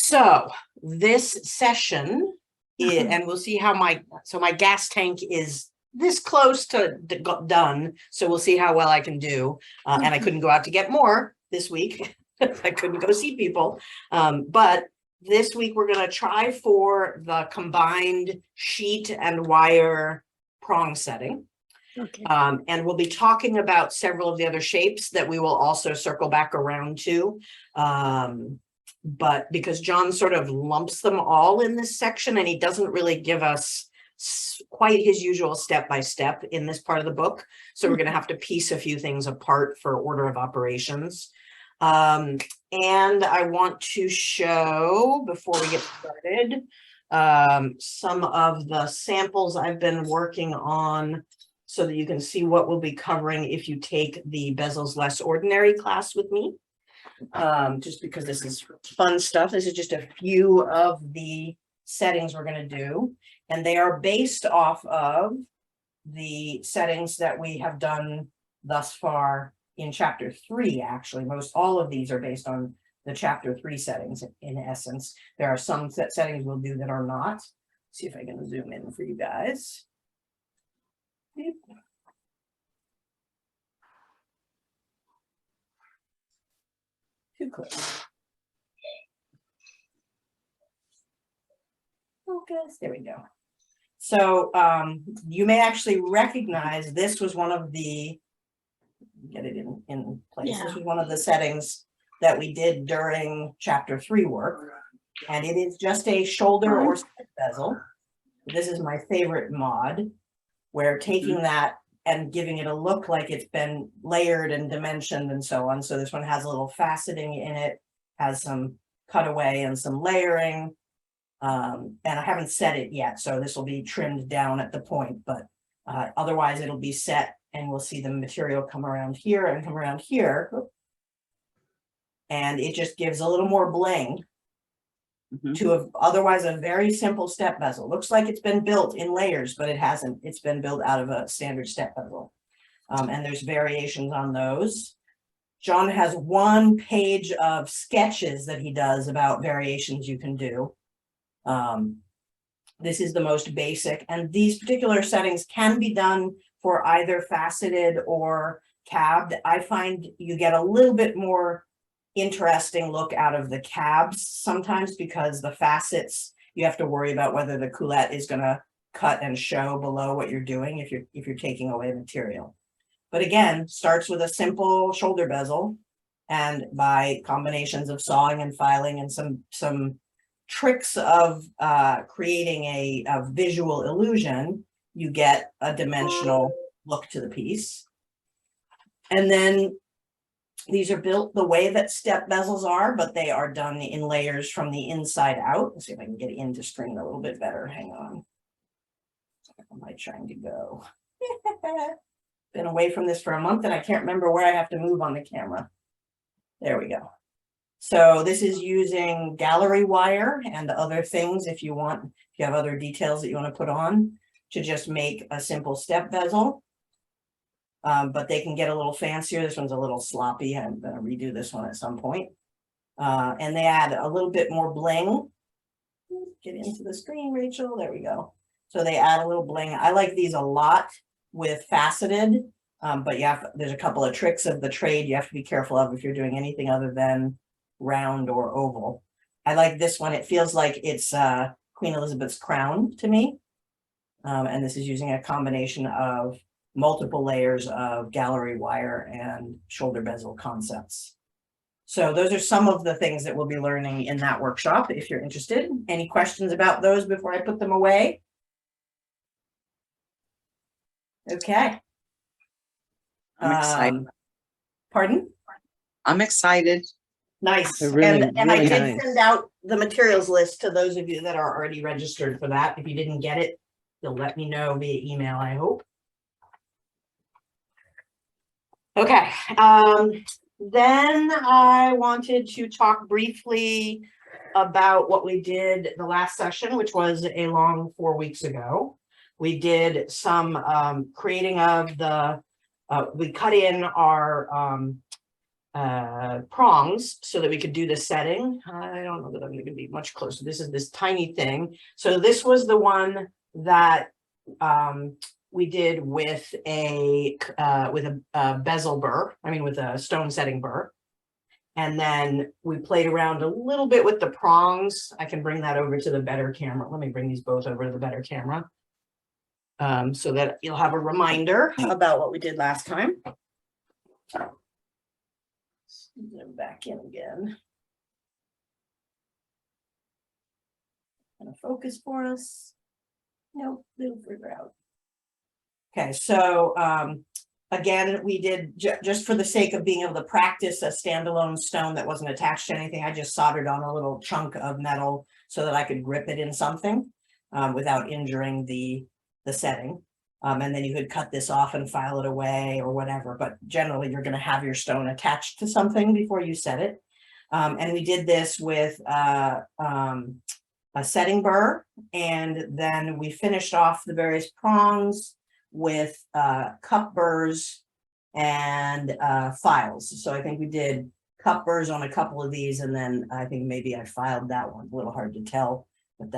So this session, and we'll see how my gas tank is this close to done. So we'll see how well I can do. And I couldn't go out to get more this week. I couldn't go see people. But this week we're going to try for the combined sheet and wire prong setting. Okay. And we'll be talking about several of the other shapes that we will also circle back around to. But because John sort of lumps them all in this section and he doesn't really give us quite his usual step-by-step in this part of the book. So we're going to have to piece a few things apart for order of operations. And I want to show, before we get started, some of the samples I've been working on so that you can see what we'll be covering if you take the Bezels Less Ordinary class with me. Just because this is fun stuff. This is just a few of the settings we're going to do, and they are based off of the settings that we have done thus far in chapter 3. Actually, most all of these are based on the chapter 3 settings. In essence, there are some settings we'll do that are not. Let's see if I can zoom in for you guys. Too close. Focus. There we go. So you may actually recognize this was one of the, get it in place. Yeah. This was one of the settings that we did during chapter 3 work. And it is just a shoulder or stick bezel. This is my favorite mod, where taking that and giving it a look like it's been layered and dimensioned and so on. So this one has a little faceting in it, has some cutaway and some layering. And I haven't set it yet, so this will be trimmed down at the point, but otherwise it'll be set and we'll see the material come around here and come around here. And it just gives a little more bling to otherwise a very simple step bezel. Looks like it's been built in layers, but it hasn't. It's been built out of a standard step bezel. And there's variations on those. John has one page of sketches that he does about variations you can do. This is the most basic, and these particular settings can be done for either faceted or cabbed. I find you get a little bit more interesting look out of the cabs sometimes, because the facets, you have to worry about whether the coulette is going to cut and show below what you're doing if you're taking away material. But again, starts with a simple shoulder bezel, and by combinations of sawing and filing and some tricks of creating a visual illusion, you get a dimensional look to the piece. And then these are built the way that step bezels are, but they are done in layers from the inside out. Let's see if I can get into screen a little bit better. Hang on. Where am I trying to go? Been away from this for a month and I can't remember where I have to move on the camera. There we go. So this is using gallery wire and other things if you have other details that you want to put on to just make a simple step bezel. But they can get a little fancier. This one's a little sloppy. I'm going to redo this one at some point. And they add a little bit more bling. Get into the screen, Rachel. There we go. So they add a little bling. I like these a lot with faceted, but there's a couple of tricks of the trade you have to be careful of if you're doing anything other than round or oval. I like this one. It feels like it's Queen Elizabeth's crown to me. And this is using a combination of multiple layers of gallery wire and shoulder bezel concepts. So those are some of the things that we'll be learning in that workshop if you're interested. Any questions about those before I put them away? Okay. I'm excited. Pardon? I'm excited. Nice. Really, and I really did nice. send out the materials list to those of you that are already registered for that. If you didn't get it, you'll let me know via email, I hope. Okay. Then I wanted to talk briefly about what we did the last session, which was a long 4 weeks ago. We did some creating of the, we cut in our prongs so that we could do the setting. I don't know that I'm going to be much closer. This is this tiny thing. So this was the one that we did with a bezel burr, with a stone setting burr. And then we played around a little bit with the prongs. I can bring that over to the better camera. Let me bring these both over to the better camera so that you'll have a reminder about what we did last time. Zoom back in again. Gonna focus for us. Nope, little further out. Okay, so again, we did just for the sake of being able to practice a standalone stone that wasn't attached to anything. I just soldered on a little chunk of metal so that I could grip it in something without injuring the setting. And then you could cut this off and file it away or whatever. But generally, you're going to have your stone attached to something before you set it. And we did this with a setting burr, and then we finished off the various prongs with cup burrs and files. So I think we did cup burrs on a couple of these, and then I think maybe I filed that one. A little hard to tell, but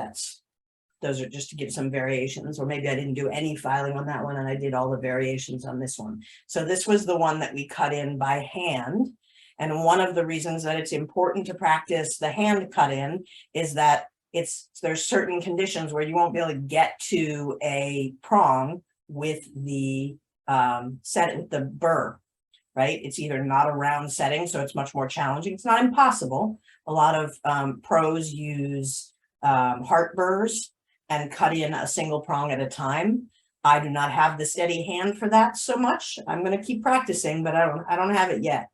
those are just to give some variations, or maybe I didn't do any filing on that one and I did all the variations on this one. So this was the one that we cut in by hand. And one of the reasons that it's important to practice the hand cut in is that there's certain conditions where you won't be able to get to a prong with the the burr, right? It's either not a round setting, so it's much more challenging. It's not impossible. A lot of pros use heart burrs and cut in a single prong at a time. I do not have the steady hand for that so much. I'm going to keep practicing, but I don't have it yet.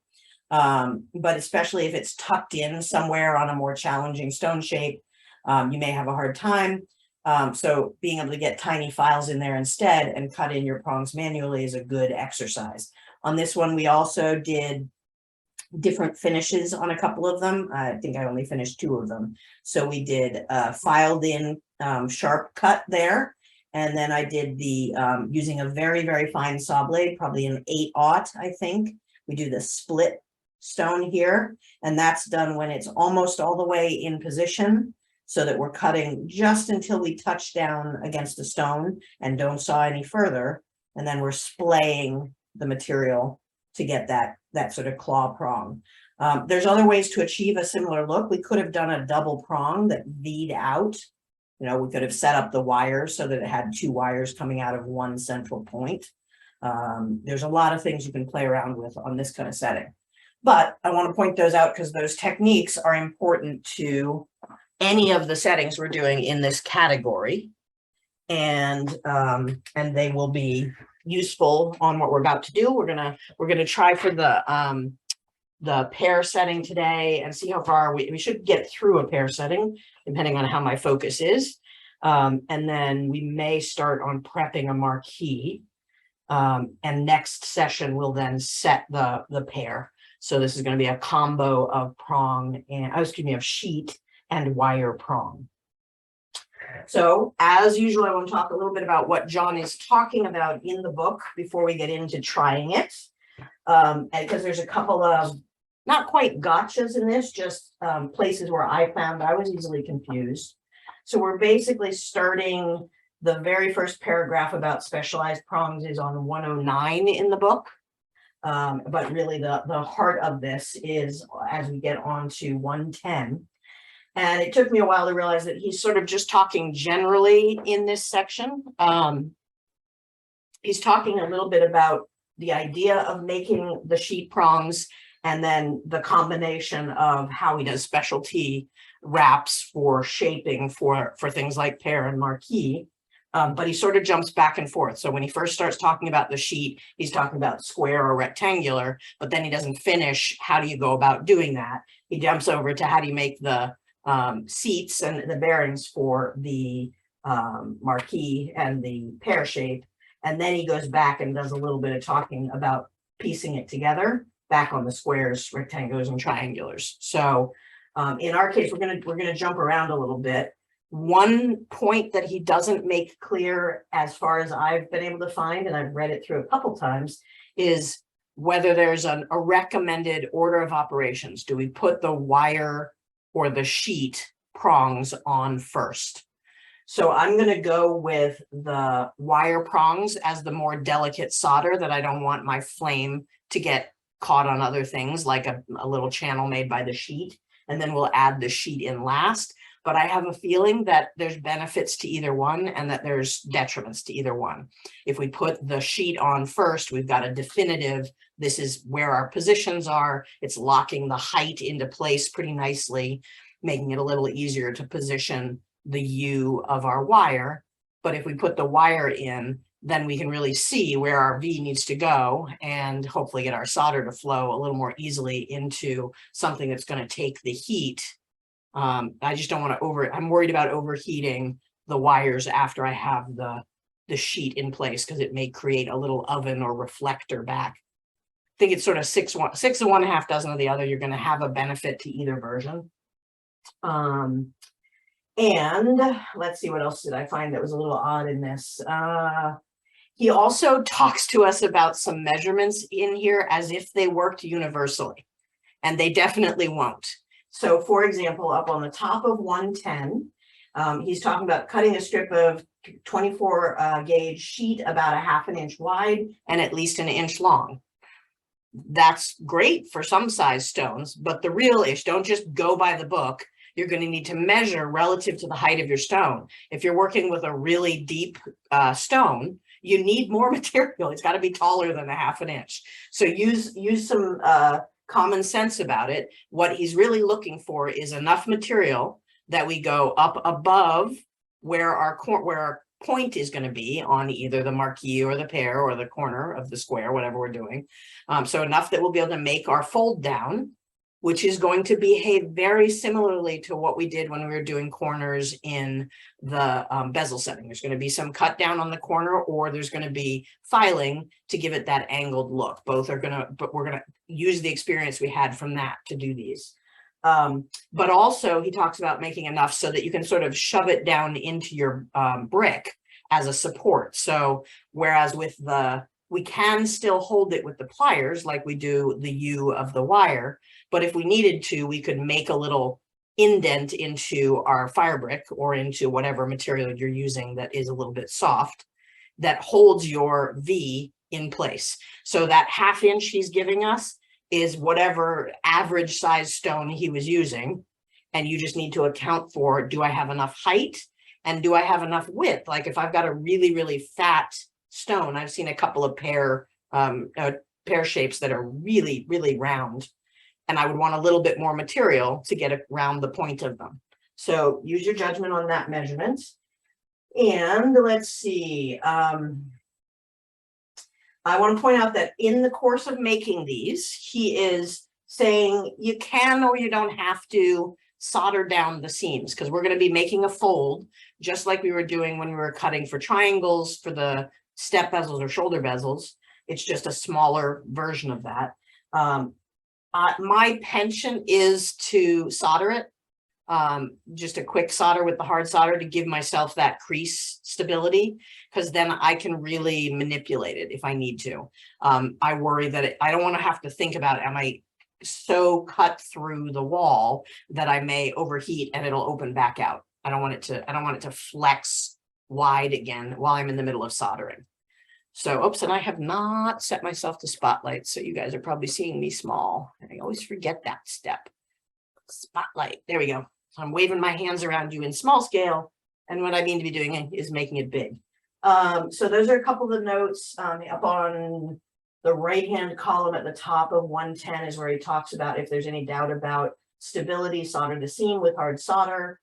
But especially if it's tucked in somewhere on a more challenging stone shape, you may have a hard time. So being able to get tiny files in there instead and cut in your prongs manually is a good exercise. On this one, we also did different finishes on a couple of them. I think I only finished 2 of them. So we did filed in sharp cut there. And then I did the using a very, very fine saw blade, probably an 8/0, I think. We do the split stone here, and that's done when it's almost all the way in position, so that we're cutting just until we touch down against the stone and don't saw any further. And then we're splaying the material to get that sort of claw prong. There's other ways to achieve a similar look. We could have done a double prong that V'd out. We could have set up the wires so that it had 2 wires coming out of one central point. There's a lot of things you can play around with on this kind of setting. But I want to point those out because those techniques are important to any of the settings we're doing in this category. And they will be useful on what we're about to do. We're gonna try for the pair setting today and see how far we should get through a pair setting, depending on how my focus is. And then we may start on prepping a marquee. And next session we'll then set the pair. So this is going to be a combo of prong and of sheet and wire prong. So as usual, I want to talk a little bit about what John is talking about in the book before we get into trying it. Because there's a couple of not quite gotchas in this, just places where I found I was easily confused. So we're basically starting the very first paragraph about specialized prongs is on 109 in the book. But really the heart of this is as we get on to 110. And it took me a while to realize that he's sort of just talking generally in this section. He's talking a little bit about the idea of making the sheet prongs and then the combination of how he does specialty wraps for shaping for things like pear and marquee. But he sort of jumps back and forth. So when he first starts talking about the sheet, he's talking about square or rectangular, but then he doesn't finish how do you go about doing that. He jumps over to how do you make the seats and the bearings for the marquee and the pear shape. And then he goes back and does a little bit of talking about piecing it together back on the squares, rectangulars, and triangulars. So in our case, we're gonna jump around a little bit. One point that he doesn't make clear as far as I've been able to find, and I've read it through a couple times, is whether there's a recommended order of operations. Do we put the wire or the sheet prongs on first? So I'm going to go with the wire prongs as the more delicate solder that I don't want my flame to get caught on other things, like a little channel made by the sheet. And then we'll add the sheet in last. But I have a feeling that there's benefits to either one and that there's detriments to either one. If we put the sheet on first, we've got a definitive, this is where our positions are. It's locking the height into place pretty nicely, making it a little easier to position the U of our wire. But if we put the wire in, then we can really see where our V needs to go and hopefully get our solder to flow a little more easily into something that's going to take the heat. I just don't want to I'm worried about overheating the wires after I have the sheet in place, because it may create a little oven or reflector back. I think it's sort of 6 of one, half dozen of the other. You're going to have a benefit to either version. And let's see, what else did I find that was a little odd in this? He also talks to us about some measurements in here as if they worked universally, and they definitely won't. So for example, up on the top of 110, he's talking about cutting a strip of 24 gauge sheet about 1/2 inch wide and at least 1 inch long. That's great for some size stones, but the real issue, don't just go by the book. You're going to need to measure relative to the height of your stone. If you're working with a really deep stone, you need more material. It's got to be taller than 1/2 inch. So use some common sense about it. What he's really looking for is enough material that we go up above where our point is going to be on either the marquee or the pear or the corner of the square, whatever we're doing. So enough that we'll be able to make our fold down, which is going to behave very similarly to what we did when we were doing corners in the bezel setting. There's going to be some cut down on the corner, or there's going to be filing to give it that angled look. Both are going to, but we're going to use the experience we had from that to do these. But also he talks about making enough so that you can sort of shove it down into your brick as a support. So whereas with we can still hold it with the pliers like we do the U of the wire, but if we needed to, we could make a little indent into our fire brick or into whatever material you're using that is a little bit soft, that holds your V in place. So that 1/2 inch he's giving us is whatever average size stone he was using. And you just need to account for, do I have enough height and do I have enough width? Like if I've got a really, really fat stone, I've seen a couple of pear shapes that are really, really round, and I would want a little bit more material to get around the point of them. So use your judgment on that measurement. And let's see, I want to point out that in the course of making these, he is saying you can or you don't have to solder down the seams, because we're going to be making a fold just like we were doing when we were cutting for triangles for the step bezels or shoulder bezels. It's just a smaller version of that. My penchant is to solder it, just a quick solder with the hard solder to give myself that crease stability, because then I can really manipulate it if I need to. I worry that I don't want to have to think about, am I so cut through the wall that I may overheat and it'll open back out. I don't want it to flex wide again while I'm in the middle of soldering. So, oops, and I have not set myself to spotlight, so you guys are probably seeing me small. I always forget that step. Spotlight, there we go. So I'm waving my hands around you in small scale, and what I mean to be doing is making it big. So those are a couple of the notes. Up on the right-hand column at the top of 110 is where he talks about if there's any doubt about stability, solder the seam with hard solder.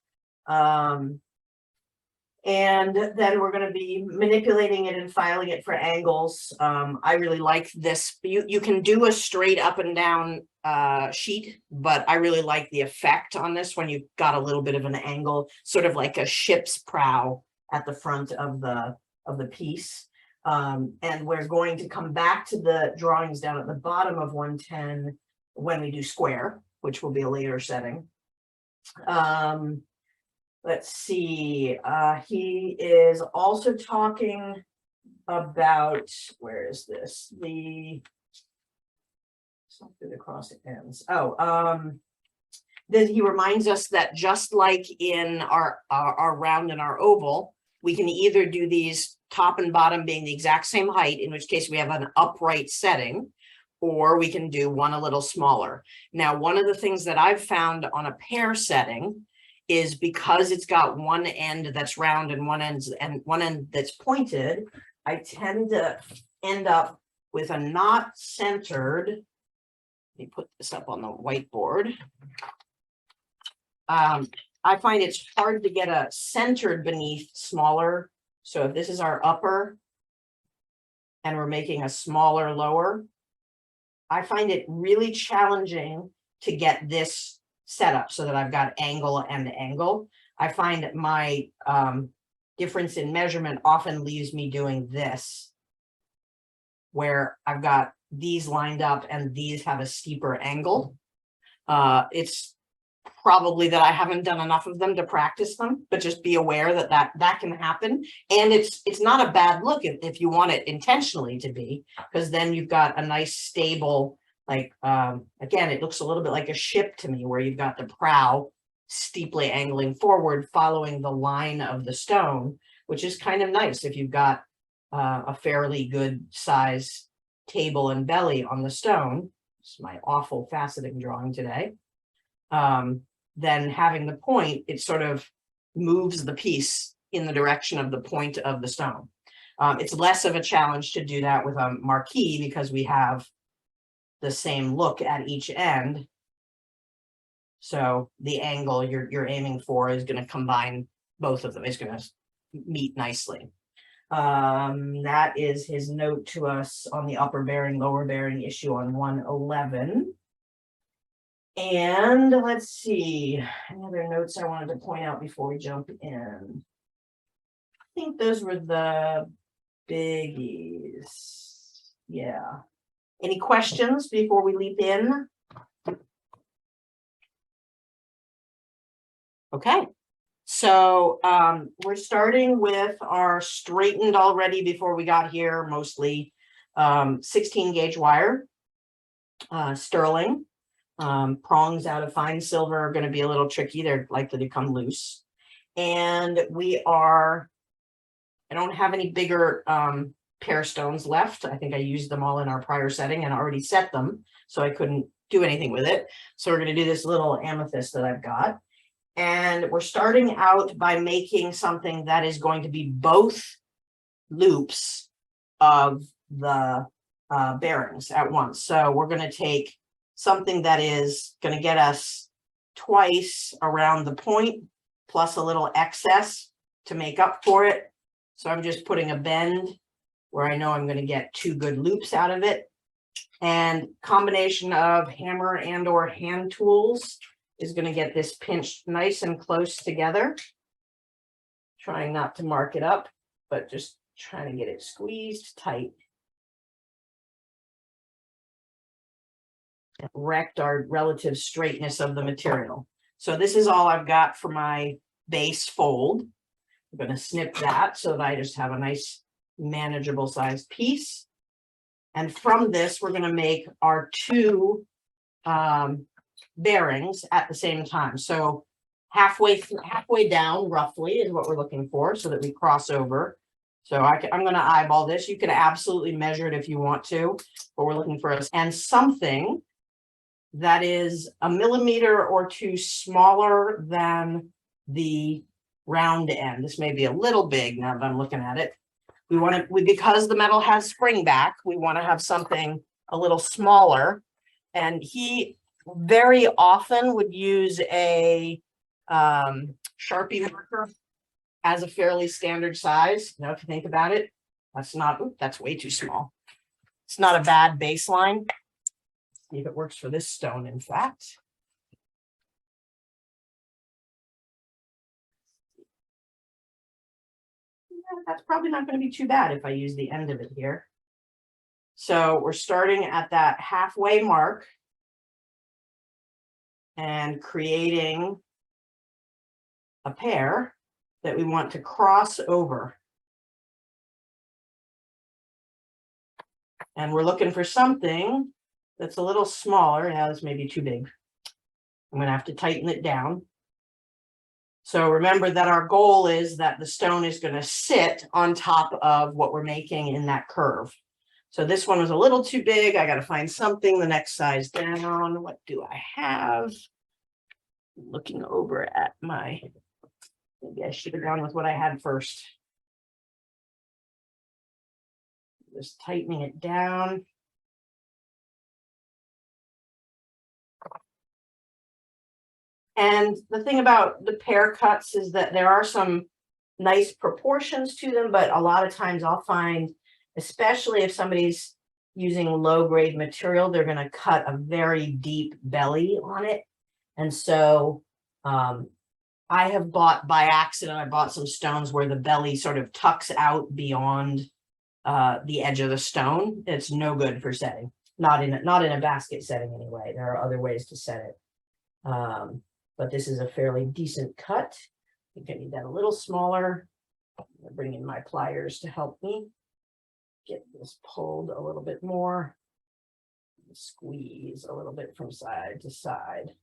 And then we're going to be manipulating it and filing it for angles. I really like this. You can do a straight up and down sheet, but I really like the effect on this when you've got a little bit of an angle, sort of like a ship's prow at the front of the piece. And we're going to come back to the drawings down at the bottom of 110 when we do square, which will be a later setting. Let's see, he is also talking about, where is this? Something across the ends. Oh, then he reminds us that just like in our round and our oval, we can either do these top and bottom being the exact same height, in which case we have an upright setting, or we can do one a little smaller. Now, one of the things that I've found on a pear setting is because it's got one end that's round and one end that's pointed, I tend to end up with a not centered. Let me put this up on the whiteboard. I find it's hard to get a centered beneath smaller. So if this is our upper and we're making a smaller lower, I find it really challenging to get this set up so that I've got angle and angle. I find my difference in measurement often leaves me doing this, where I've got these lined up and these have a steeper angle. It's probably that I haven't done enough of them to practice them, but just be aware that that can happen. And it's not a bad look if you want it intentionally to be, because then you've got a nice stable, like, again, it looks a little bit like a ship to me, where you've got the prow steeply angling forward, following the line of the stone, which is kind of nice if you've got a fairly good size table and belly on the stone. It's my awful faceting drawing today. Then having the point, it sort of moves the piece in the direction of the point of the stone. It's less of a challenge to do that with a marquee because we have the same look at each end. So the angle you're aiming for is going to combine both of them. It's going to meet nicely. That is his note to us on the upper bearing, lower bearing issue on 111. And let's see, any other notes I wanted to point out before we jump in? I think those were the biggies. Yeah. Any questions before we leap in? Okay. So we're starting with our straightened already before we got here, mostly 16 gauge wire, sterling. Prongs out of fine silver are going to be a little tricky. They're likely to come loose. And I don't have any bigger pear stones left. I think I used them all in our prior setting and already set them, so I couldn't do anything with it. So we're going to do this little amethyst that I've got. And we're starting out by making something that is going to be both loops of the bearings at once. So we're going to take something that is going to get us twice around the point, plus a little excess to make up for it. So I'm just putting a bend where I know I'm going to get two good loops out of it. And combination of hammer and or hand tools is going to get this pinched nice and close together. Trying not to mark it up, but just trying to get it squeezed tight. Wrecked our relative straightness of the material. So this is all I've got for my base fold. I'm going to snip that so that I just have a nice manageable sized piece. And from this, we're going to make our two bearings at the same time. So halfway down roughly is what we're looking for, so that we cross over. So I'm going to eyeball this. You can absolutely measure it if you want to, but we're looking for something that is a millimeter or two smaller than the round end. This may be a little big now that I'm looking at it. Because the metal has spring back, we want to have something a little smaller. And he very often would use a Sharpie marker as a fairly standard size. Now, if you think about it, that's way too small. It's not a bad baseline. See if it works for this stone, in fact. Yeah, that's probably not going to be too bad if I use the end of it here. So we're starting at that halfway mark and creating a pair that we want to cross over. And we're looking for something that's a little smaller. Now this may be too big. I'm gonna have to tighten it down. So remember that our goal is that the stone is going to sit on top of what we're making in that curve. So this one was a little too big. I got to find something the next size down. What do I have? Looking over at my, maybe I should have gone with what I had first. Just tightening it down. And the thing about the pear cuts is that there are some nice proportions to them, but a lot of times I'll find, especially if somebody's using low grade material, they're going to cut a very deep belly on it. And so I have bought by accident, I bought some stones where the belly sort of tucks out beyond the edge of the stone. It's no good for setting, not in a basket setting anyway. There are other ways to set it. But this is a fairly decent cut. I think I need that a little smaller. I'm gonna bring in my pliers to help me get this pulled a little bit more. Squeeze a little bit from side to side.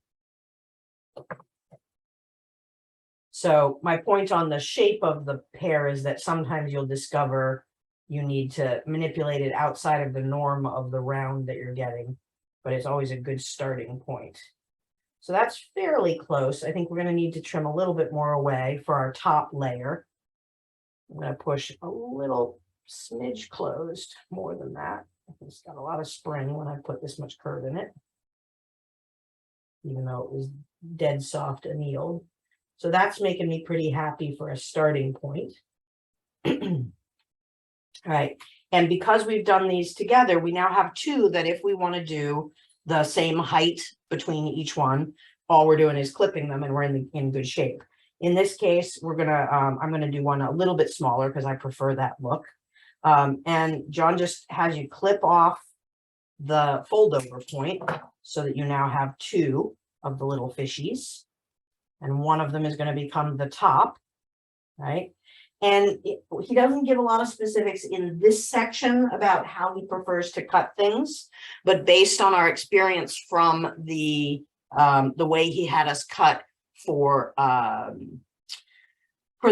So my point on the shape of the pear is that sometimes you'll discover you need to manipulate it outside of the norm of the round that you're getting, but it's always a good starting point. So that's fairly close. I think we're going to need to trim a little bit more away for our top layer. I'm going to push a little smidge closed, more than that. It's got a lot of spring when I put this much curve in it, even though it was dead soft annealed. So that's making me pretty happy for a starting point. All right. And because we've done these together, we now have two that if we want to do the same height between each one, all we're doing is clipping them and we're in good shape. In this case, we're gonna I'm gonna do one a little bit smaller because I prefer that look. And John just has you clip off the fold over point so that you now have two of the little fishies, and one of them is going to become the top, right? And he doesn't give a lot of specifics in this section about how he prefers to cut things, but based on our experience from the way he had us cut for the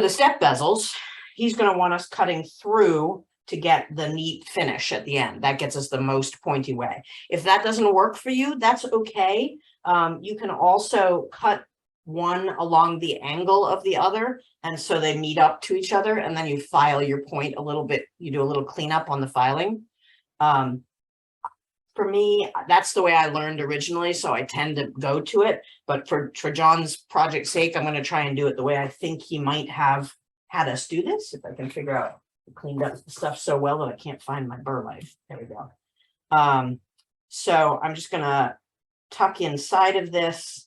step bezels, he's going to want us cutting through to get the neat finish at the end. That gets us the most pointy way. If that doesn't work for you, that's okay. You can also cut one along the angle of the other, and so they meet up to each other, and then you file your point a little bit. You do a little cleanup on the filing. For me, that's the way I learned originally, so I tend to go to it. But for John's project's sake, I'm going to try and do it the way I think he might have had us do this. If I can figure out, I cleaned up the stuff so well that I can't find my burr knife. There we go. So I'm just going to tuck inside of this.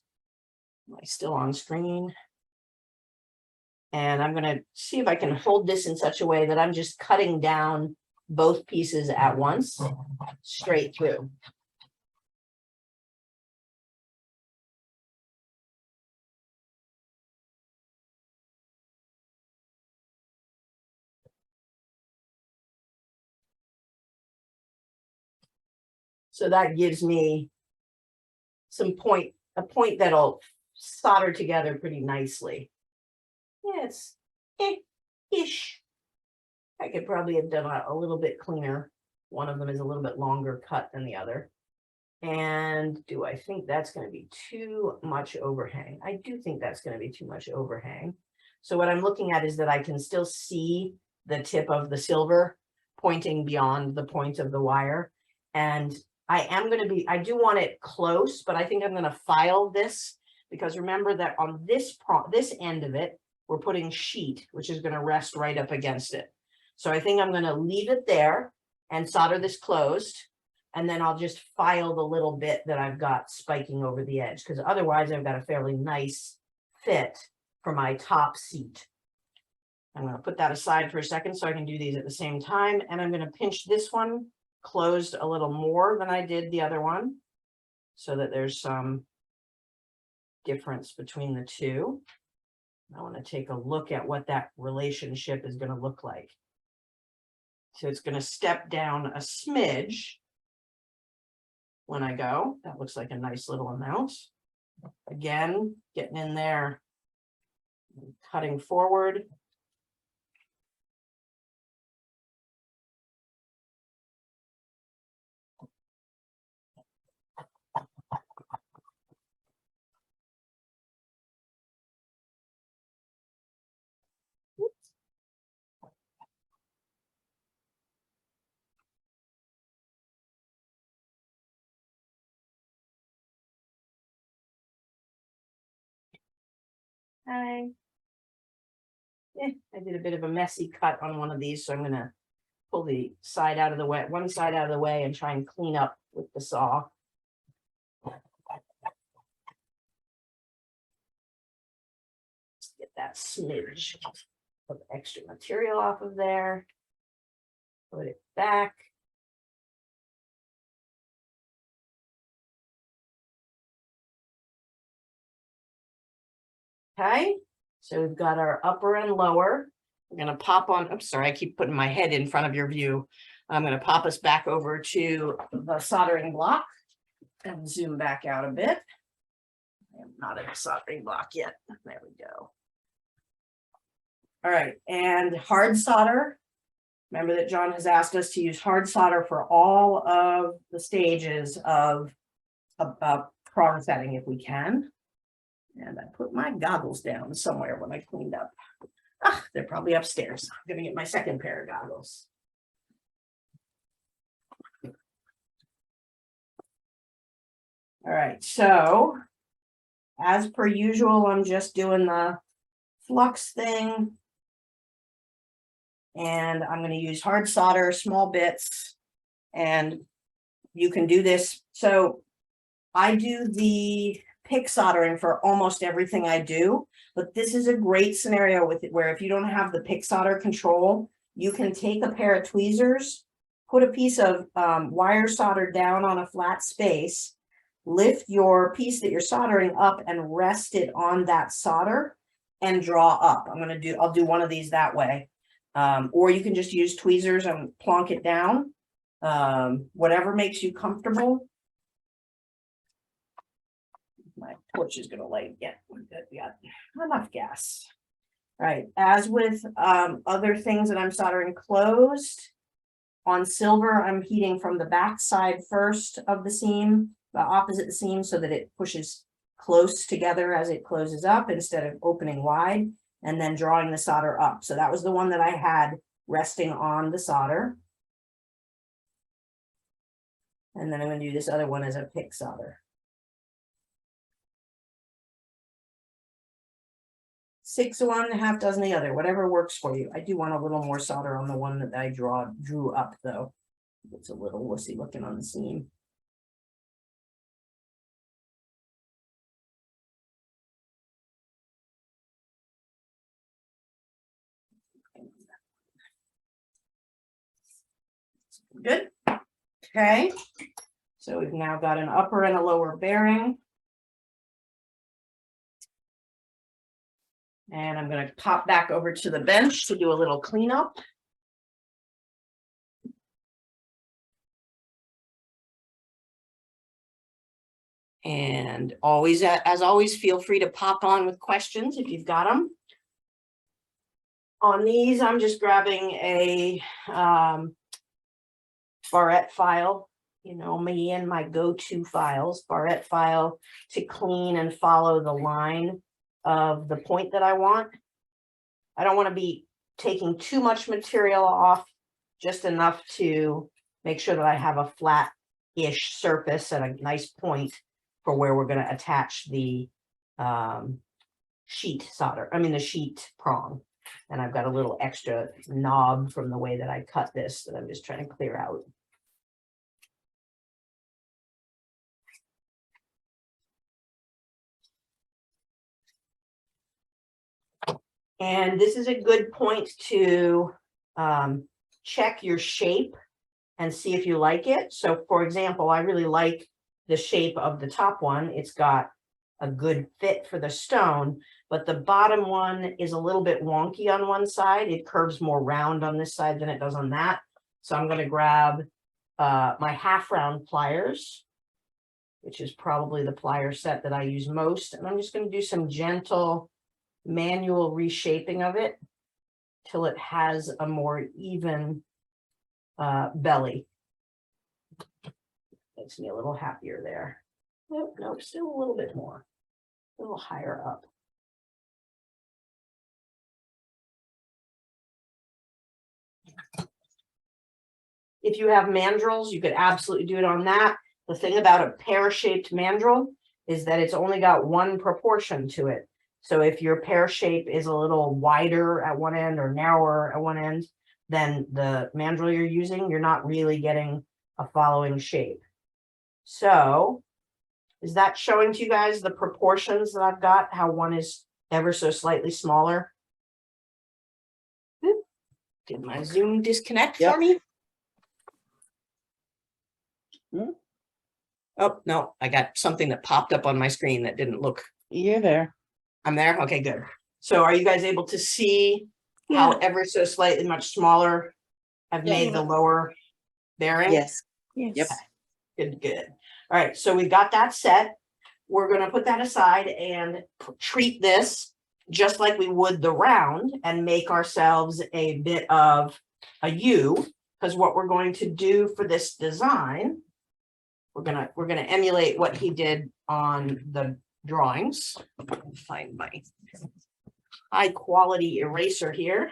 Am I still on screen? And I'm going to see if I can hold this in such a way that I'm just cutting down both pieces at once, straight through. So that gives me some point, a point that'll solder together pretty nicely. Yeah, it's ish. I could probably have done a little bit cleaner. One of them is a little bit longer cut than the other. And do I think that's going to be too much overhang? I do think that's going to be too much overhang. So what I'm looking at is that I can still see the tip of the silver pointing beyond the point of the wire. And I do want it close, but I think I'm going to file this, because remember that on this end of it, we're putting sheet, which is going to rest right up against it. So I think I'm going to leave it there and solder this closed, and then I'll just file the little bit that I've got spiking over the edge, because otherwise I've got a fairly nice fit for my top seat. I'm going to put that aside for a second so I can do these at the same time, and I'm going to pinch this one closed a little more than I did the other one, so that there's some difference between the two. I want to take a look at what that relationship is going to look like. So it's going to step down a smidge when I go. That looks like a nice little amount. Again, getting in there, cutting forward. I did a bit of a messy cut on one of these, so I'm gonna pull the side out of the way, one side out of the way, and try and clean up with the saw. Just get that smidge of extra material off of there. Put it back. Okay, so we've got our upper and lower. We're gonna pop on, I'm sorry, I keep putting my head in front of your view. I'm gonna pop us back over to the soldering block and zoom back out a bit. I'm not at the soldering block yet. There we go. All right, and hard solder. Remember that John has asked us to use hard solder for all of the stages of prong setting if we can. And I put my goggles down somewhere when I cleaned up. Ah, they're probably upstairs. I'm gonna get my second pair of goggles. All right, so as per usual, I'm just doing the flux thing. And I'm going to use hard solder, small bits, and you can do this. So I do the pick soldering for almost everything I do, but this is a great scenario with it where if you don't have the pick solder control, you can take a pair of tweezers, put a piece of wire solder down on a flat space, lift your piece that you're soldering up and rest it on that solder and draw up. I'll do one of these that way. Or you can just use tweezers and plonk it down. Whatever makes you comfortable. My torch is going to light. Yeah, we're good. We got enough gas. All right. As with other things that I'm soldering closed, on silver, I'm heating from the back side first of the seam, opposite the seam, so that it pushes close together as it closes up instead of opening wide, and then drawing the solder up. So that was the one that I had resting on the solder. And then I'm going to do this other one as a pick solder. 6 of one, half dozen the other, whatever works for you. I do want a little more solder on the one that I drew up though. It's a little wussy looking on the seam. Good. Okay. So we've now got an upper and a lower bearing. And I'm going to pop back over to the bench to do a little cleanup. And always, as always, feel free to pop on with questions if you've got them. On these, I'm just grabbing a barrette file. You know me and my go-to files, barrette file to clean and follow the line of the point that I want. I don't want to be taking too much material off, just enough to make sure that I have a flat-ish surface and a nice point for where we're going to attach the sheet solder. I mean the sheet prong. And I've got a little extra knob from the way that I cut this that I'm just trying to clear out. And this is a good point to check your shape and see if you like it. So for example, I really like the shape of the top one. It's got a good fit for the stone, but the bottom one is a little bit wonky on one side. It curves more round on this side than it does on that. So I'm going to grab my half round pliers which is probably the plier set that I use most. And I'm just going to do some gentle manual reshaping of it till it has a more even belly. Makes me a little happier there. Nope, nope, still a little bit more, a little higher up. If you have mandrels, you could absolutely do it on that. The thing about a pear-shaped mandrel is that it's only got one proportion to it. So if your pear shape is a little wider at one end or narrower at one end than the mandrel you're using, you're not really getting a following shape. So is that showing to you guys the proportions that I've got, how one is ever so slightly smaller? Did my Zoom disconnect for me? Oh, no, I got something that popped up on my screen that didn't look. You're there. I'm there? Okay, good. So are you guys able to see how ever so slightly much smaller I've made the lower bearing? Yes. Yes. Yep. Good, good. All right, so we've got that set. We're going to put that aside and treat this just like we would the round and make ourselves a bit of a U, because what we're going to do for this design, we're gonna emulate what he did on the drawings. Find my high quality eraser here.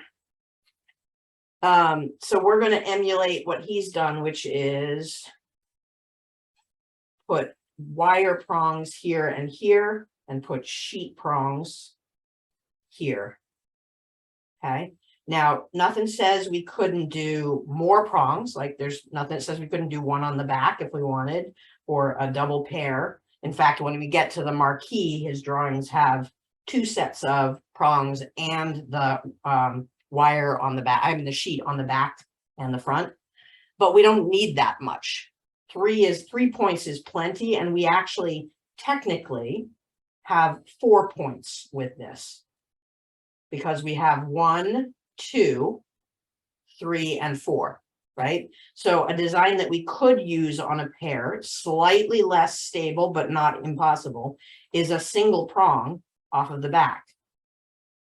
So we're going to emulate what he's done, which is put wire prongs here and put sheet prongs here. Okay. Now, nothing says we couldn't do more prongs. Like there's nothing that says we couldn't do one on the back if we wanted, or a double pair. In fact, when we get to the marquee, his drawings have 2 sets of prongs and the wire on the back, I mean the sheet on the back and the front, but we don't need that much. 3 points is plenty, and we actually technically have 4 points with this because we have 1, 2, 3, and 4, right? So a design that we could use on a pair, slightly less stable but not impossible, is a single prong off of the back,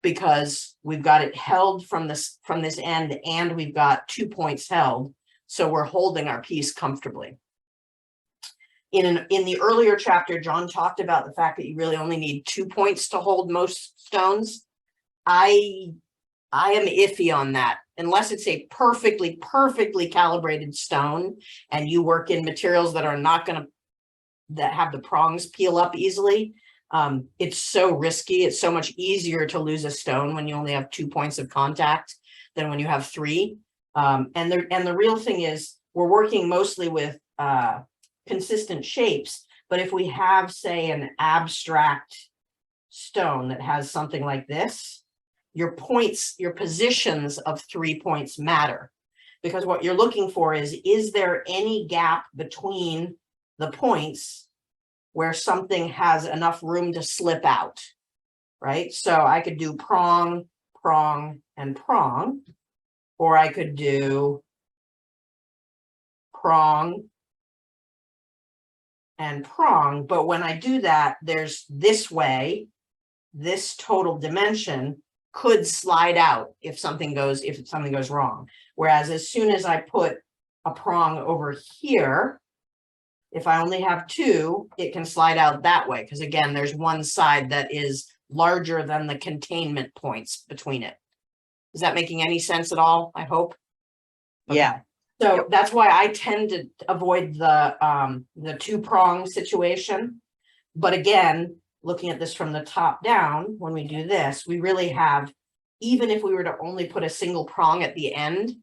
because we've got it held from this end and we've got 2 points held, so we're holding our piece comfortably. In the earlier chapter, John talked about the fact that you really only need 2 points to hold most stones. I am iffy on that, unless it's a perfectly calibrated stone and you work in materials that are not going to, that have the prongs peel up easily. It's so risky. It's so much easier to lose a stone when you only have 2 points of contact than when you have 3. And the real thing is we're working mostly with consistent shapes, but if we have, say, an abstract stone that has something like this, your points, your positions of 3 points matter, because what you're looking for is there any gap between the points where something has enough room to slip out, right? So I could do prong, prong, and prong, or I could do prong and prong. But when I do that, there's this way, this total dimension could slide out if something goes wrong. Whereas as soon as I put a prong over here, if I only have 2, it can slide out that way, because again, there's one side that is larger than the containment points between it. Is that making any sense at all? I hope. Okay. Yeah. So that's why I tend to avoid the 2-prong situation. But again, looking at this from the top down, when we do this, we really have, even if we were to only put a single prong at the end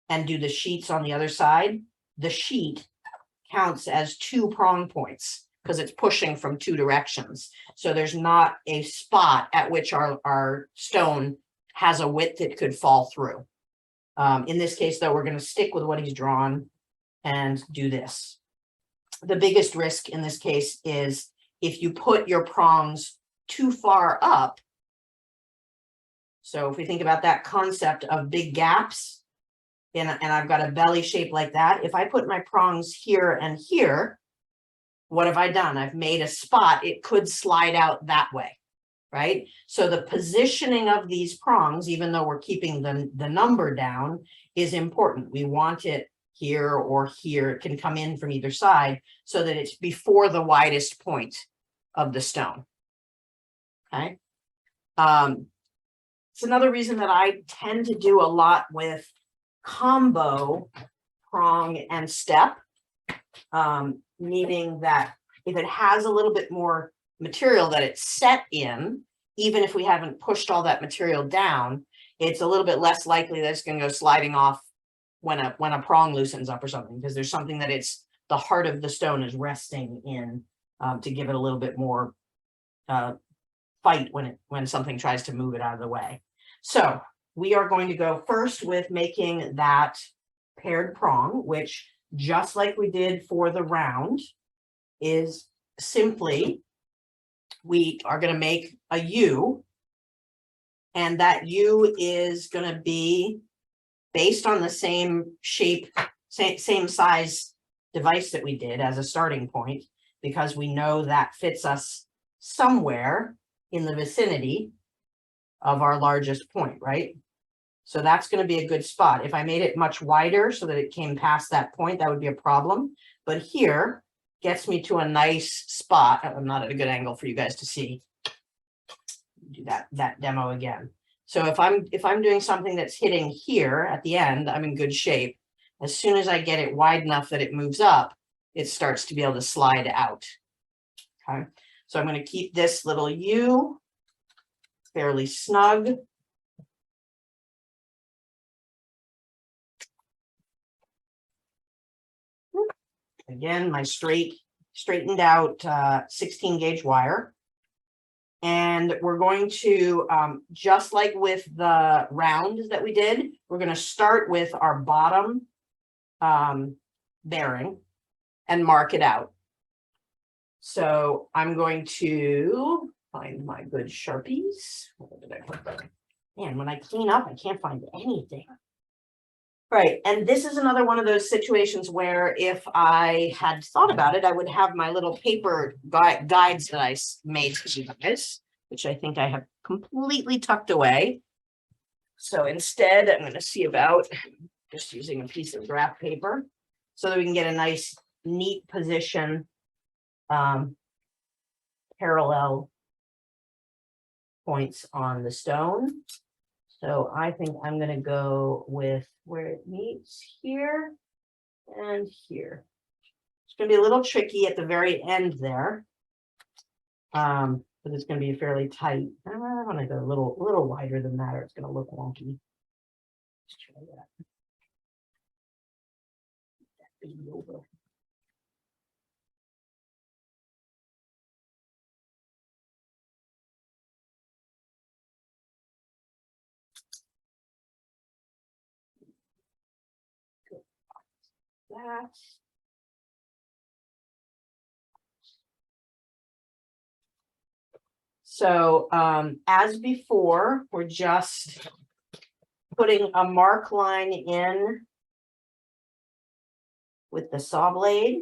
and do the sheets on the other side, the sheet counts as 2 prong points because it's pushing from 2 directions. So there's not a spot at which our stone has a width it could fall through. In this case, though, we're going to stick with what he's drawn and do this. The biggest risk in this case is if you put your prongs too far up. So if we think about that concept of big gaps, and I've got a belly shape like that, if I put my prongs here and here, what have I done? I've made a spot. It could slide out that way, right? So the positioning of these prongs, even though we're keeping the number down, is important. We want it here or here. It can come in from either side so that it's before the widest point of the stone. Okay. It's another reason that I tend to do a lot with combo prong and step, meaning that if it has a little bit more material that it's set in, even if we haven't pushed all that material down, it's a little bit less likely that it's going to go sliding off when a prong loosens up or something, because there's something that it's the heart of the stone is resting in, to give it a little bit more fight when something tries to move it out of the way. So we are going to go first with making that paired prong, which, just like we did for the round, is simply, we are going to make a U, and that U is going to be based on the same shape, same size device that we did as a starting point, because we know that fits us somewhere in the vicinity of our largest point, right? So that's going to be a good spot. If I made it much wider so that it came past that point, that would be a problem. But here gets me to a nice spot. I'm not at a good angle for you guys to see. Do that demo again. So if I'm doing something that's hitting here at the end, I'm in good shape. As soon as I get it wide enough that it moves up, it starts to be able to slide out. Okay. So I'm going to keep this little U fairly snug. Again, my straightened out 16 gauge wire. And we're going to, just like with the round that we did, we're going to start with our bottom bearing and mark it out. So I'm going to find my good Sharpies. Where did I put them? Man, when I clean up, I can't find anything. Right, and this is another one of those situations where if I had thought about it, I would have my little paper guides that I made for you guys, which I think I have completely tucked away. So instead, I'm going to see about just using a piece of graph paper so that we can get a nice, neat position, parallel points on the stone. So I think I'm going to go with where it meets here and here. It's going to be a little tricky at the very end there, but it's going to be fairly tight. I want to go a little wider than that, or it's going to look wonky. Let's try that. Over. That. So as before, we're just putting a mark line in with the saw blade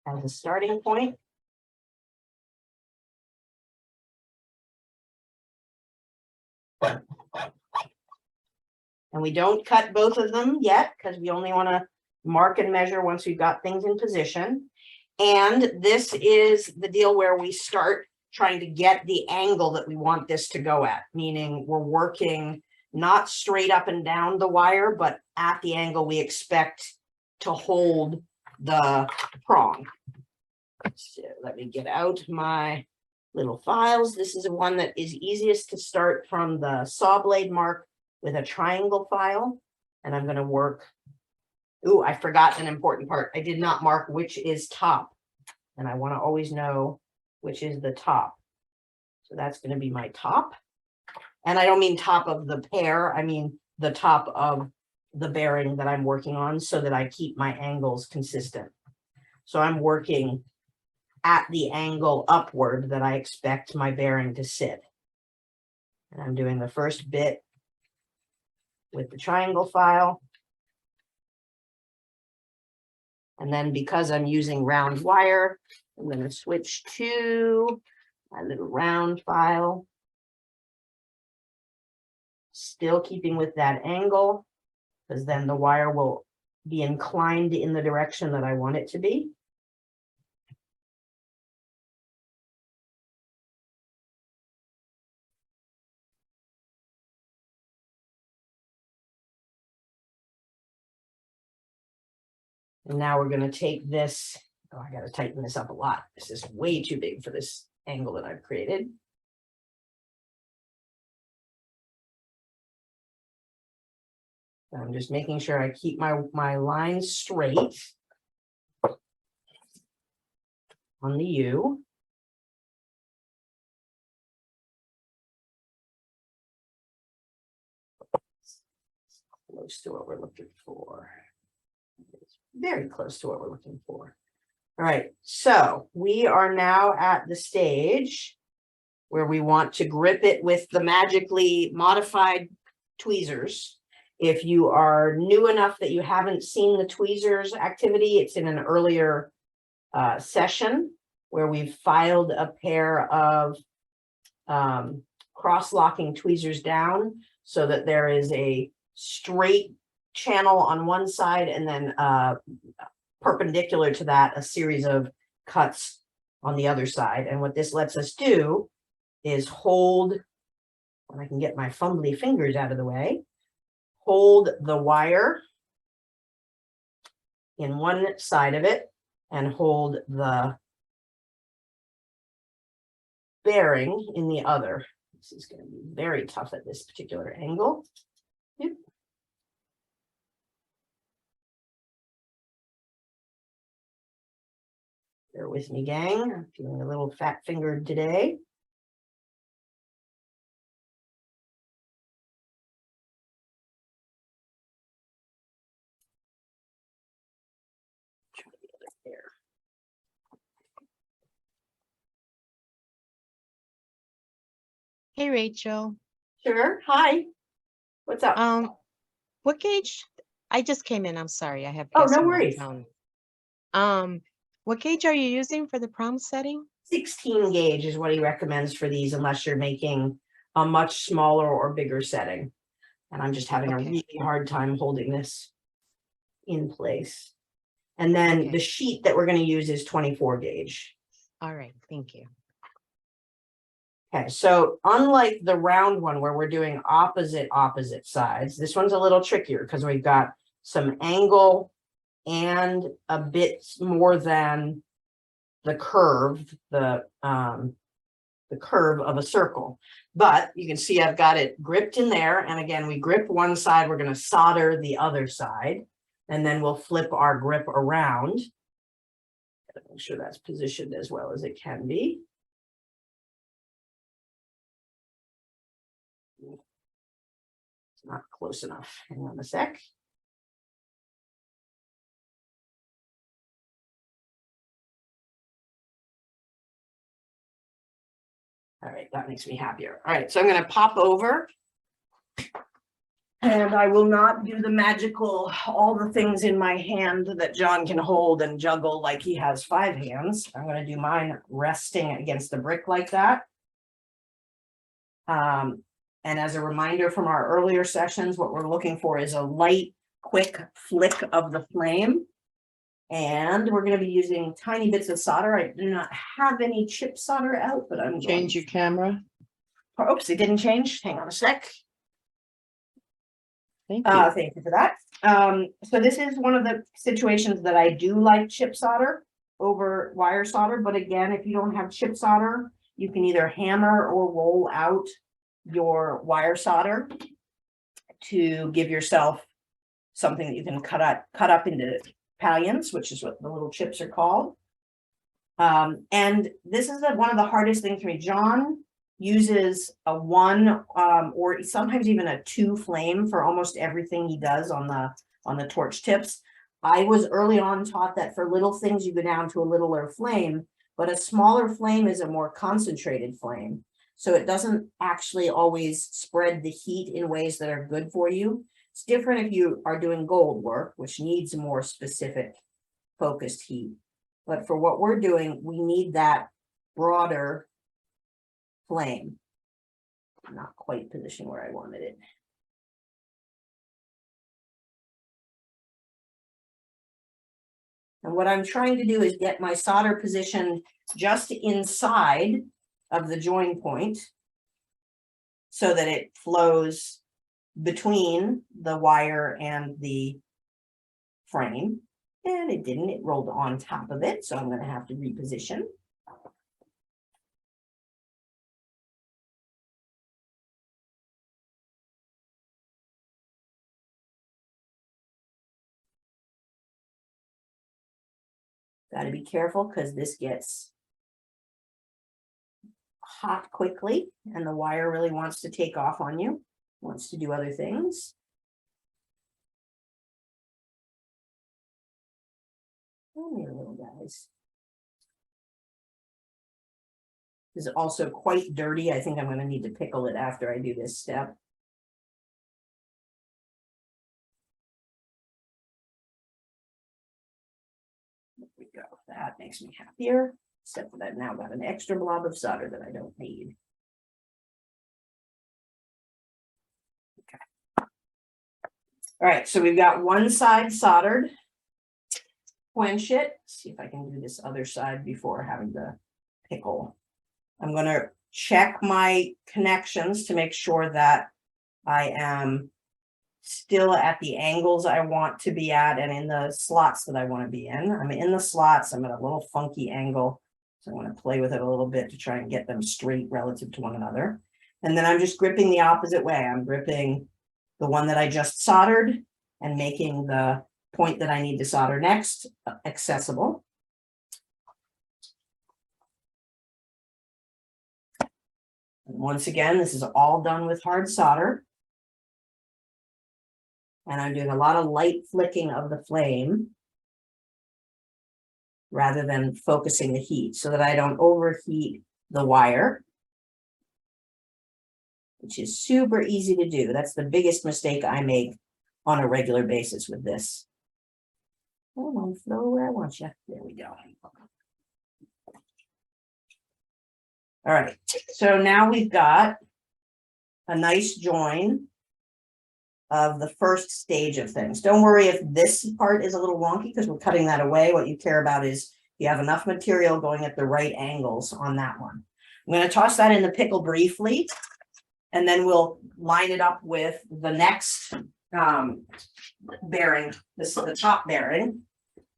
as a starting point. And we don't cut both of them yet because we only want to mark and measure once we've got things in position. And this is the deal where we start trying to get the angle that we want this to go at, meaning we're working not straight up and down the wire, but at the angle we expect to hold the prong. So let me get out my little files. This is one that is easiest to start from the saw blade mark with a triangle file. And I'm going to work. Ooh, I forgot an important part. I did not mark which is top. And I want to always know which is the top. So that's going to be my top. And I don't mean top of the pair. I mean the top of the bearing that I'm working on so that I keep my angles consistent. So I'm working at the angle upward that I expect my bearing to sit. And I'm doing the first bit with the triangle file. And then because I'm using round wire, I'm going to switch to my little round file. Still keeping with that angle, because then the wire will be inclined in the direction that I want it to be. And now we're going to take this. Oh, I got to tighten this up a lot. This is way too big for this angle that I've created. I'm just making sure I keep my lines straight on the U. Close to what we're looking for. It's very close to what we're looking for. All right, so we are now at the stage where we want to grip it with the magically modified tweezers. If you are new enough that you haven't seen the tweezers activity, it's in an earlier session where we've filed a pair of cross-locking tweezers down so that there is a straight channel on one side and then perpendicular to that, a series of cuts on the other side. And what this lets us do is hold, when I can get my fumbly fingers out of the way, hold the wire in one side of it and hold the bearing in the other. This is going to be very tough at this particular angle. Yep. Bear with me, gang. I'm feeling a little fat-fingered today. Hey, Rachel. Sure. Hi. What's up? What gauge? I just came in. I'm sorry. I have Oh, guests no on my worries. phone. What gauge are you using for the prong setting? 16 gauge is what he recommends for these, unless you're making a much smaller or bigger setting. And I'm just having a really hard time holding this in place. And then the sheet that we're going to use is 24 gauge. All right. Thank you. Okay, so unlike the round one where we're doing opposite sides, this one's a little trickier because we've got some angle and a bit more than the curve, the curve of a circle. But you can see I've got it gripped in there. And again, we grip one side, we're going to solder the other side, and then we'll flip our grip around. Gotta make sure that's positioned as well as it can be. It's not close enough. Hang on a sec. All right, that makes me happier. All right, so I'm going to pop over. And I will not do the magical, all the things in my hand that John can hold and juggle like he has 5 hands. I'm going to do mine resting against the brick like that. And as a reminder from our earlier sessions, what we're looking for is a light, quick flick of the flame. And we're going to be using tiny bits of solder. I do not have any chip solder out, but I'm Change your camera. Oops, it didn't change. Hang on a sec. Thank you. Thank you for that. So this is one of the situations that I do like chip solder over wire solder. But again, if you don't have chip solder, you can either hammer or roll out your wire solder to give yourself something that you can cut up into pallions, which is what the little chips are called. And this is one of the hardest things for me. John uses a 1 or sometimes even a 2 flame for almost everything he does on the torch tips. I was early on taught that for little things you go down to a littler flame, but a smaller flame is a more concentrated flame. So it doesn't actually always spread the heat in ways that are good for you. It's different if you are doing gold work, which needs more specific focused heat. But for what we're doing, we need that broader flame. I'm not quite positioned where I wanted it. And what I'm trying to do is get my solder positioned just inside of the join point so that it flows between the wire and the frame. And it didn't, it rolled on top of it, so I'm going to have to reposition. Got to be careful because this gets hot quickly and the wire really wants to take off on you, wants to do other things. Come here, little guys. This is also quite dirty. I think I'm going to need to pickle it after I do this step. There we go. That makes me happier, except that I've now got an extra blob of solder that I don't need. Okay. All right, so we've got one side soldered. Quench it. See if I can do this other side before having to pickle. I'm going to check my connections to make sure that I am still at the angles I want to be at and in the slots that I want to be in. I'm in the slots. I'm at a little funky angle. So I want to play with it a little bit to try and get them straight relative to one another. And then I'm just gripping the opposite way. I'm gripping the one that I just soldered and making the point that I need to solder next accessible. And once again, this is all done with hard solder. And I'm doing a lot of light flicking of the flame rather than focusing the heat so that I don't overheat the wire, which is super easy to do. That's the biggest mistake I make on a regular basis with this. Come on, flow where I want you. There we go. All right, so now we've got a nice join of the first stage of things. Don't worry if this part is a little wonky because we're cutting that away. What you care about is you have enough material going at the right angles on that one. I'm going to toss that in the pickle briefly, and then we'll line it up with the next bearing. This is the top bearing,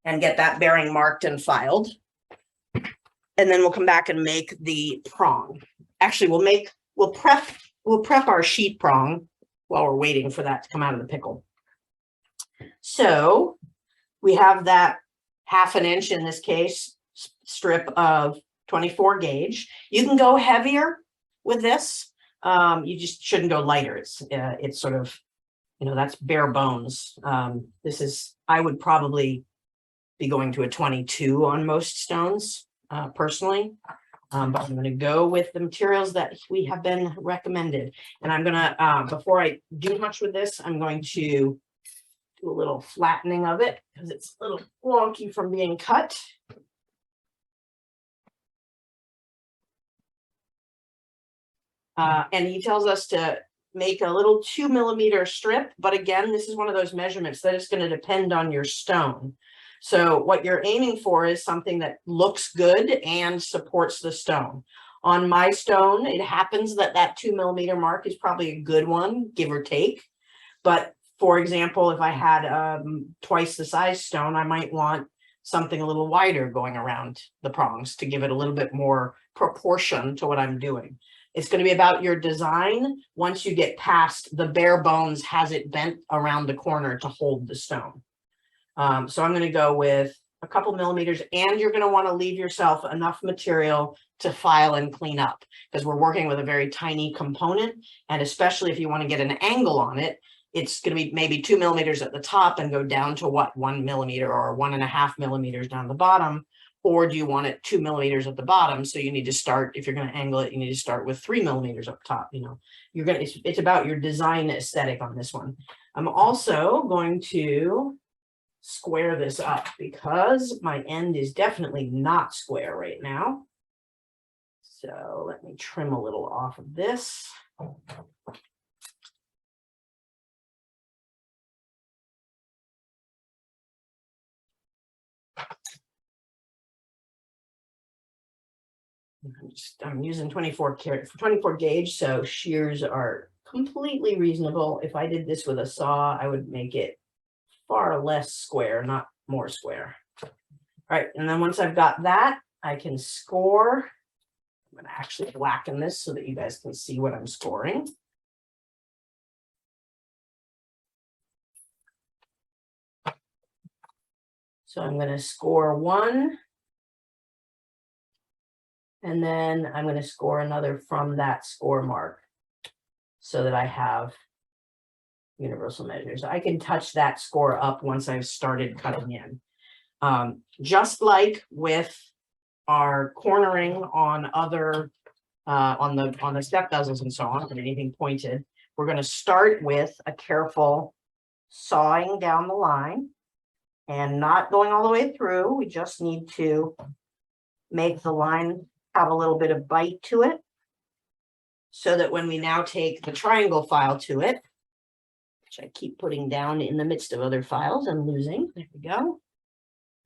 and get that bearing marked and filed. And then we'll come back and make the prong. Actually, we'll prep our sheet prong while we're waiting for that to come out of the pickle. So we have that 1/2 inch, in this case, strip of 24 gauge. You can go heavier with this. You just shouldn't go lighter. It's sort of, that's bare bones. I would probably be going to a 22 on most stones, personally. But I'm going to go with the materials that we have been recommended. And I'm going to, before I do much with this, I'm going to do a little flattening of it because it's a little wonky from being cut. And he tells us to make a little 2 millimeter strip. But again, this is one of those measurements that is going to depend on your stone. So what you're aiming for is something that looks good and supports the stone. On my stone, it happens that that 2 millimeter mark is probably a good one, give or take. But for example, if I had twice the size stone, I might want something a little wider going around the prongs to give it a little bit more proportion to what I'm doing. It's going to be about your design. Once you get past the bare bones, has it bent around the corner to hold the stone. So I'm going to go with a couple millimeters, and you're going to want to leave yourself enough material to file and clean up because we're working with a very tiny component. And especially if you want to get an angle on it, it's going to be maybe 2 millimeters at the top and go down to what, 1 millimeter or 1.5 millimeters down the bottom. Or do you want it 2 millimeters at the bottom? So you need to start, if you're going to angle it, you need to start with 3 millimeters up top. It's about your design aesthetic on this one. I'm also going to square this up because my end is definitely not square right now. So let me trim a little off of this. I'm using 24 gauge, so shears are completely reasonable. If I did this with a saw, I would make it far less square, not more square. All right, and then once I've got that, I can score. I'm going to actually blacken this so that you guys can see what I'm scoring. So I'm going to score 1. And then I'm going to score another from that score mark so that I have universal measures. I can touch that score up once I've started cutting in. Just like with our cornering on other, on the step bezels and so on, and anything pointed, we're going to start with a careful sawing down the line and not going all the way through. We just need to make the line have a little bit of bite to it so that when we now take the triangle file to it, which I keep putting down in the midst of other files and losing, there we go.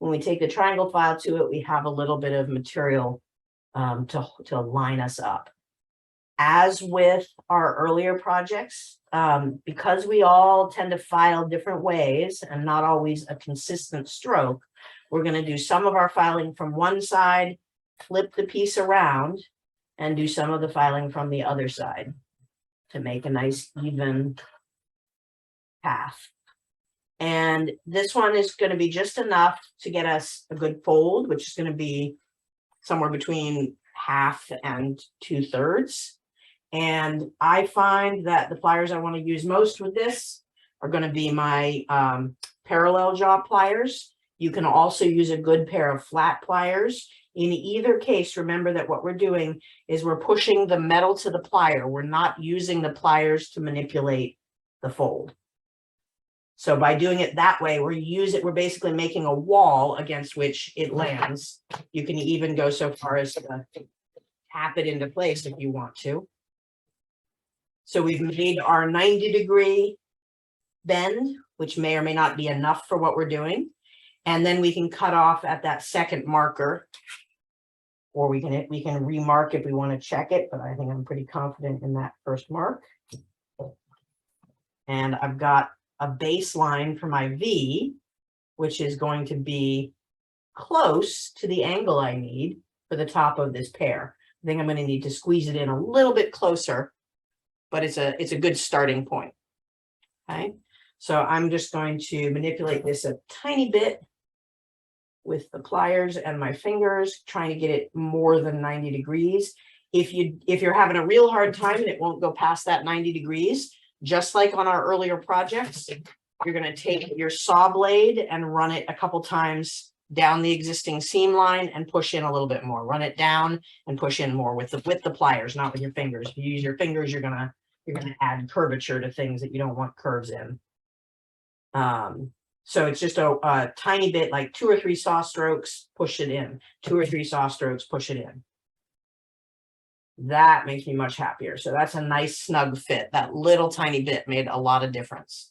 When we take the triangle file to it, we have a little bit of material to line us up. As with our earlier projects, because we all tend to file different ways and not always a consistent stroke, we're going to do some of our filing from one side, flip the piece around, and do some of the filing from the other side to make a nice even path. And this one is going to be just enough to get us a good fold, which is going to be somewhere between 1/2 and 2/3. And I find that the pliers I want to use most with this are going to be my parallel jaw pliers. You can also use a good pair of flat pliers. In either case, remember that what we're doing is we're pushing the metal to the plier. We're not using the pliers to manipulate the fold. So by doing it that way, we're basically making a wall against which it lands. You can even go so far as to tap it into place if you want to. So we've made our 90-degree bend, which may or may not be enough for what we're doing. And then we can cut off at that second marker, or we can remark if we want to check it, but I think I'm pretty confident in that first mark. And I've got a baseline for my V, which is going to be close to the angle I need for the top of this pear. I think I'm going to need to squeeze it in a little bit closer, but it's a good starting point. Okay, so I'm just going to manipulate this a tiny bit with the pliers and my fingers, trying to get it more than 90 degrees. If you're having a real hard time and it won't go past that 90 degrees, just like on our earlier projects, you're going to take your saw blade and run it a couple times down the existing seam line and push in a little bit more. Run it down and push in more with the pliers, not with your fingers. If you use your fingers, you're gonna add curvature to things that you don't want curves in. So it's just a tiny bit, like 2 or 3 saw strokes, push it in. 2 or 3 saw strokes, push it in. That makes me much happier. So that's a nice snug fit. That little tiny bit made a lot of difference,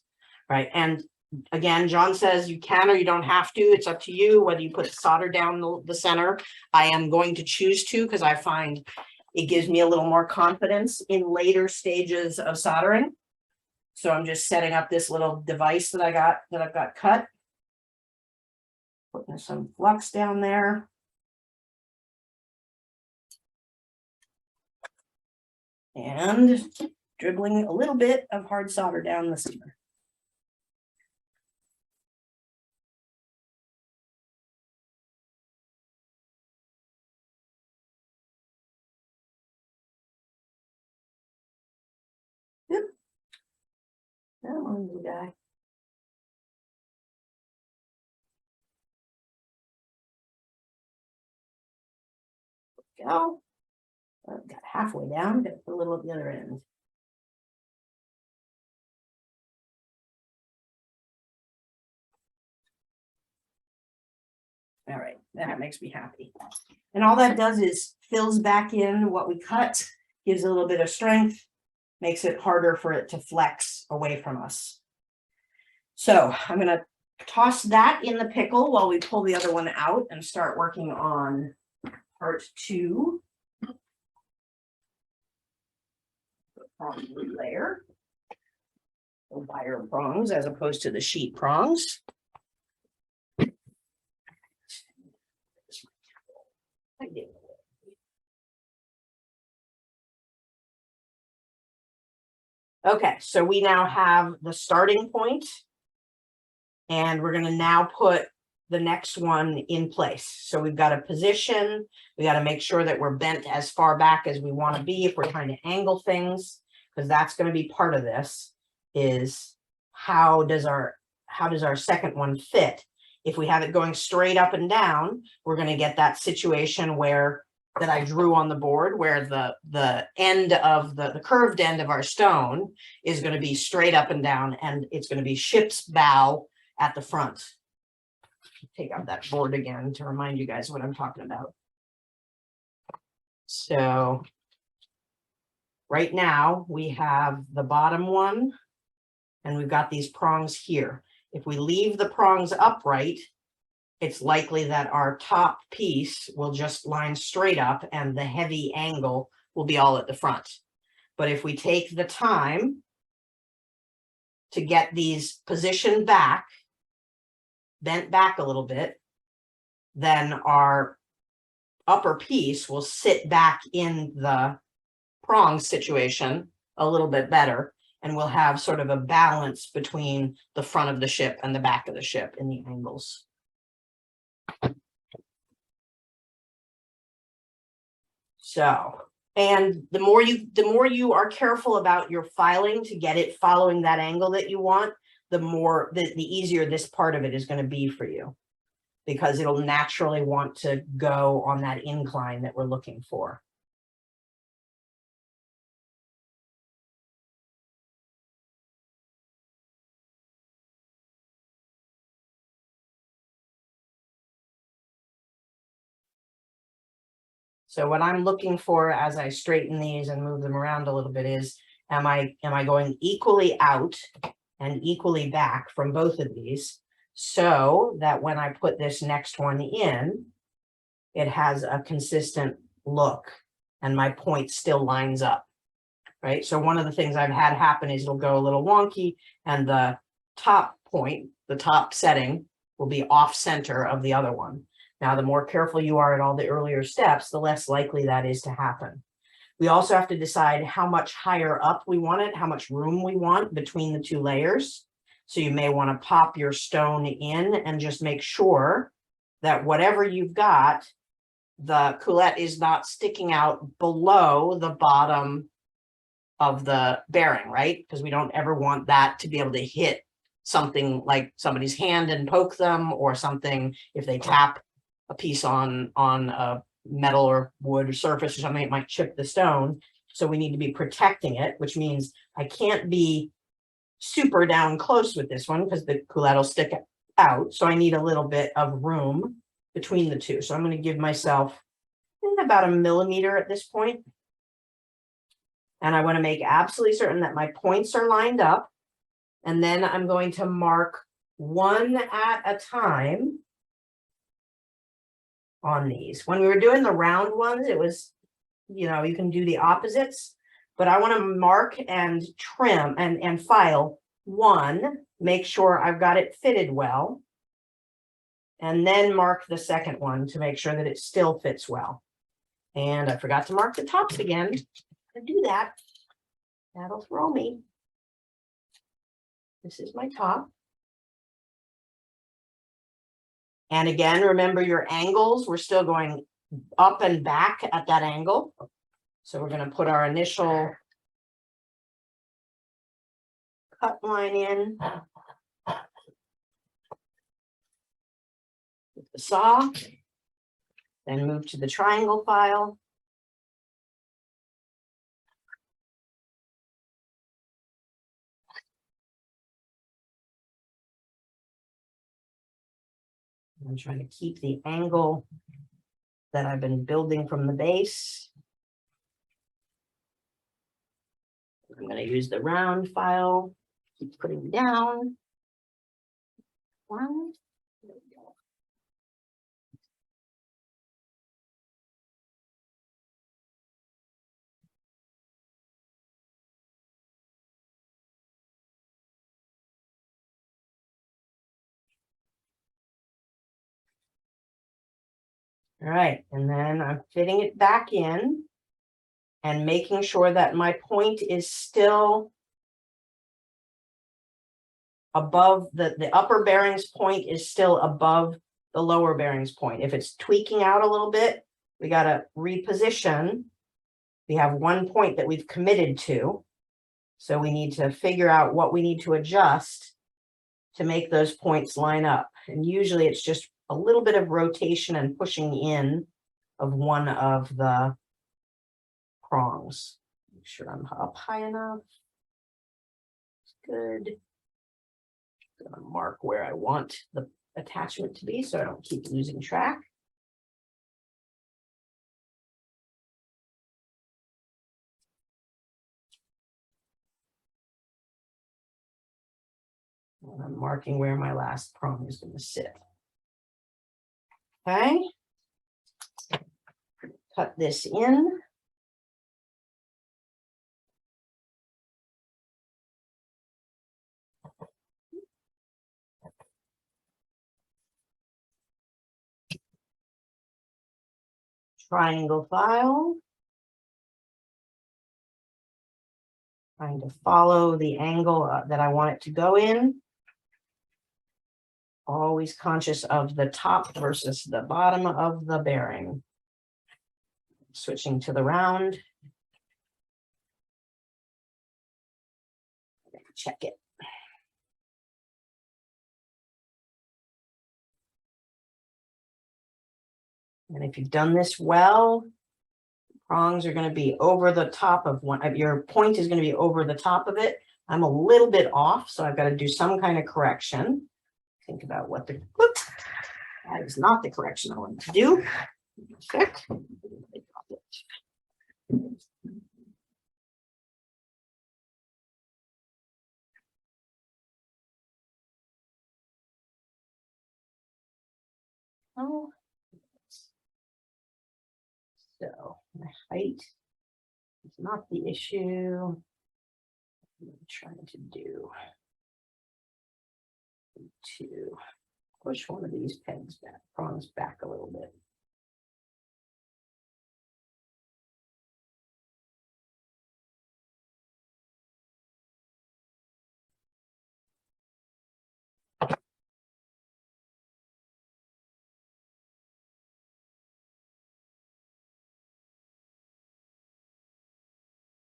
right? And again, John says you can or you don't have to. It's up to you whether you put solder down the center. I am going to choose to because I find it gives me a little more confidence in later stages of soldering. So I'm just setting up this little device that I've got cut. Putting some flux down there. And dribbling a little bit of hard solder down the center. Yep. That one's the guy. Go. Got halfway down, got a little at the other end. All right, that makes me happy. And all that does is fills back in what we cut, gives a little bit of strength, makes it harder for it to flex away from us. So I'm gonna toss that in the pickle while we pull the other one out and start working on part 2. The prong layer. The wire prongs as opposed to the sheet prongs. Okay, so we now have the starting point, and we're going to now put the next one in place. So we've got a position. We got to make sure that we're bent as far back as we want to be if we're trying to angle things, because that's going to be part of this, is how does our second one fit? If we have it going straight up and down, we're going to get that situation where that I drew on the board, where the end of the curved end of our stone is going to be straight up and down, and it's going to be ship's bow at the front. Take out that board again to remind you guys what I'm talking about. So right now we have the bottom one, and we've got these prongs here. If we leave the prongs upright, it's likely that our top piece will just line straight up and the heavy angle will be all at the front. But if we take the time to get these positioned back, bent back a little bit, then our upper piece will sit back in the prong situation a little bit better, and we'll have sort of a balance between the front of the ship and the back of the ship in the angles. So, and the more you are careful about your filing to get it following that angle that you want, the easier this part of it is going to be for you, because it'll naturally want to go on that incline that we're looking for. So what I'm looking for as I straighten these and move them around a little bit is, am I going equally out and equally back from both of these, so that when I put this next one in, it has a consistent look and my point still lines up, right? So one of the things I've had happen is it'll go a little wonky, and the top point, the top setting, will be off center of the other one. Now, the more careful you are at all the earlier steps, the less likely that is to happen. We also have to decide how much higher up we want it, how much room we want between the two layers. So you may want to pop your stone in and just make sure that whatever you've got, the coulette is not sticking out below the bottom of the bearing, right? Because we don't ever want that to be able to hit something like somebody's hand and poke them, or something if they tap a piece on a metal or wood surface or something, it might chip the stone. So we need to be protecting it, which means I can't be super down close with this one because the coulette will stick out. So I need a little bit of room between the two. So I'm going to give myself about 1 millimeter at this point. And I want to make absolutely certain that my points are lined up. And then I'm going to mark one at a time on these. When we were doing the round ones, it was, you know, you can do the opposites, but I want to mark and trim and file one, make sure I've got it fitted well, and then mark the second one to make sure that it still fits well. And I forgot to mark the tops again. To do that, that'll throw me. This is my top. And again, remember your angles, we're still going up and back at that angle. So we're going to put our initial cut line in with the saw, then move to the triangle file. I'm trying to keep the angle that I've been building from the base. I'm going to use the round file, keep putting down. One. There we go. All right, and then I'm fitting it back in and making sure that my point is still above the upper bearings point is still above the lower bearings point. If it's tweaking out a little bit, we got to reposition. We have one point that we've committed to. So we need to figure out what we need to adjust to make those points line up. And usually it's just a little bit of rotation and pushing in of one of the prongs. Make sure I'm up high enough. Good. Gonna mark where I want the attachment to be so I don't keep losing track. And I'm marking where my last prong is going to sit. Okay. Cut this in. Triangle file. Trying to follow the angle that I want it to go in. Always conscious of the top versus the bottom of the bearing. Switching to the round. Check it. And if you've done this well, prongs are going to be over the top of one. Your point is going to be over the top of it. I'm a little bit off, so I've got to do some kind of correction. Think about what the, whoops, that is not the correction I want to do. Perfect. Oh, so my height is not the issue. I'm trying to do to push one of these pegs back, prongs back a little bit.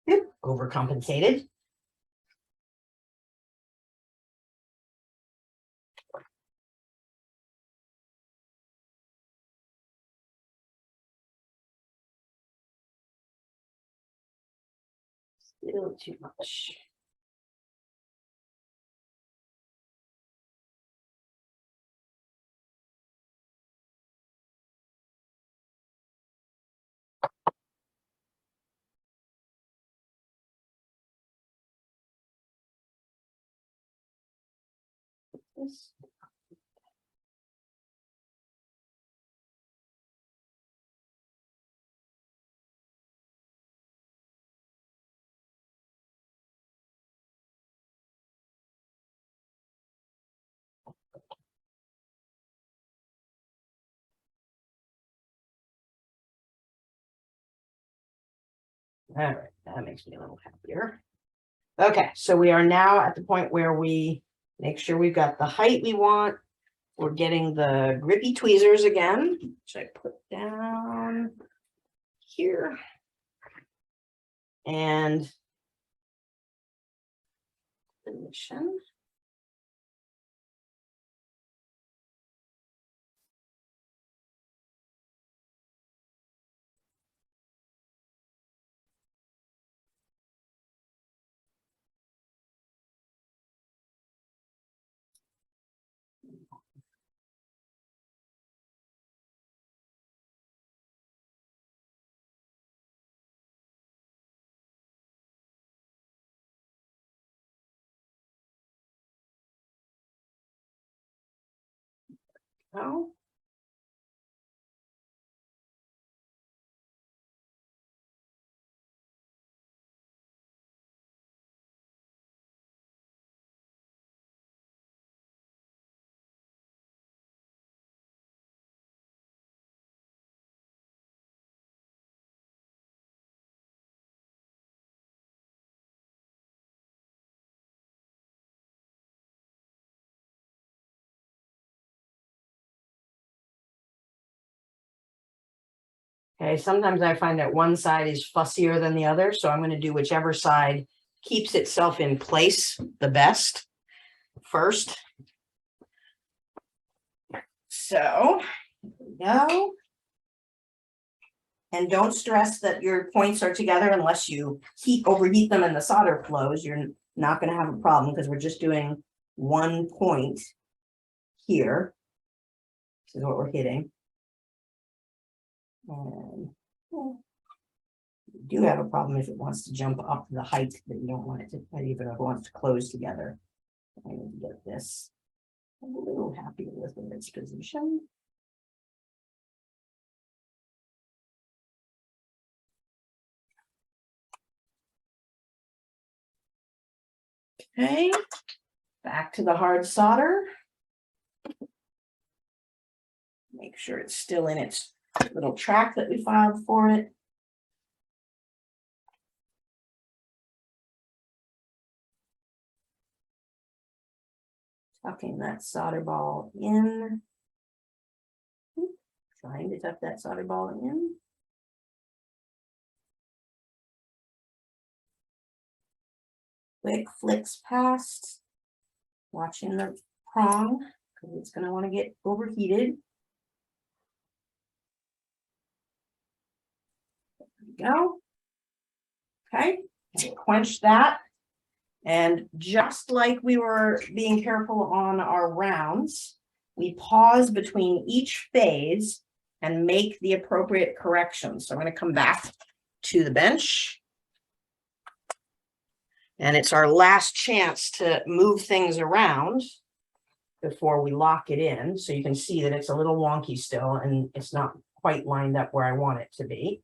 Yep, overcompensated. Still too much. This. All right, that makes me a little happier. Okay, so we are now at the point where we make sure we've got the height we want. We're getting the grippy tweezers again, which I put down here. And position. go. Okay, sometimes I find that one side is fussier than the other, so I'm going to do whichever side keeps itself in place the best first. So, here we go. And don't stress that your points are together unless you overheat them and the solder flows. You're not going to have a problem because we're just doing one point here. This is what we're hitting. And you do have a problem if it wants to jump up the height that you don't want it to, even if it wants to close together. I need to get this a little happier with its position. Okay, back to the hard solder. Make sure it's still in its little track that we filed for it. Tucking that solder ball in. Trying to tuck that solder ball in. Quick flicks past. Watching the prong because it's going to want to get overheated. There we go. Okay, quench that. And just like we were being careful on our rounds, we pause between each phase and make the appropriate corrections. So I'm going to come back to the bench. And it's our last chance to move things around before we lock it in. So you can see that it's a little wonky still and it's not quite lined up where I want it to be.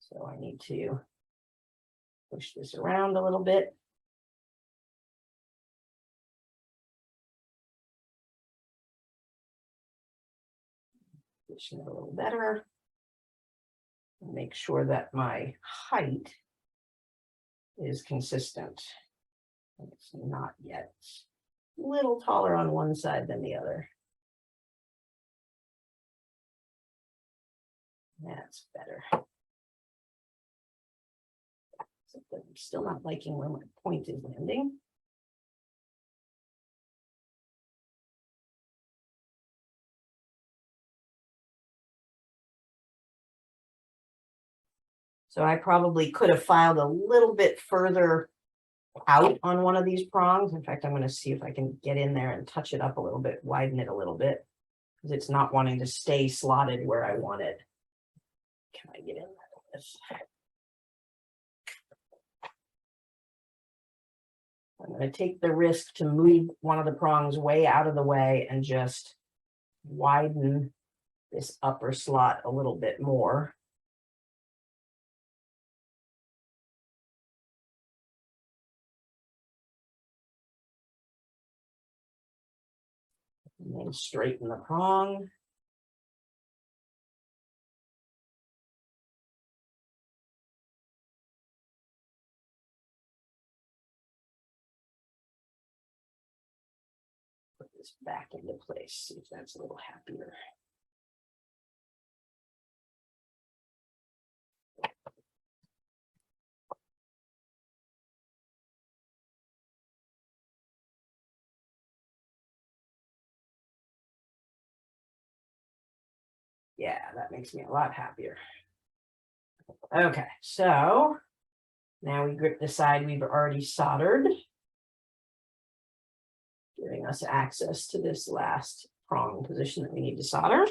So I need to push this around a little bit. Position it a little better. Make sure that my height is consistent. It's not yet. It's a little taller on one side than the other. That's better. I'm still not liking where my point is landing. So I probably could have filed a little bit further out on one of these prongs. In fact, I'm going to see if I can get in there and touch it up a little bit, widen it a little bit, because it's not wanting to stay slotted where I want it. Can I get in there with this? I'm going to take the risk to move one of the prongs way out of the way and just widen this upper slot a little bit more. And then straighten the prong. Put this back into place, see if that's a little happier. Yeah, that makes me a lot happier. Okay, so now we grip the side we've already soldered, giving us access to this last prong position that we need to solder.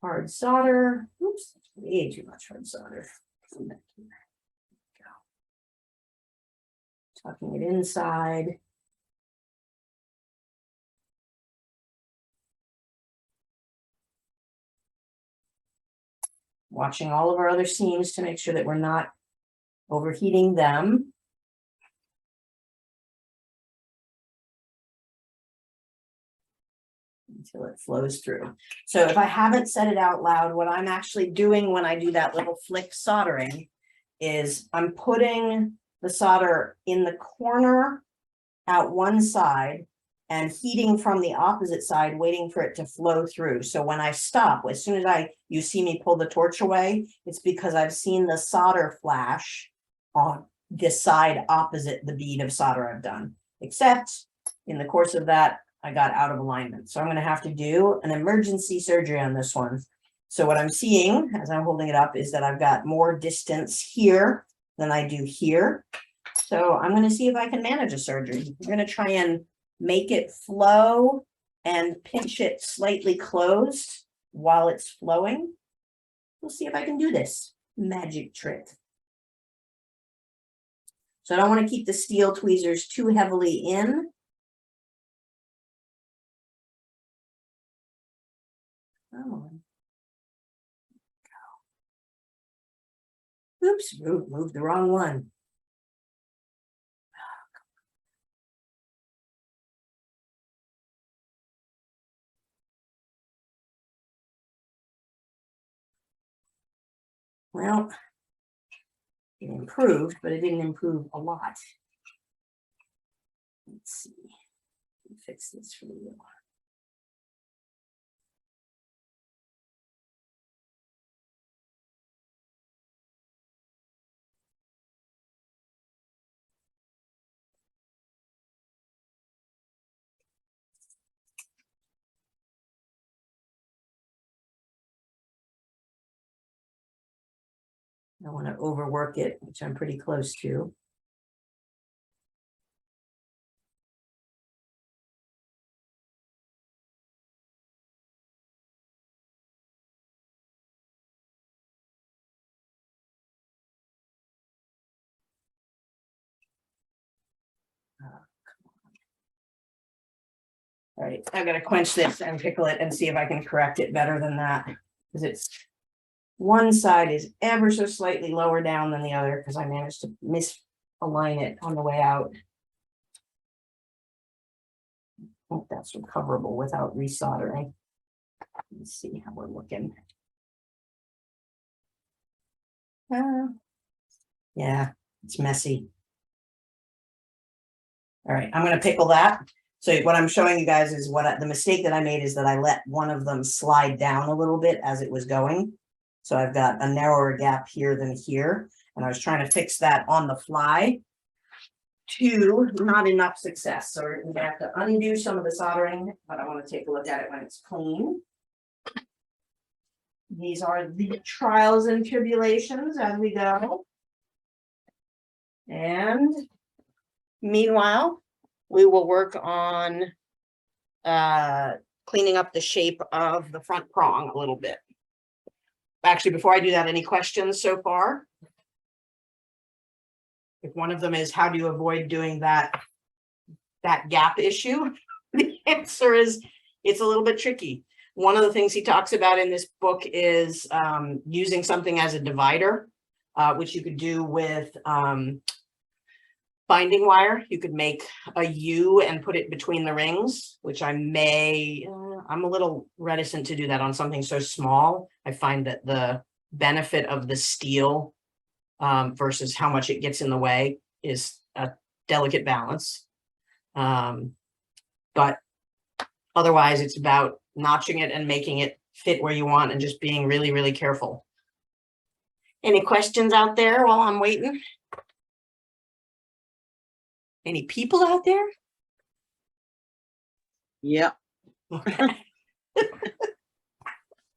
hard solder. Oops, way too much hard solder. Tucking it inside. Watching all of our other seams to make sure that we're not overheating them. Until it flows through. So if I haven't said it out loud, what I'm actually doing when I do that little flick soldering is I'm putting the solder in the corner out one side and heating from the opposite side, waiting for it to flow through. So when I stop, as soon as you see me pull the torch away, it's because I've seen the solder flash on this side opposite the bead of solder I've done. Except in the course of that, I got out of alignment. So I'm going to have to do an emergency surgery on this one. So what I'm seeing as I'm holding it up is that I've got more distance here than I do here. So I'm going to see if I can manage a surgery. I'm going to try and make it flow and pinch it slightly closed while it's flowing. We'll see if I can do this magic trick. So I don't want to keep the steel tweezers too heavily in. Come on. Oops, moved the wrong one. Well, it improved, but it didn't improve a lot. Let's see. Let me fix this for you. I don't want to overwork it, which I'm pretty close to. All right, I've got to quench this and pickle it and see if I can correct it better than that. Because it's one side is ever so slightly lower down than the other because I managed to misalign it on the way out. I think that's recoverable without resoldering. Let's see how we're looking. Yeah, it's messy. All right, I'm going to pickle that. So what I'm showing you guys is the mistake that I made is that I let one of them slide down a little bit as it was going. So I've got a narrower gap here than here. And I was trying to fix that on the fly to not enough success. So we're going to have to undo some of the soldering, but I want to take a look at it when it's clean. These are the trials and tribulations as we go. And meanwhile, we will work on cleaning up the shape of the front prong a little bit. Actually, before I do that, any questions so far? If one of them is how do you avoid doing that gap issue? The answer is it's a little bit tricky. One of the things he talks about in this book is using something as a divider, which you could do with binding wire. You could make a U and put it between the rings, which I'm a little reticent to do that on something so small. I find that the benefit of the steel versus how much it gets in the way is a delicate balance. But otherwise it's about notching it and making it fit where you want and just being really, really careful. Any questions out there while I'm waiting? Any people out there? Yeah. Okay.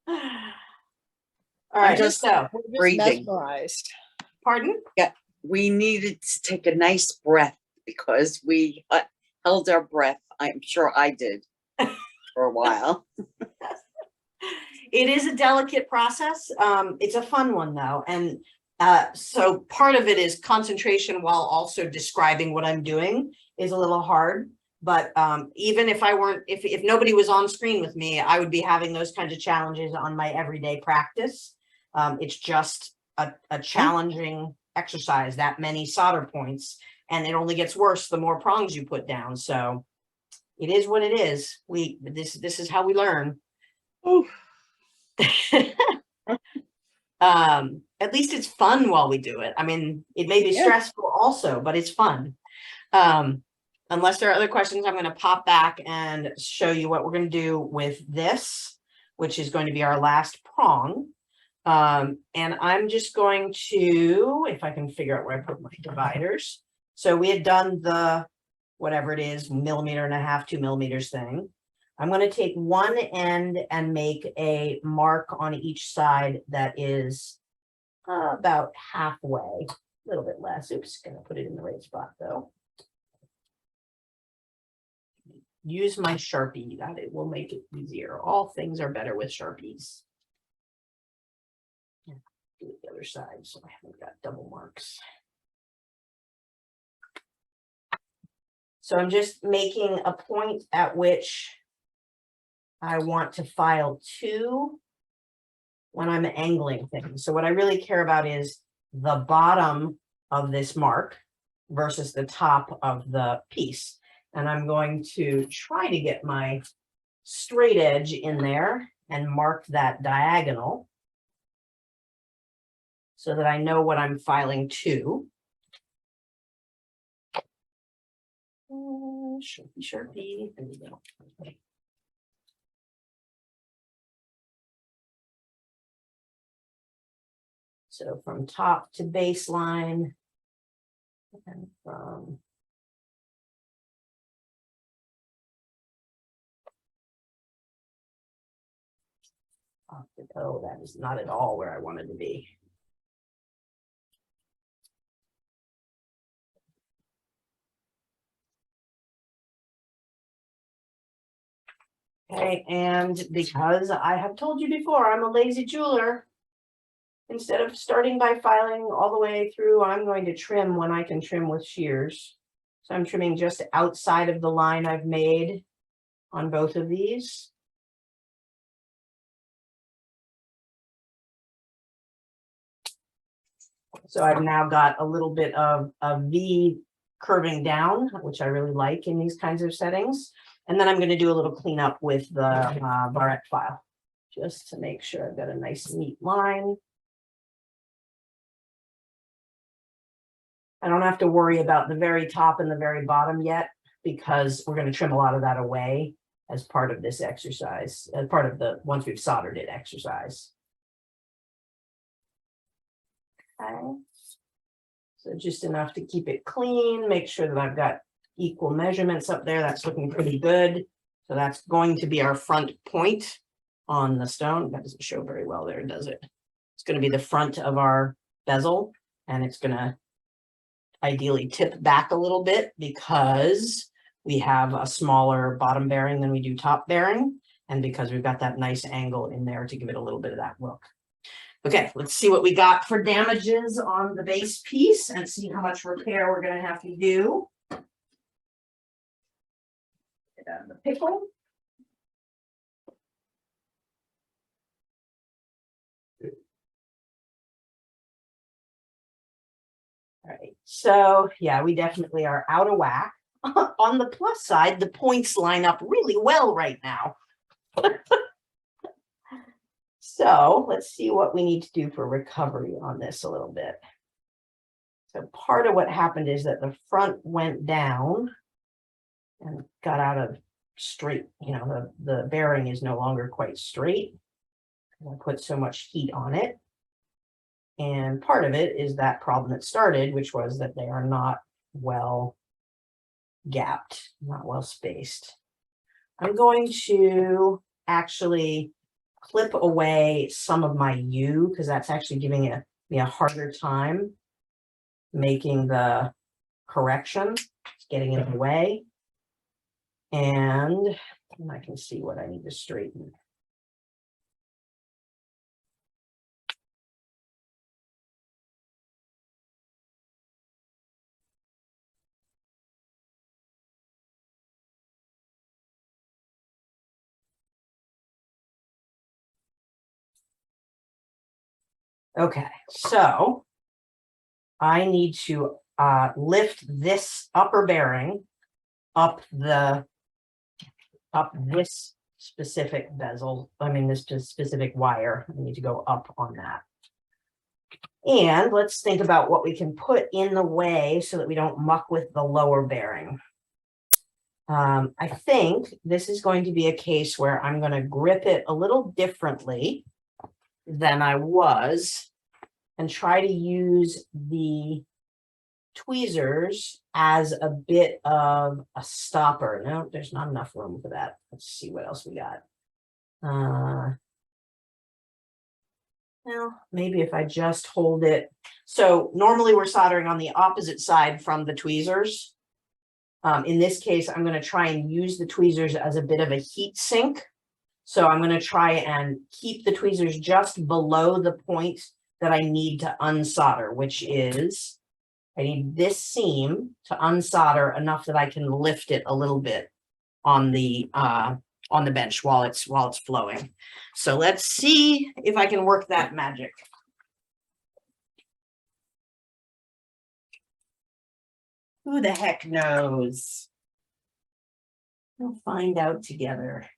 All right, just- so, We're just breathing. mesmerized. pardon? We needed to take a nice breath because we held our breath. I'm sure I did for a while. It is a delicate process. It's a fun one though. And so part of it is concentration while also describing what I'm doing is a little hard. But even if I weren't, if nobody was on screen with me, I would be having those kinds of challenges on my everyday practice. It's just a challenging exercise, that many solder points, and it only gets worse the more prongs you put down. So it is what it is. This is how we learn. At least it's fun while we do it. I mean, it may be stressful also, but it's fun. Unless there are other questions, I'm going to pop back and show you what we're going to do with this, which is going to be our last prong. And I'm just going to, if I can figure out where I put my dividers. So we had done the, whatever it is, 1.5 millimeters, 2 millimeters thing. I'm going to take one end and make a mark on each side that is about halfway, a little bit less. Oops, going to put it in the right spot though. Use my Sharpie, that it will make it easier. All things are better with Sharpies. Yeah, do it the other side so I haven't got double marks. So I'm just making a point at which I want to file to when I'm angling things. So what I really care about is the bottom of this mark versus the top of the piece. And I'm going to try to get my straight edge in there and mark that diagonal so that I know what I'm filing to. Sharpie. There we go. Okay. So from top to baseline, and from off the toe, that is not at all where I wanted to be. Okay, and because I have told you before, I'm a lazy jeweler. Instead of starting by filing all the way through, I'm going to trim when I can trim with shears. So I'm trimming just outside of the line I've made on both of these. So I've now got a little bit of a V curving down, which I really like in these kinds of settings. And then I'm going to do a little cleanup with the barrette file, just to make sure I've got a nice neat line. I don't have to worry about the very top and the very bottom yet, because we're going to trim a lot of that away as part of this exercise, as part of the once we've soldered it exercise. Okay. So just enough to keep it clean, make sure that I've got equal measurements up there. That's looking pretty good. So that's going to be our front point on the stone. That doesn't show very well there, does it? It's going to be the front of our bezel, and it's going to ideally tip back a little bit because we have a smaller bottom bearing than we do top bearing, and because we've got that nice angle in there to give it a little bit of that look. Okay, let's see what we got for damages on the base piece and see how much repair we're going to have to do. Get out of the pickle. All right, so yeah, we definitely are out of whack. On the plus side, the points line up really well right now. So let's see what we need to do for recovery on this a little bit. So part of what happened is that the front went down and got out of straight, you know, the bearing is no longer quite straight. I put so much heat on it. And part of it is that problem that started, which was that they are not well gapped, not well spaced. I'm going to actually clip away some of my U, because that's actually giving me a harder time making the correction. It's getting in the way. And I can see what I need to straighten. Okay, so I need to lift this upper bearing up this specific bezel. I mean, this specific wire. I need to go up on that. And let's think about what we can put in the way so that we don't muck with the lower bearing. I think this is going to be a case where I'm going to grip it a little differently than I was and try to use the tweezers as a bit of a stopper. No, there's not enough room for that. Let's see what else we got. Well, maybe if I just hold it. So normally we're soldering on the opposite side from the tweezers. In this case, I'm going to try and use the tweezers as a bit of a heat sink. So I'm going to try and keep the tweezers just below the point that I need to unsolder, which is I need this seam to unsolder enough that I can lift it a little bit on the bench while it's flowing. So let's see if I can work that magic. Who the heck knows? We'll find out together.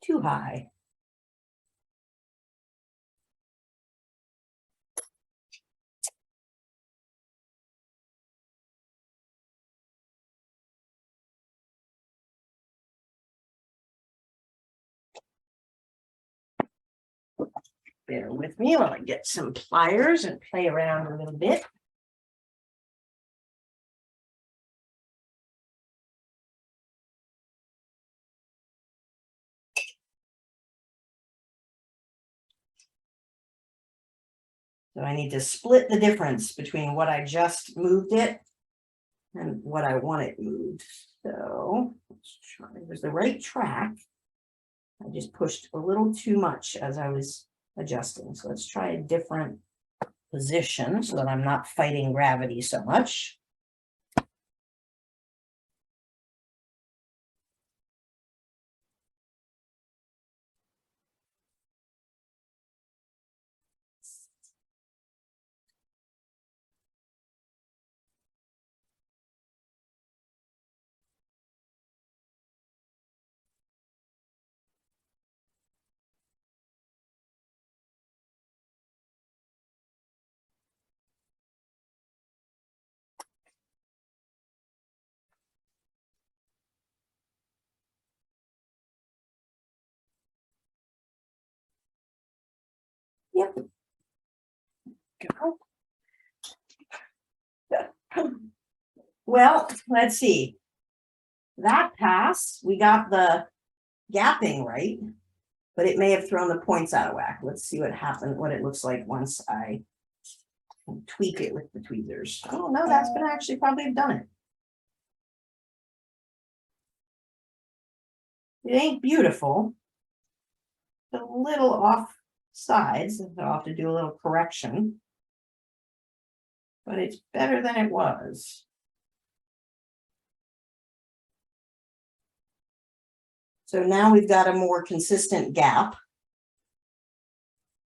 Too high. Bear with me while I get some pliers and play around a little bit. So I need to split the difference between what I just moved it and what I want it moved. So let's try. There's the right track. I just pushed a little too much as I was adjusting. So let's try a different position so that I'm not fighting gravity so much. Yep. Go. Well, let's see. That pass, we got the gapping right, but it may have thrown the points out of whack. Let's see what happened, what it looks like once I tweak it with the tweezers. Oh no, that's gonna actually probably have done it. It ain't beautiful. It's a little off sides, so I'll have to do a little correction. But it's better than it was. So now we've got a more consistent gap.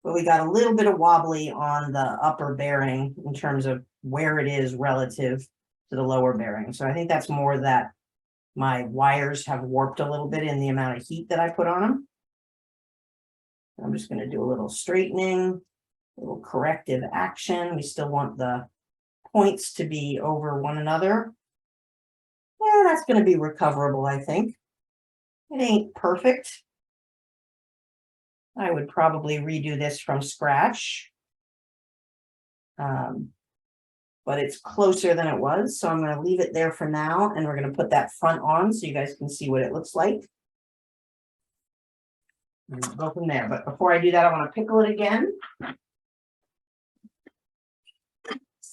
But we got a little bit of wobbly on the upper bearing in terms of where it is relative to the lower bearing. So I think that's more that my wires have warped a little bit in the amount of heat that I put on them. I'm just going to do a little straightening, a little corrective action. We still want the points to be over one another. Yeah, that's going to be recoverable, I think. It ain't perfect. I would probably redo this from scratch. But it's closer than it was, so I'm going to leave it there for now, and we're going to put that front on so you guys can see what it looks like. And we'll go from there, but before I do that, I want to pickle it again.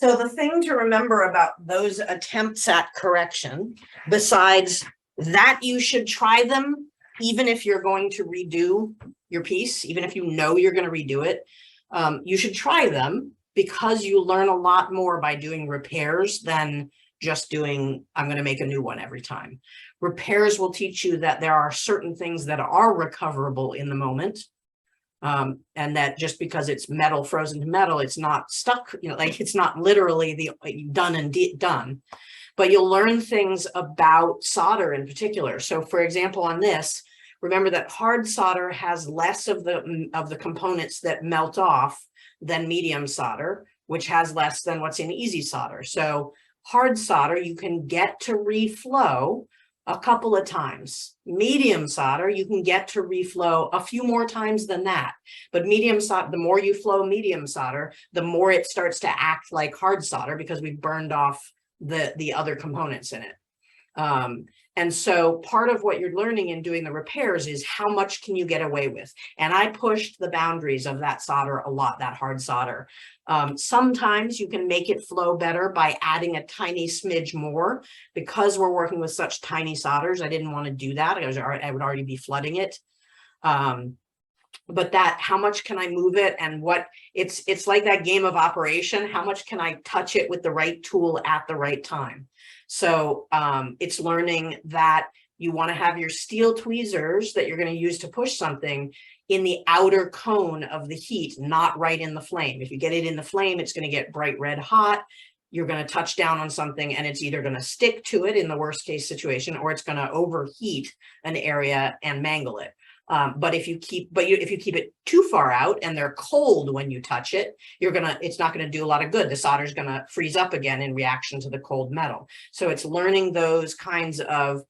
So the thing to remember about those attempts at correction, besides that you should try them, even if you're going to redo your piece, even if you know you're going to redo it, you should try them because you learn a lot more by doing repairs than just doing, I'm going to make a new one every time. Repairs will teach you that there are certain things that are recoverable in the moment. And that just because it's metal frozen to metal, it's not stuck, you know, like it's not literally the done and done, but you'll learn things about solder in particular. So for example, on this, remember that hard solder has less of the components that melt off than medium solder, which has less than what's in easy solder. So hard solder, you can get to reflow a couple of times. Medium solder, you can get to reflow a few more times than that. But medium solder, the more you flow medium solder, the more it starts to act like hard solder because we've burned off the other components in it. And so part of what you're learning in doing the repairs is how much can you get away with? And I pushed the boundaries of that solder a lot, that hard solder. Sometimes you can make it flow better by adding a tiny smidge more. Because we're working with such tiny solders, I didn't want to do that. I would already be flooding it. But that, how much can I move it, and what it's like that game of operation. How much can I touch it with the right tool at the right time? So it's learning that you want to have your steel tweezers that you're going to use to push something in the outer cone of the heat, not right in the flame. If you get it in the flame, it's going to get bright red hot. You're going to touch down on something and it's either going to stick to it in the worst case situation, or it's going to overheat an area and mangle it. But if you keep it too far out and they're cold when you touch it, it's not going to do a lot of good. The solder is going to freeze up again in reaction to the cold metal. So it's learning those kinds of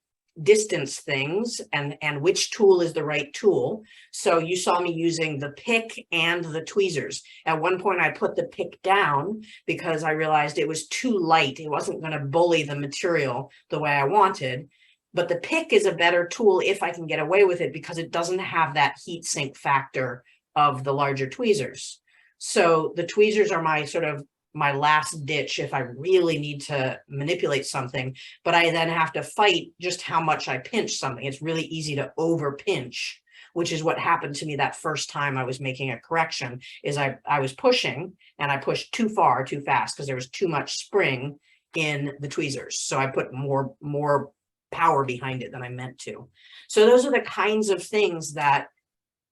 distance things and which tool is the right tool. So you saw me using the pick and the tweezers. At one point I put the pick down because I realized it was too light. It wasn't going to bully the material the way I wanted. But the pick is a better tool if I can get away with it because it doesn't have that heat sink factor of the larger tweezers. So the tweezers are my last ditch if I really need to manipulate something, but I then have to fight just how much I pinch something. It's really easy to over pinch, which is what happened to me that first time I was making a correction. Is I was pushing and I pushed too far, too fast because there was too much spring in the tweezers. So I put more power behind it than I meant to. So those are the kinds of things that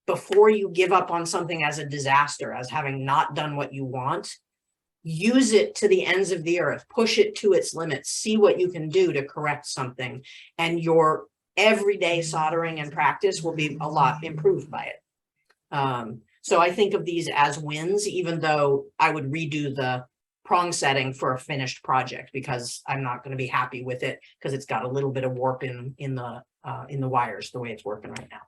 before you give up on something as a disaster, as having not done what you want, use it to the ends of the earth, push it to its limits, see what you can do to correct something, and your everyday soldering and practice will be a lot improved by it. So I think of these as wins, even though I would redo the prong setting for a finished project because I'm not going to be happy with it because it's got a little bit of warp in the wires the way it's working right now.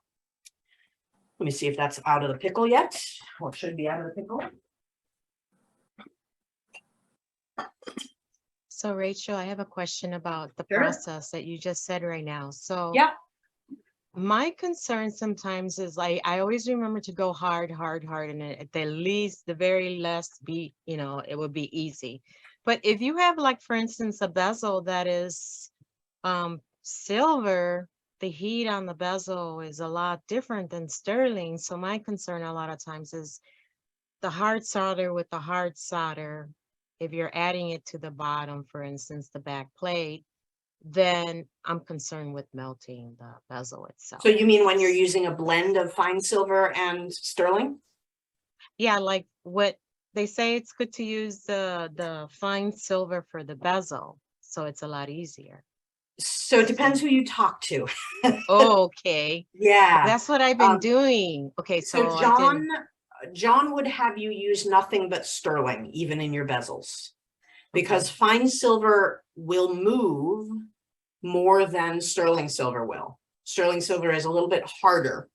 Let me see if that's out of the pickle yet, or should be out of the pickle. So Rachel, I have a question about the Sure. process that you just said right now. So Yeah. my concern sometimes is I always remember to go hard, and at the very last beat, it would be easy. But if you have, like, for instance, a bezel that is silver, the heat on the bezel is a lot different than sterling. So my concern a lot of times is the hard solder with the hard solder. If you're adding it to the bottom, for instance, the back plate, then I'm concerned with melting the bezel itself. So you mean when you're using a blend of fine silver and sterling? Yeah, like what they say, it's good to use the fine silver for the bezel, so it's a lot easier. So it depends who you talk to. Okay. Yeah. That's what I've been doing. Okay, So John would have you use nothing but sterling, even in your bezels, because fine silver will move more than sterling silver will. Sterling silver is a little bit harder.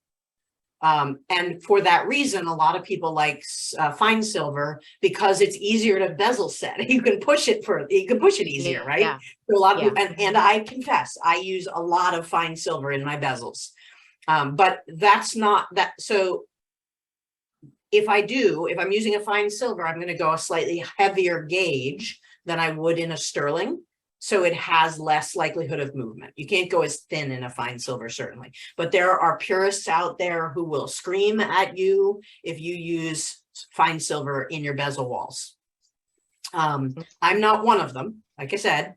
And for that reason, a lot of people like fine silver because it's easier to bezel set. You can push it easier, right? Yeah. So a lot of people, and I confess, I use a lot of fine silver in my bezels. But that's not that. So if I'm using a fine silver, I'm going to go a slightly heavier gauge than I would in a sterling. So it has less likelihood of movement. You can't go as thin in a fine silver, certainly. But there are purists out there who will scream at you if you use fine silver in your bezel walls. I'm not one of them, like I said.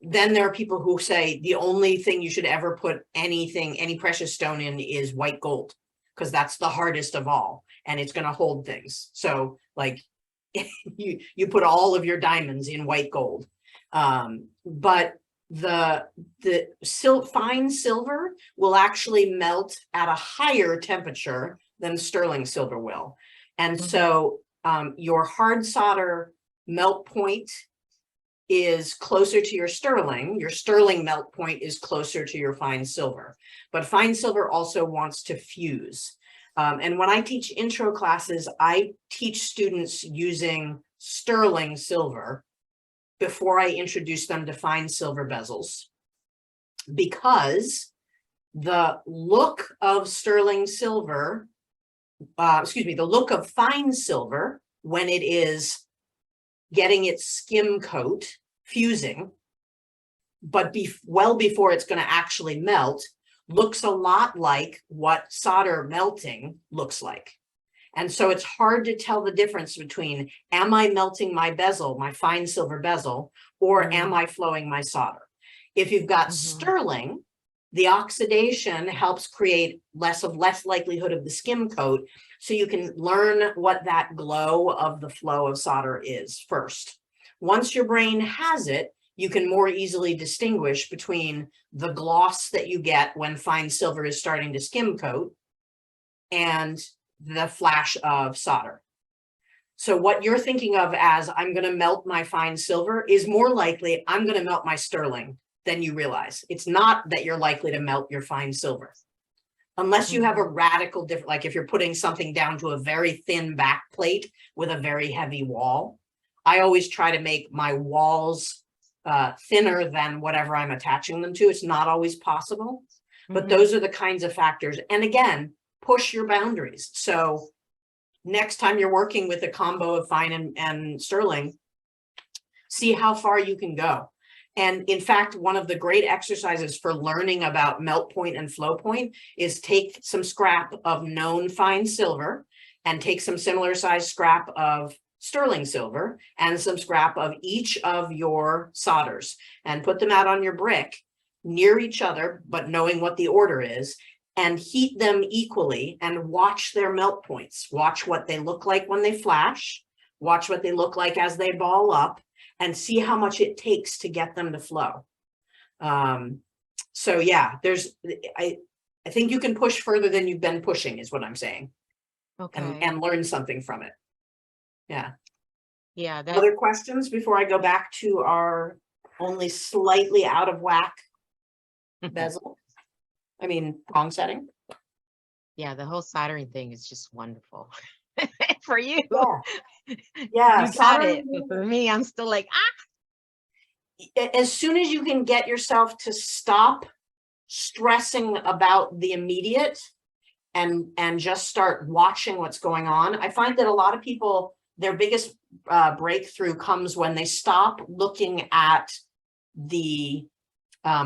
Then there are people who say the only thing you should ever put any precious stone in is white gold, because that's the hardest of all, and it's going to hold things. So like you put all of your diamonds in white gold. But the fine silver will actually melt at a higher temperature than sterling silver will. And so your hard solder melt point is closer to your sterling melt point is closer to your fine silver, but fine silver also wants to fuse. And when I teach intro classes, I teach students using sterling silver before I introduce them to fine silver bezels, because the look of sterling silver, the look of fine silver when it is getting its skim coat, fusing, but well before it's going to actually melt, looks a lot like what solder melting looks like. And so it's hard to tell the difference between, am I melting my bezel, my fine silver bezel, or am I flowing my solder? If you've got sterling, the oxidation helps create less likelihood of the skim coat, so you can learn what that glow of the flow of solder is first. Once your brain has it, you can more easily distinguish between the gloss that you get when fine silver is starting to skim coat and the flash of solder. So what you're thinking of as I'm going to melt my fine silver is more likely I'm going to melt my sterling than you realize. It's not that you're likely to melt your fine silver. Unless you have a radical different, like if you're putting something down to a very thin back plate with a very heavy wall. I always try to make my walls thinner than whatever I'm attaching them to. It's not always possible, but those are the kinds of factors. And again, push your boundaries. So next time you're working with a combo of fine and sterling, see how far you can go. And in fact, one of the great exercises for learning about melt point and flow point is take some scrap of known fine silver and take some similar size scrap of sterling silver and some scrap of each of your solders and put them out on your brick near each other, but knowing what the order is, and heat them equally and watch their melt points. Watch what they look like when they flash, watch what they look like as they ball up, and see how much it takes to get them to flow. So yeah, I think you can push further than you've been pushing is what I'm saying. Okay. And learn something from it. Yeah. Yeah. Other questions before I go back to our only slightly out of whack bezel? I mean, prong setting. Yeah, the whole soldering thing is just wonderful. For you. Yeah. You got it. But for me, I'm still like, as soon as you can get yourself to stop stressing about the immediate and just start watching what's going on. I find that a lot of people, their biggest breakthrough comes when they stop looking at the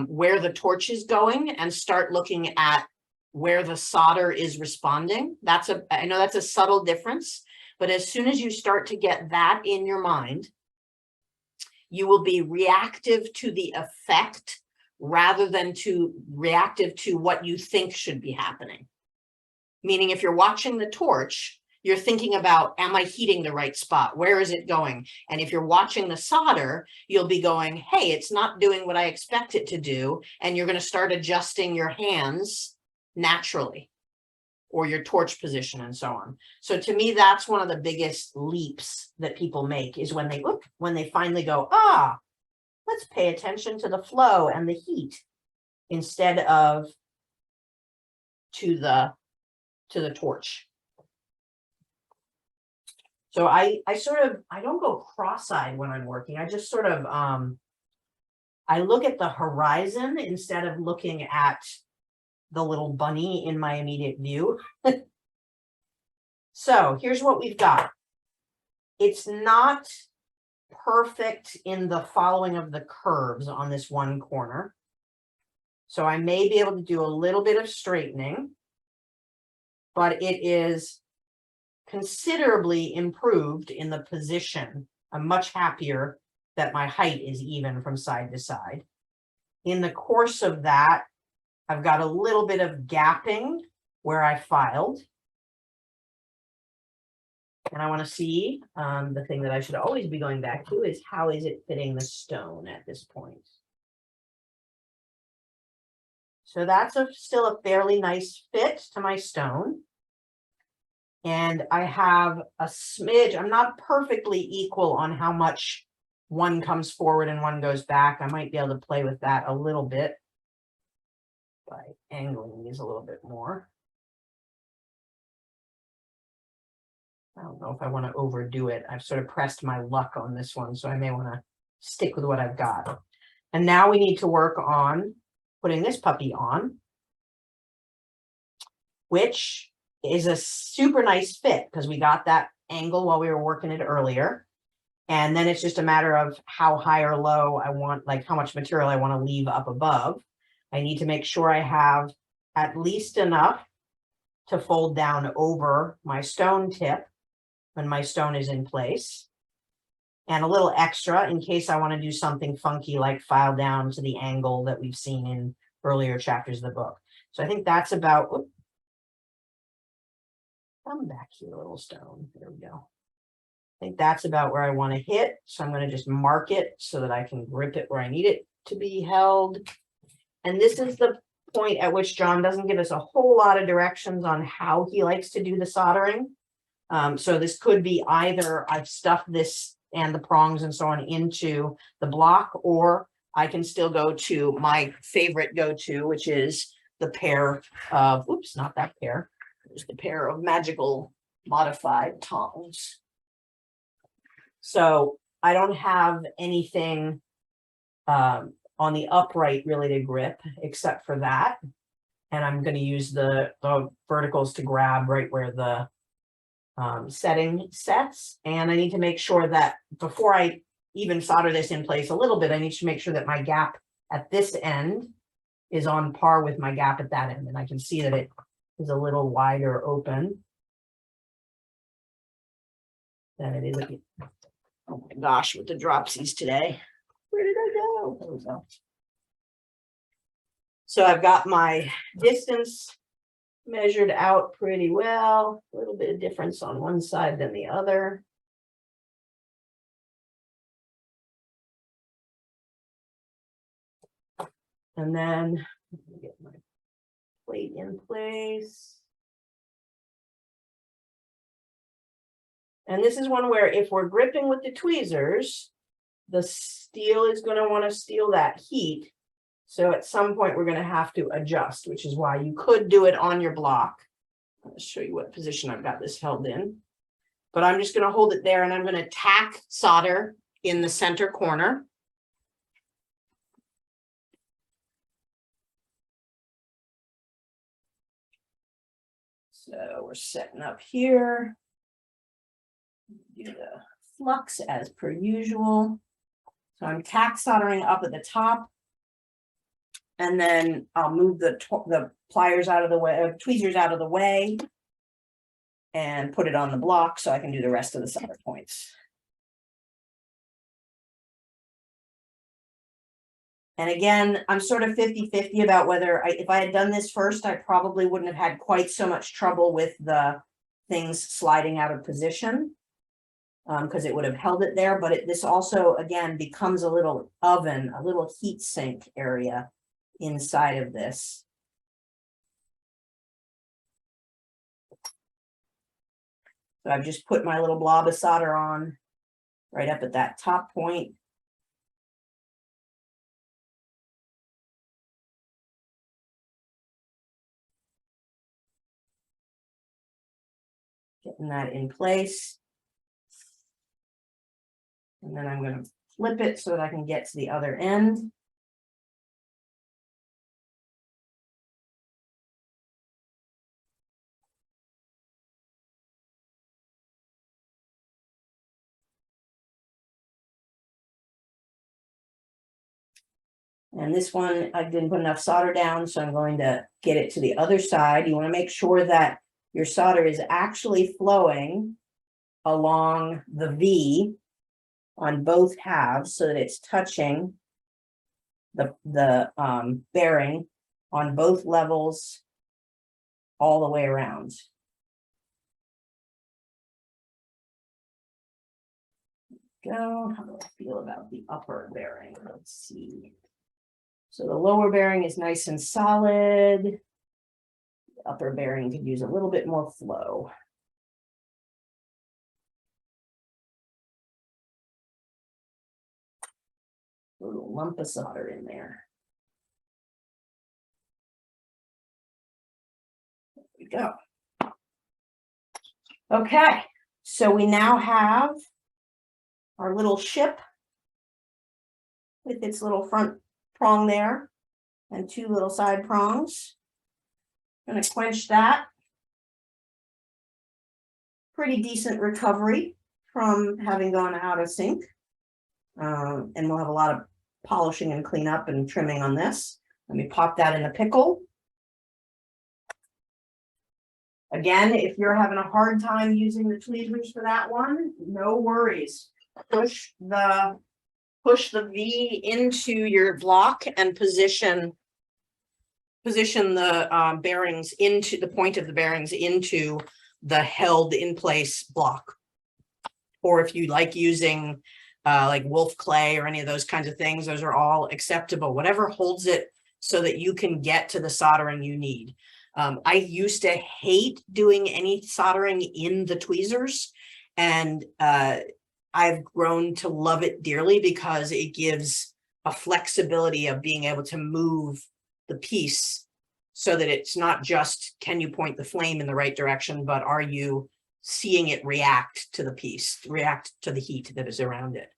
where the torch is going and start looking at where the solder is responding. I know that's a subtle difference, but as soon as you start to get that in your mind, you will be reactive to the effect rather than reactive to what you think should be happening. Meaning if you're watching the torch, you're thinking about, am I heating the right spot? Where is it going? And if you're watching the solder, you'll be going, hey, it's not doing what I expect it to do. And you're going to start adjusting your hands naturally, or your torch position and so on. So to me, that's one of the biggest leaps that people make is when they finally go, let's pay attention to the flow and the heat instead of to the torch. So I don't go cross-eyed when I'm working. I just sort of, I look at the horizon instead of looking at the little bunny in my immediate view. So here's what we've got. It's not perfect in the following of the curves on this one corner. So I may be able to do a little bit of straightening, but it is considerably improved in the position. I'm much happier that my height is even from side to side. In the course of that, I've got a little bit of gapping where I filed. And I want to see the thing that I should always be going back to is how is it fitting the stone at this point? So that's still a fairly nice fit to my stone. And I have a smidge, I'm not perfectly equal on how much one comes forward and one goes back. I might be able to play with that a little bit by angling these a little bit more. I don't know if I want to overdo it. I've sort of pressed my luck on this one, so I may want to stick with what I've got. And now we need to work on putting this puppy on, which is a super nice fit because we got that angle while we were working it earlier. And then it's just a matter of how high or low I want, like how much material I want to leave up above. I need to make sure I have at least enough to fold down over my stone tip when my stone is in place, and a little extra in case I want to do something funky like file down to the angle that we've seen in earlier chapters of the book. So I think that's about, whoop, come back here, little stone. There we go. I think that's about where I want to hit. So I'm going to just mark it so that I can grip it where I need it to be held. And this is the point at which John doesn't give us a whole lot of directions on how he likes to do the soldering. So this could be either I've stuffed this and the prongs and so on into the block, or I can still go to my favorite go-to, which is the pair of, oops, not that pair. There's the pair of magical modified tongs. So I don't have anything on the upright really to grip except for that. And I'm going to use the verticals to grab right where the setting sets. And I need to make sure that before I even solder this in place a little bit, I need to make sure that my gap at this end is on par with my gap at that end. And I can see that it is a little wider open than it is. Oh my gosh, with the dropsies today. Where did I go? There we go. So I've got my distance measured out pretty well, a little bit of difference on one side than the other. And then get my plate in place. And this is one where if we're gripping with the tweezers, the steel is going to want to steal that heat. So at some point we're going to have to adjust, which is why you could do it on your block. I'll show you what position I've got this held in. But I'm just going to hold it there and I'm going to tack solder in the center corner. So we're setting up here. Do the flux as per usual. So I'm tack soldering up at the top. And then I'll move the pliers out of the way, tweezers out of the way, and put it on the block so I can do the rest of the solder points. And again, I'm sort of 50-50 about whether if I had done this first, I probably wouldn't have had quite so much trouble with the things sliding out of position because it would have held it there. But this also, again, becomes a little oven, a little heat sink area inside of this. So I've just put my little blob of solder on right up at that top point. Getting that in place. And then I'm going to flip it so that I can get to the other end. And this one, I didn't put enough solder down, so I'm going to get it to the other side. You want to make sure that your solder is actually flowing along the V on both halves so that it's touching the bearing on both levels all the way around. Go. How do I feel about the upper bearing? Let's see. So the lower bearing is nice and solid. The upper bearing could use a little bit more flow. A little lump of solder in there. There we go. Okay, so we now have our little ship with its little front prong there and two little side prongs. Going to quench that. Pretty decent recovery from having gone out of sync. And we'll have a lot of polishing and cleanup and trimming on this. Let me pop that in the pickle. Again, if you're having a hard time using the tweezers for that one, no worries. Push the V into your block and position the bearings into the point of the bearings into the held in place block. Or if you like using like wolf clay or any of those kinds of things, those are all acceptable. Whatever holds it so that you can get to the soldering you need. I used to hate doing any soldering in the tweezers, and I've grown to love it dearly because it gives a flexibility of being able to move the piece so that it's not just, can you point the flame in the right direction, but are you seeing it react to the piece, react to the heat that is around it.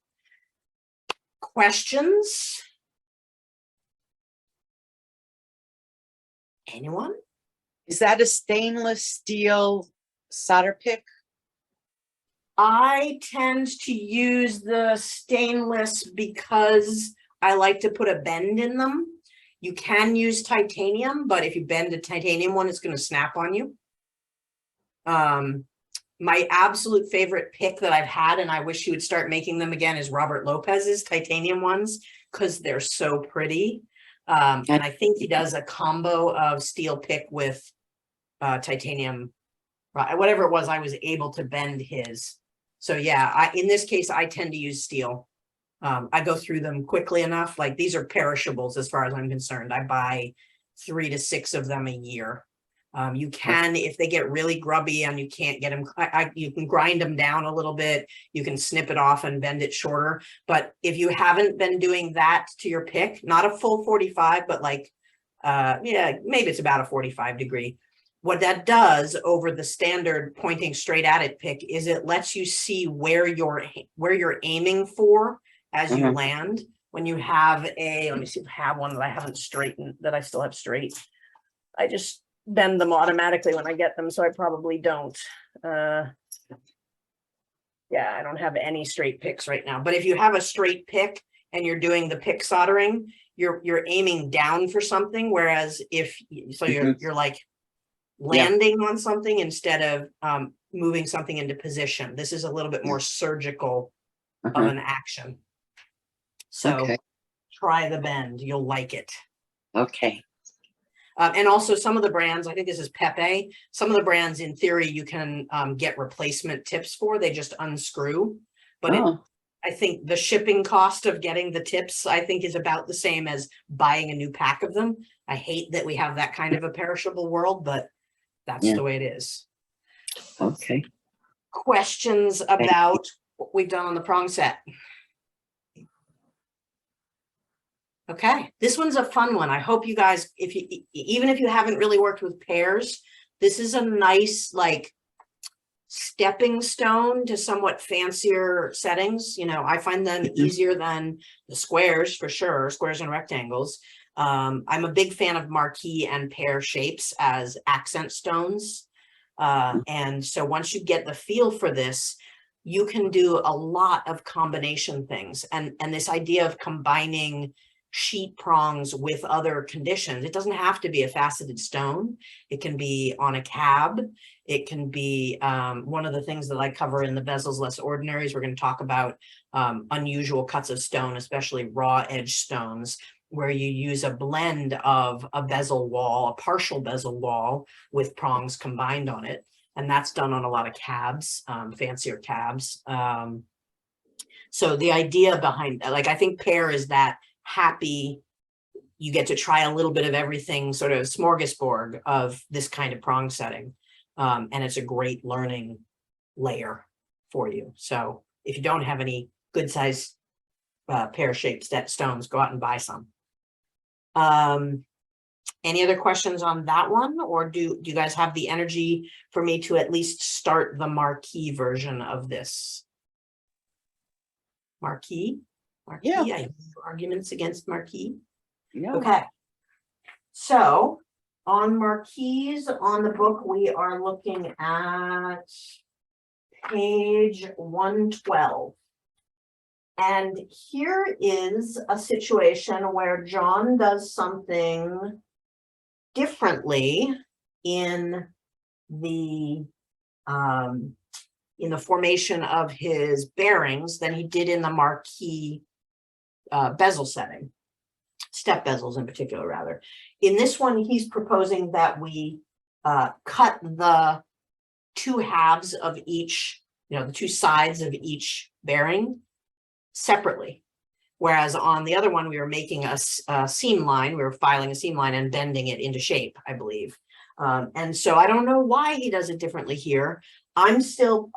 Questions? Anyone? Is that a stainless steel solder pick? I tend to use the stainless because I like to put a bend in them. You can use titanium, but if you bend a titanium one, it's going to snap on you. My absolute favorite pick that I've had, and I wish you would start making them again, is Robert Lopez's titanium ones, because they're so pretty. And I think he does a combo of steel pick with titanium, whatever it was, I was able to bend his. So yeah, in this case, I tend to use steel. I go through them quickly enough. Like, these are perishables as far as I'm concerned. I buy 3 to 6 of them a year. You can, if they get really grubby and you can't get them, you can grind them down a little bit. You can snip it off and bend it shorter. But if you haven't been doing that to your pick, not a full 45, but like, yeah, maybe it's about a 45 degree. What that does over the standard pointing straight at it pick is it lets you see where you're aiming for as you land. When you have a, let me see if I have one that I haven't straightened, that I still have straight. I just bend them automatically when I get them, so I probably don't. Yeah, I don't have any straight picks right now. But if you have a straight pick and you're doing the pick soldering, you're aiming down for something, whereas if so, you're like landing on something instead of moving something into position. This is a little bit more surgical of an action. So try the bend, you'll like it. Okay. And also some of the brands, I think this is Pepe, some of the brands in theory you can get replacement tips for, they just unscrew. But I think the shipping cost of getting the tips, I think, is about the same as buying a new pack of them. I hate that we have that kind of a perishable world, but that's the way it is. Okay. Questions about what we've done on the prong set? Okay, this one's a fun one. I hope you guys, even if you haven't really worked with pairs, this is a nice like stepping stone to somewhat fancier settings. You know, I find them easier than the squares for sure, squares and rectangles. I'm a big fan of marquee and pear shapes as accent stones. And so once you get the feel for this, you can do a lot of combination things. And this idea of combining sheet prongs with other conditions. It doesn't have to be a faceted stone. It can be on a cab. It can be one of the things that I cover in the Bezels Less Ordinaries. We're going to talk about unusual cuts of stone, especially raw edge stones, where you use a blend of a bezel wall, a partial bezel wall with prongs combined on it. And that's done on a lot of cabs, fancier cabs. So the idea behind, like, I think Pear is that happy, you get to try a little bit of everything, sort of smorgasbord of this kind of prong setting. And it's a great learning layer for you. So if you don't have any good size pear shaped stones, go out and buy some. Any other questions on that one, or do you guys have the energy for me to at least start the marquee version of this? Marquee? Yeah. I have arguments against marquee. No. Okay. So on marquees on the book, we are looking at page 112. And here is a situation where John does something differently in the formation of his bearings than he did in the marquee bezel setting, step bezels in particular, rather. In this one, he's proposing that we cut the two halves of each, the two sides of each bearing separately. Whereas on the other one, we were making a seam line, we were filing a seam line and bending it into shape, I believe. And so I don't know why he does it differently here. I still,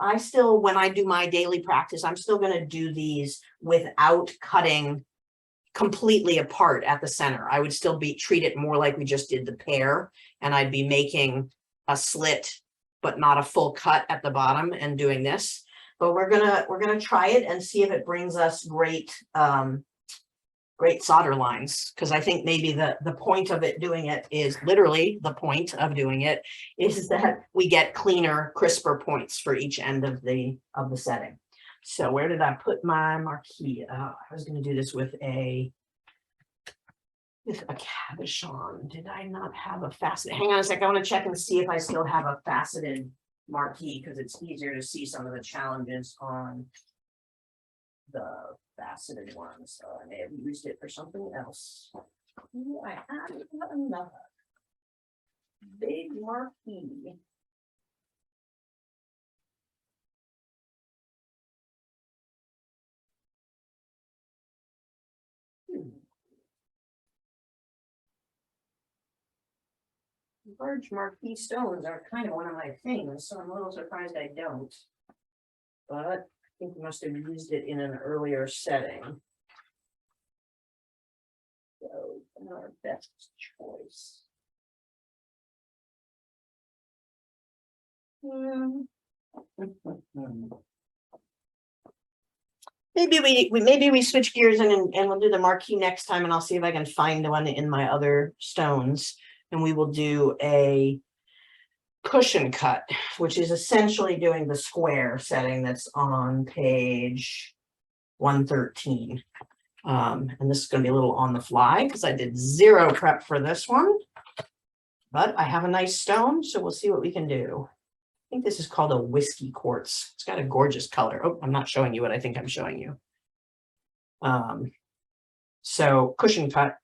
when I do my daily practice, I'm still going to do these without cutting completely apart at the center. I would still treat it more like we just did the pear, and I'd be making a slit, but not a full cut at the bottom and doing this. But we're gonna try it and see if it brings us great solder lines, because I think maybe the point of it doing it is literally the point of doing it is that we get cleaner, crisper points for each end of the setting. So where did I put my marquee? I was going to do this with a cabochon. Did I not have a faceted? Hang on a second. I want to check and see if I still have a faceted marquee, because it's easier to see some of the challenges on the faceted one. So I may have used it for something else. Ooh, I have another big marquee. Large marquee stones are kind of one of my things, so I'm a little surprised I don't. But I think we must have used it in an earlier setting. So our best choice. Maybe we switch gears and we'll do the marquee next time, and I'll see if I can find one in my other stones. And we will do a cushion cut, which is essentially doing the square setting that's on page 113. And this is going to be a little on the fly because I did zero prep for this one. But I have a nice stone, so we'll see what we can do. I think this is called a whiskey quartz. It's got a gorgeous color. Oh, I'm not showing you what I think I'm showing you. So cushion cut.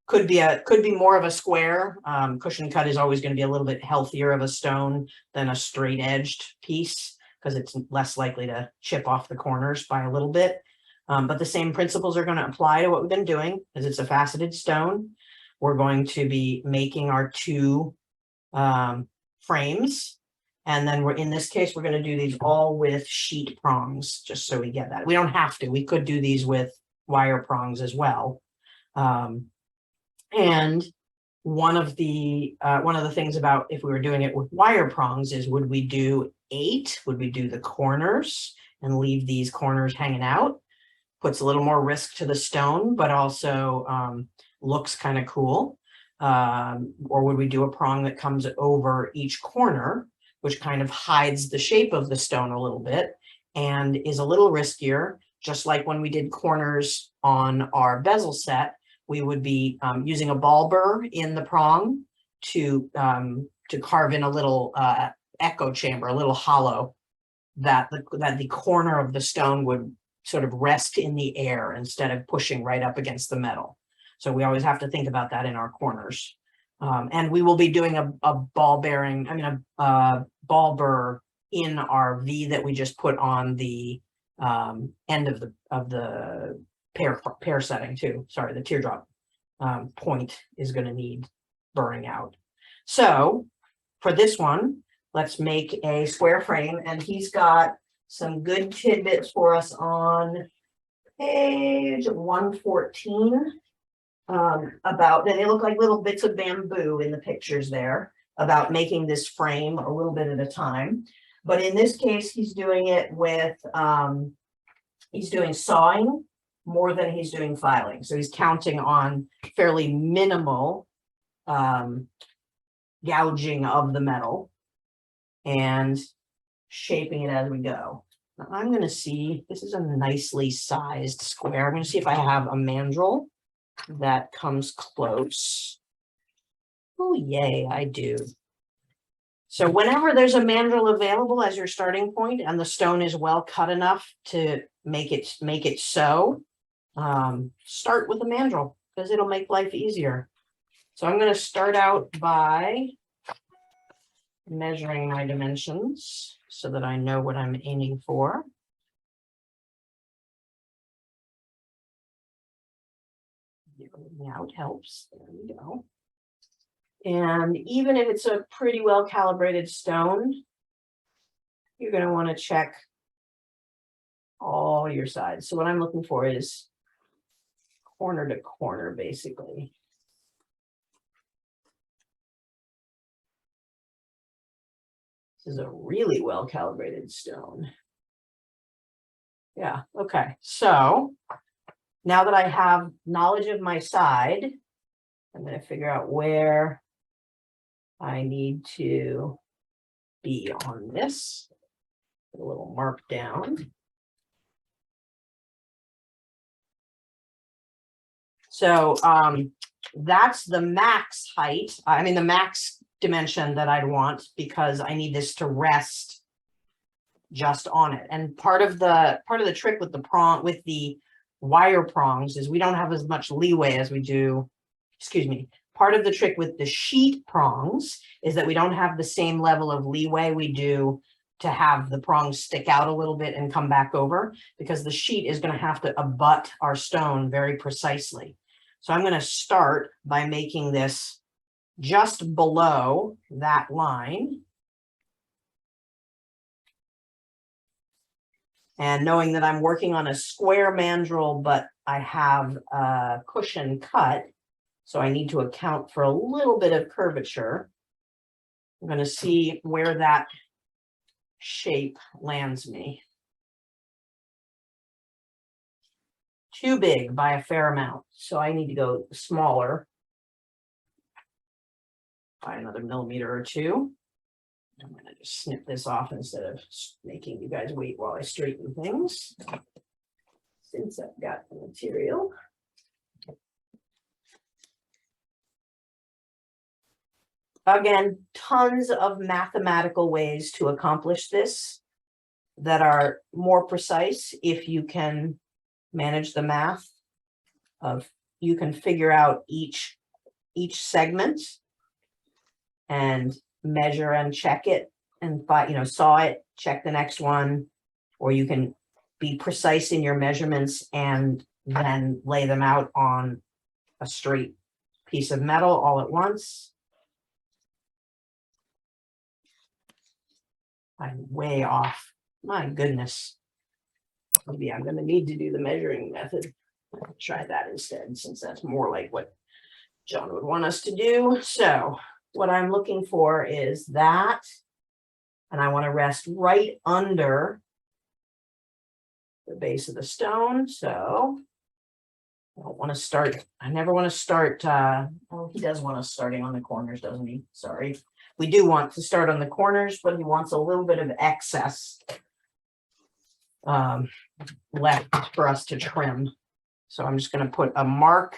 Could be more of a square. Cushion cut is always going to be a little bit healthier of a stone than a straight edged piece, because it's less likely to chip off the corners by a little bit. But the same principles are going to apply to what we've been doing, because it's a faceted stone. We're going to be making our two frames. And then in this case, we're going to do these all with sheet prongs, just so we get that. We don't have to. We could do these with wire prongs as well. And one of the things about if we were doing it with wire prongs is, would we do 8? Would we do the corners and leave these corners hanging out? Puts a little more risk to the stone, but also looks kind of cool. Or would we do a prong that comes over each corner, which kind of hides the shape of the stone a little bit and is a little riskier, just like when we did corners on our bezel set, we would be using a ball burr in the prong to carve in a little echo chamber, a little hollow that the corner of the stone would sort of rest in the air instead of pushing right up against the metal. So we always have to think about that in our corners. And we will be doing a ball bearing, a ball burr in our V that we just put on the end of the pear setting too. Sorry, the teardrop point is going to need burring out. So for this one, let's make a square frame, and he's got some good tidbits for us on page 114 about, and they look like little bits of bamboo in the pictures there, about making this frame a little bit at a time. But in this case, he's doing it with, he's doing sawing more than he's doing filing. So he's counting on fairly minimal gouging of the metal and shaping it as we go. Now I'm going to see, this is a nicely sized square. I'm going to see if I have a mandrel that comes close. Oh, yay, I do. So whenever there's a mandrel available as your starting point and the stone is well cut enough to make it so, start with a mandrel because it'll make life easier. So I'm going to start out by measuring my dimensions so that I know what I'm aiming for. Now it helps. There we go. And even if it's a pretty well calibrated stone, you're going to want to check all your sides. So what I'm looking for is corner to corner, basically. This is a really well calibrated stone. Yeah, okay. So now that I have knowledge of my side, I'm going to figure out where I need to be on this. Put a little mark down. So that's the max height. I mean, the max dimension that I'd want, because I need this to rest just on it. And part of the trick with the prong, with the wire prongs, is we don't have as much leeway as we do, excuse me. Part of the trick with the sheet prongs is that we don't have the same level of leeway we do to have the prongs stick out a little bit and come back over, because the sheet is going to have to abut our stone very precisely. So I'm going to start by making this just below that line. And knowing that I'm working on a square mandrel, but I have a cushion cut, so I need to account for a little bit of curvature. I'm going to see where that shape lands me. Too big by a fair amount, so I need to go smaller by another millimeter or two. I'm going to just snip this off instead of making you guys wait while I straighten things, since I've got the material. Again, tons of mathematical ways to accomplish this that are more precise if you can manage the math of, you can figure out each segment and measure and check it, and saw it, check the next one, or you can be precise in your measurements and then lay them out on a straight piece of metal all at once. I'm way off. My goodness. Maybe I'm going to need to do the measuring method. I'll try that instead, since that's more like what John would want us to do. So what I'm looking for is that, and I want to rest right under the base of the stone. So I don't want to start, I never want to start, oh, he does want us starting on the corners, doesn't he? Sorry. We do want to start on the corners, but he wants a little bit of excess left for us to trim. So I'm just going to put a mark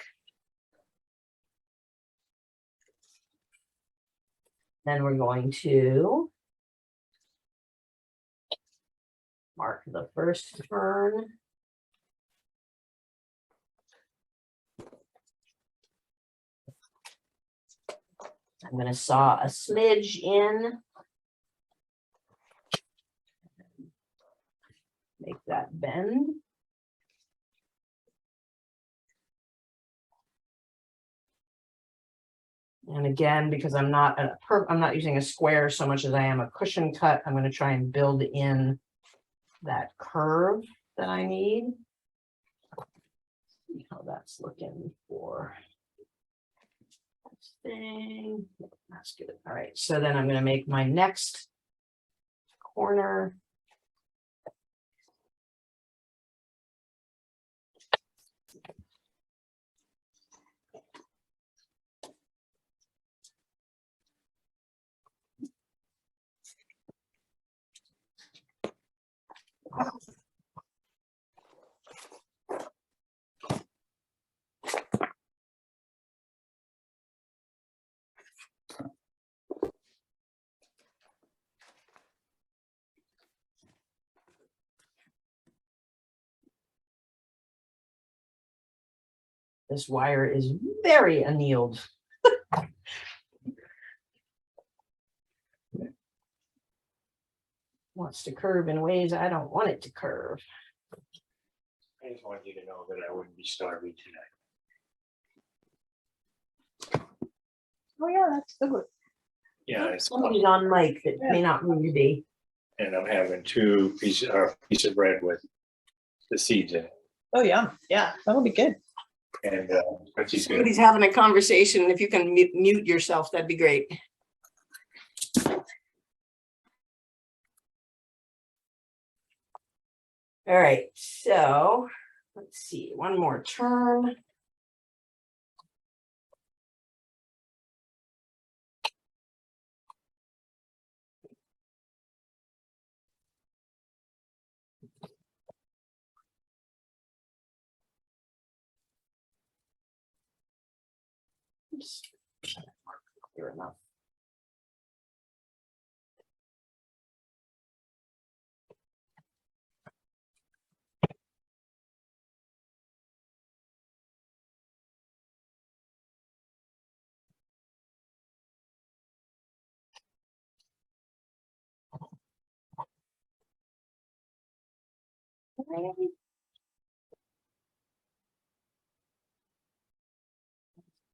Then we're going to mark the first turn. I'm going to saw a smidge in. Make that bend. And again, because I'm not using a square so much as I am a cushion cut, I'm going to try and build in that curve that I need. See how that's looking for this thing. That's good. All right, so then I'm going to make my next corner. This wire is very annealed. Wants to curve in ways I don't want it to curve. I just wanted you to know that I wouldn't be starving tonight. Oh yeah, that's good. Yeah, it's, Somebody's on mic that may not need to be. and I'm having two pieces of bread with the seeds in it. Oh, yeah, yeah, that'll be good. And but she's good. Somebody's having a conversation. If you can mute yourself, that'd be great. All right, so let's see, one more turn. Oops. Clear enough.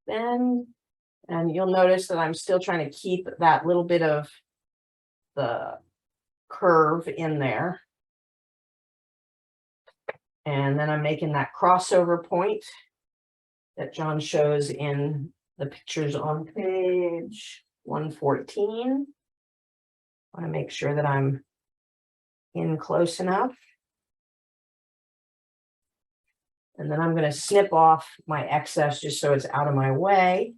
Then, and you'll notice that I'm still trying to keep that little bit of the curve in there. And then I'm making that crossover point that John shows in the pictures on page 114. I want to make sure that I'm in close enough. And then I'm going to snip off my excess just so it's out of my way.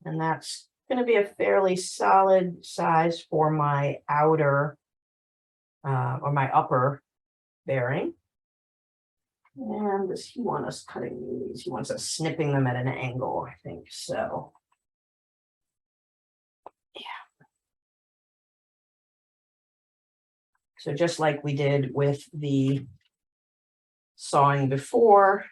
And that's going to be a fairly solid size for my outer or my upper bearing. And does he want us cutting these? He wants us snipping them at an angle, I think so. Yeah. So just like we did with the sawing before.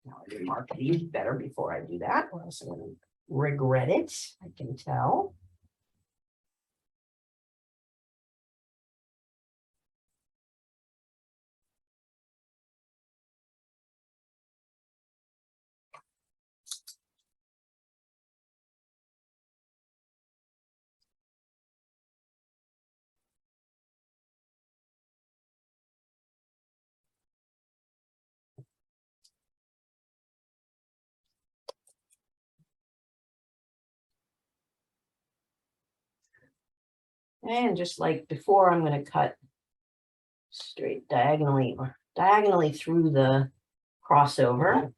Now I can mark these better before I do that, or else I'm going to regret it, I can tell. And just like before, I'm going to cut straight diagonally or diagonally through the crossover.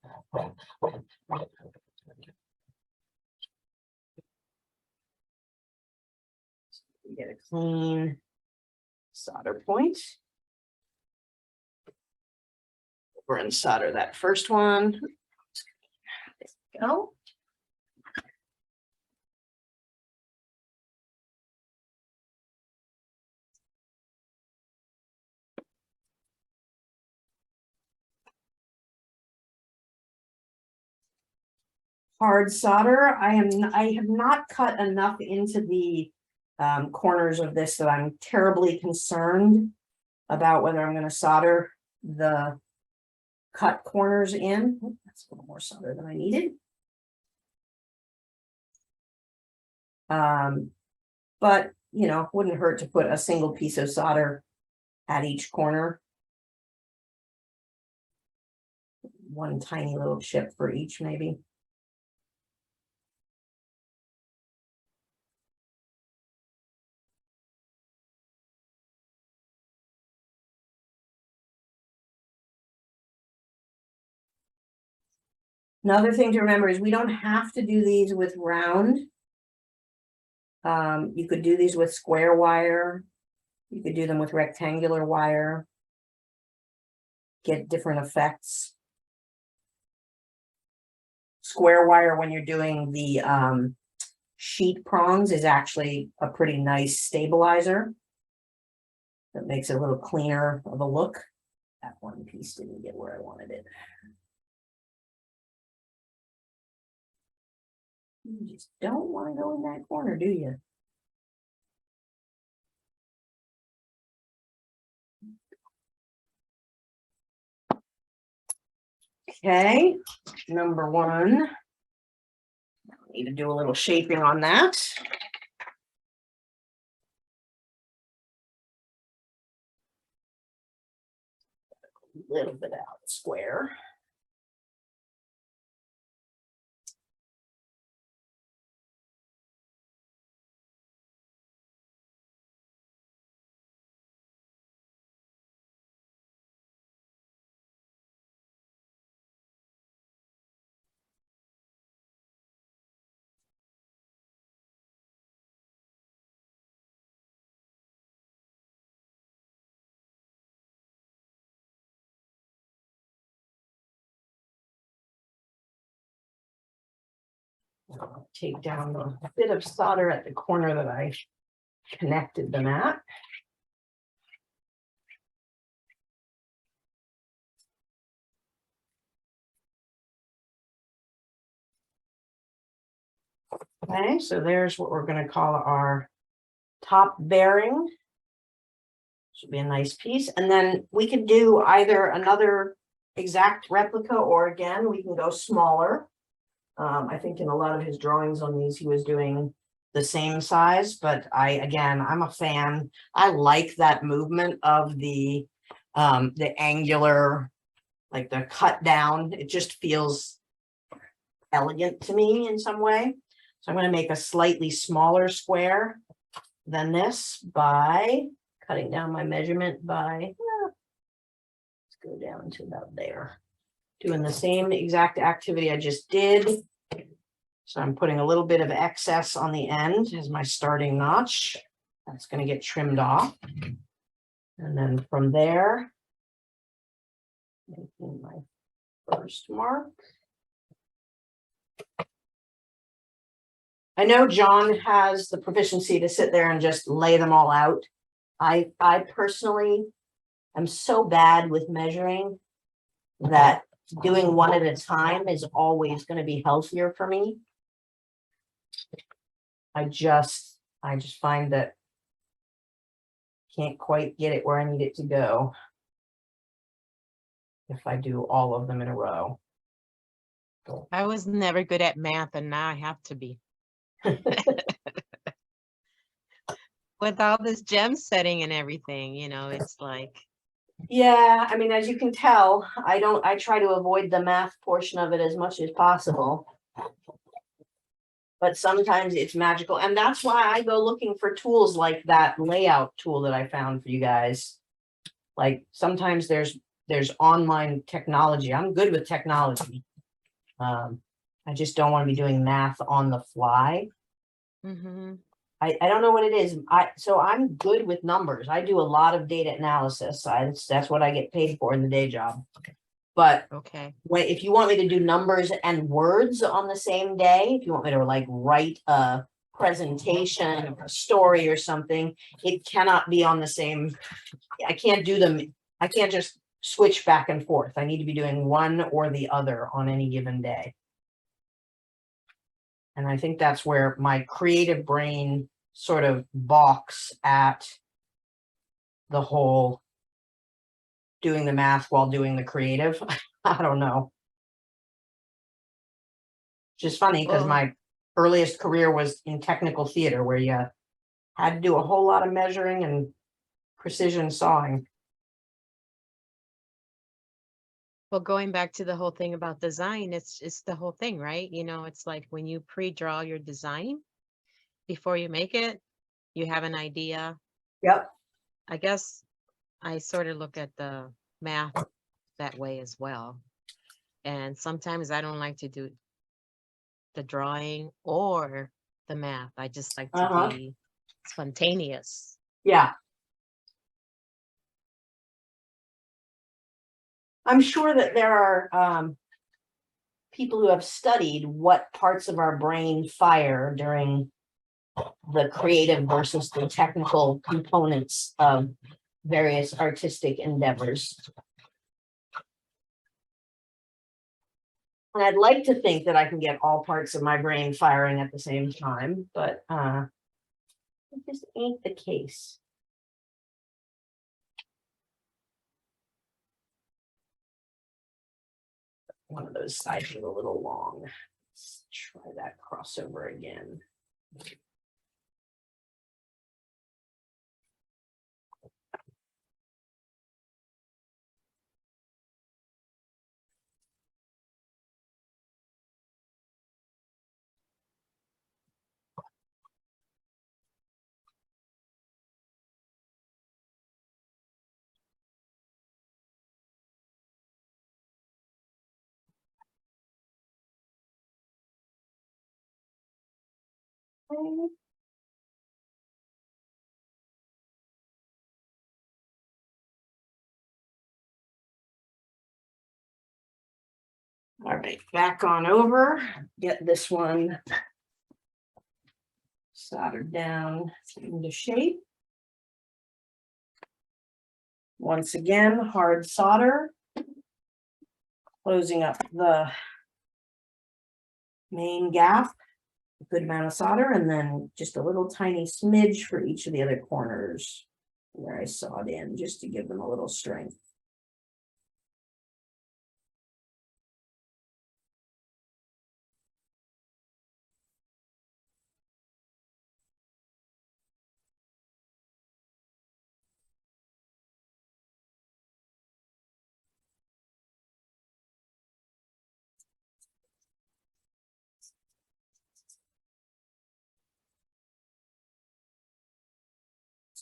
Get a clean solder point. We're going to solder that first one. There we go. hard solder. I have not cut enough into the corners of this that I'm terribly concerned about whether I'm going to solder the cut corners in. Oh, that's a little more solder than I needed. But you know, wouldn't hurt to put a single piece of solder at each corner. One tiny little chip for each, maybe. Another thing to remember is we don't have to do these with round. You could do these with square wire. You could do them with rectangular wire. Get different effects. Square wire, when you're doing the sheet prongs, is actually a pretty nice stabilizer. That makes it a little cleaner of a look. That one piece didn't get where I wanted it. You just don't want to go in that corner, do you? Okay, number one. Need to do a little shaping on that. A little bit out square. I'll take down the bit of solder at the corner that I connected them at. Okay, so there's what we're going to call our top bearing. Should be a nice piece. And then we can do either another exact replica, or again, we can go smaller. I think in a lot of his drawings on these, he was doing the same size, but I'm a fan. I like that movement of the angular, like the cut down. It just feels elegant to me in some way. So I'm going to make a slightly smaller square than this by cutting down my measurement by, let's go down to about there. Doing the same exact activity I just did. So I'm putting a little bit of excess on the end as my starting notch. That's going to get trimmed off. And then from there, making my first mark. I know John has the proficiency to sit there and just lay them all out. I personally am so bad with measuring that doing one at a time is always going to be healthier for me. I just find that can't quite get it where I need it to go if I do all of them in a row. I was never good at math, and now I have to be. With all this gem setting and everything, you know, it's like. Yeah, I mean, as you can tell, I try to avoid the math portion of it as much as possible. But sometimes it's magical. And that's why I go looking for tools like that layout tool that I found for you guys. Like sometimes there's online technology. I'm good with technology. I just don't want to be doing math on the fly. Mm-hmm. I don't know what it is. So I'm good with numbers. I do a lot of data analysis. That's what I get paid for in the day job. But Okay. if you want me to do numbers and words on the same day, if you want me to like write a presentation or a story or something, it cannot be on the same. I can't do them. I can't just switch back and forth. I need to be doing one or the other on any given day. And I think that's where my creative brain sort of balks at the whole doing the math while doing the creative. I don't know. Just funny because Well- my earliest career was in technical theater where you had to do a whole lot of measuring and precision sawing. Well, going back to the whole thing about design, it's the whole thing, right? You know, it's like when you pre-draw your design before you make it, you have an idea. Yep. I guess I sort of look at the math that way as well. And sometimes I don't like to do the drawing or the math. I just like to be spontaneous. Yeah. I'm sure that there are people who have studied what parts of our brain fire during the creative versus the technical components of various artistic endeavors. And I'd like to think that I can get all parts of my brain firing at the same time, but it just ain't the case. One of those sides is a little long. Let's try that crossover again. Okay. All right, back on over, get this one soldered down into shape. Once again, hard solder. Closing up the main gap, a good amount of solder, and then just a little tiny smidge for each of the other corners where I sawed in, just to give them a little strength.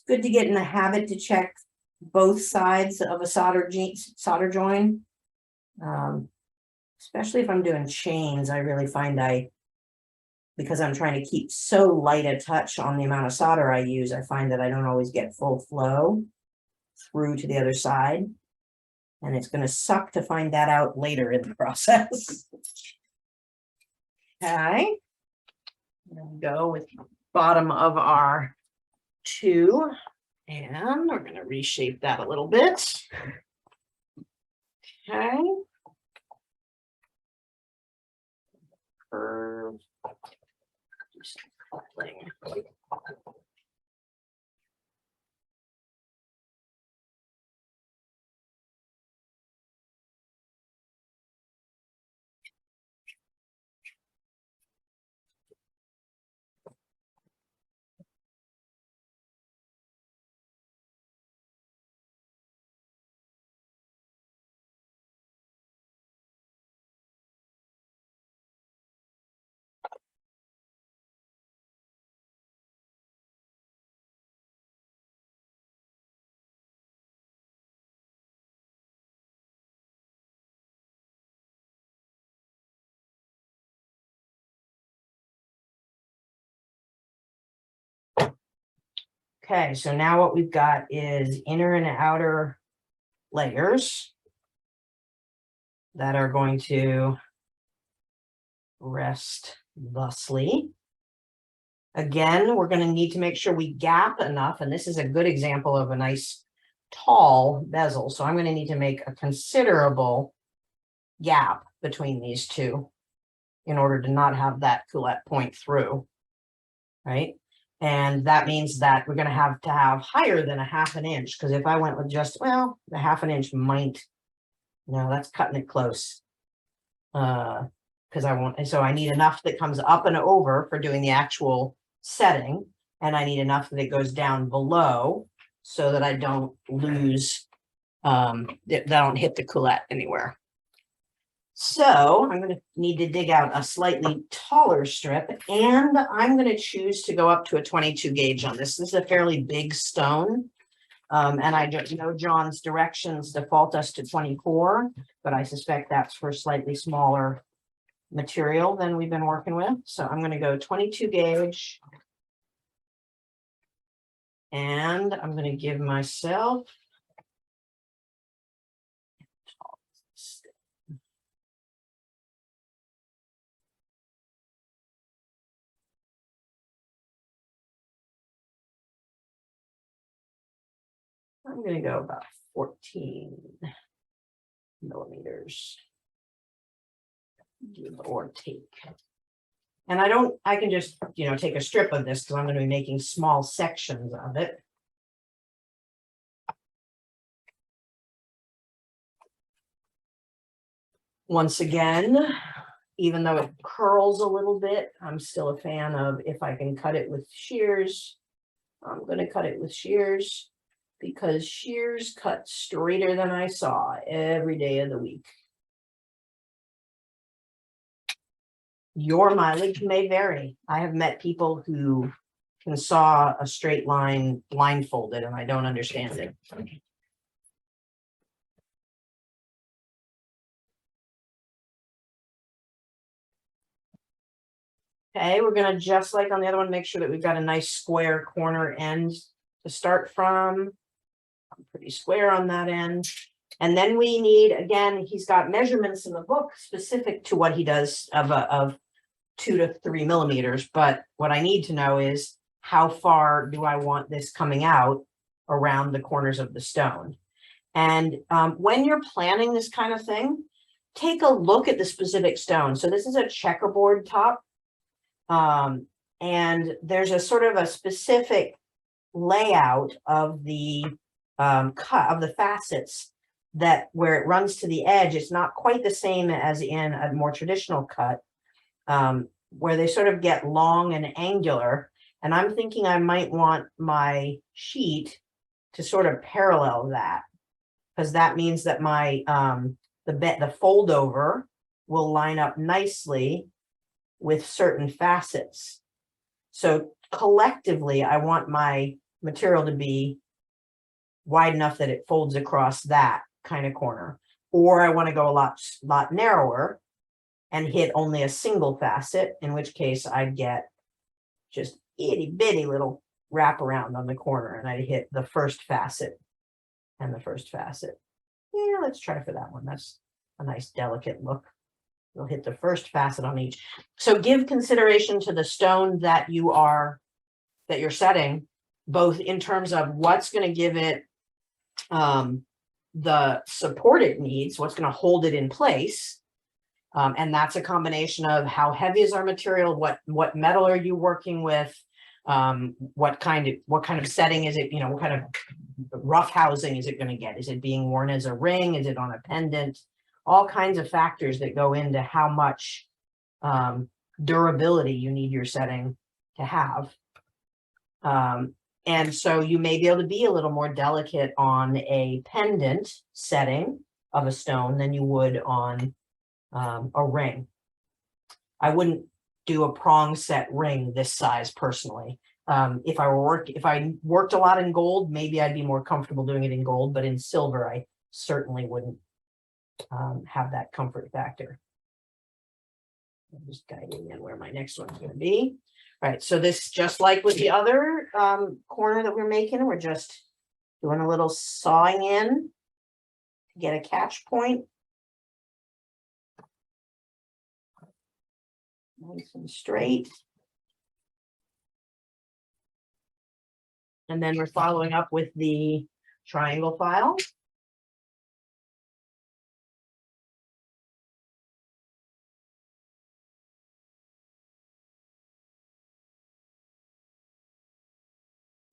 Good to get in the habit to check both sides of a solder join. Especially if I'm doing chains, I really find because I'm trying to keep so light a touch on the amount of solder I use, I find that I don't always get full flow through to the other side. And it's going to suck to find that out later in the process. Okay. Go with bottom of our 2, and we're going to reshape that a little bit. Okay. Curve. Just coupling. Okay, so now what we've got is inner and outer layers that are going to rest thusly. Again, we're going to need to make sure we gap enough, and this is a good example of a nice tall bezel. So I'm going to need to make a considerable gap between these two. in order to not have that coulette point through. Right? And that means that we're gonna have to have higher than a 1/2 inch, because if I went with just, well, the 1/2 inch might, no, that's cutting it close. Because I want, and so I need enough that comes up and over for doing the actual setting, and I need enough that it goes down below so that I don't lose, that I don't hit the coulette anywhere. So I'm going to need to dig out a slightly taller strip, and I'm going to choose to go up to a 22 gauge on this. This is a fairly big stone. And I don't know John's directions default us to 24, but I suspect that's for slightly smaller material than we've been working with. So I'm going to go 22 gauge. And I'm going to give myself I'm going to go about 14 millimeters. Give or take. And I can just, take a strip of this because I'm going to be making small sections of it. Once again, even though it curls a little bit, I'm still a fan of, if I can cut it with shears, I'm going to cut it with shears, because shears cut straighter than I saw every day of the week. Your mileage may vary. I have met people who can saw a straight line blindfolded, and I don't understand it. Okay, we're gonna, just like on the other one, make sure that we've got a nice square corner end to start from. I'm pretty square on that end. And then we need, again, he's got measurements in the book specific to what he does of 2 to 3 millimeters. But what I need to know is, how far do I want this coming out around the corners of the stone? And when you're planning this kind of thing, take a look at the specific stone. So this is a checkerboard top. And there's a sort of a specific layout of the cut of the facets, that where it runs to the edge, it's not quite the same as in a more traditional cut, where they sort of get long and angular. And I'm thinking I might want my sheet to sort of parallel that, because that means that my the fold over will line up nicely with certain facets. So collectively, I want my material to be wide enough that it folds across that kind of corner, or I want to go a lot narrower and hit only a single facet, in which case I'd get just itty bitty little wraparound on the corner, and I'd hit the first facet and the first facet. Yeah, let's try for that one. That's a nice delicate look. You'll hit the first facet on each. So give consideration to the stone that you're setting, both in terms of what's going to give it the support it needs, what's going to hold it in place. And that's a combination of how heavy is our material, what metal are you working with, what kind of setting is it, what kind of rough housing is it going to get? Is it being worn as a ring? Is it on a pendant? All kinds of factors that go into how much durability you need your setting to have. And so you may be able to be a little more delicate on a pendant setting of a stone than you would on a ring. I wouldn't do a prong set ring this size personally. If I worked a lot in gold, maybe I'd be more comfortable doing it in gold, but in silver, I certainly wouldn't have that comfort factor. I'm just guiding in where my next one's going to be. All right, so this, just like with the other corner that we're making, we're just doing a little sawing in to get a catch point. Nice and straight. And then we're following up with the triangle file.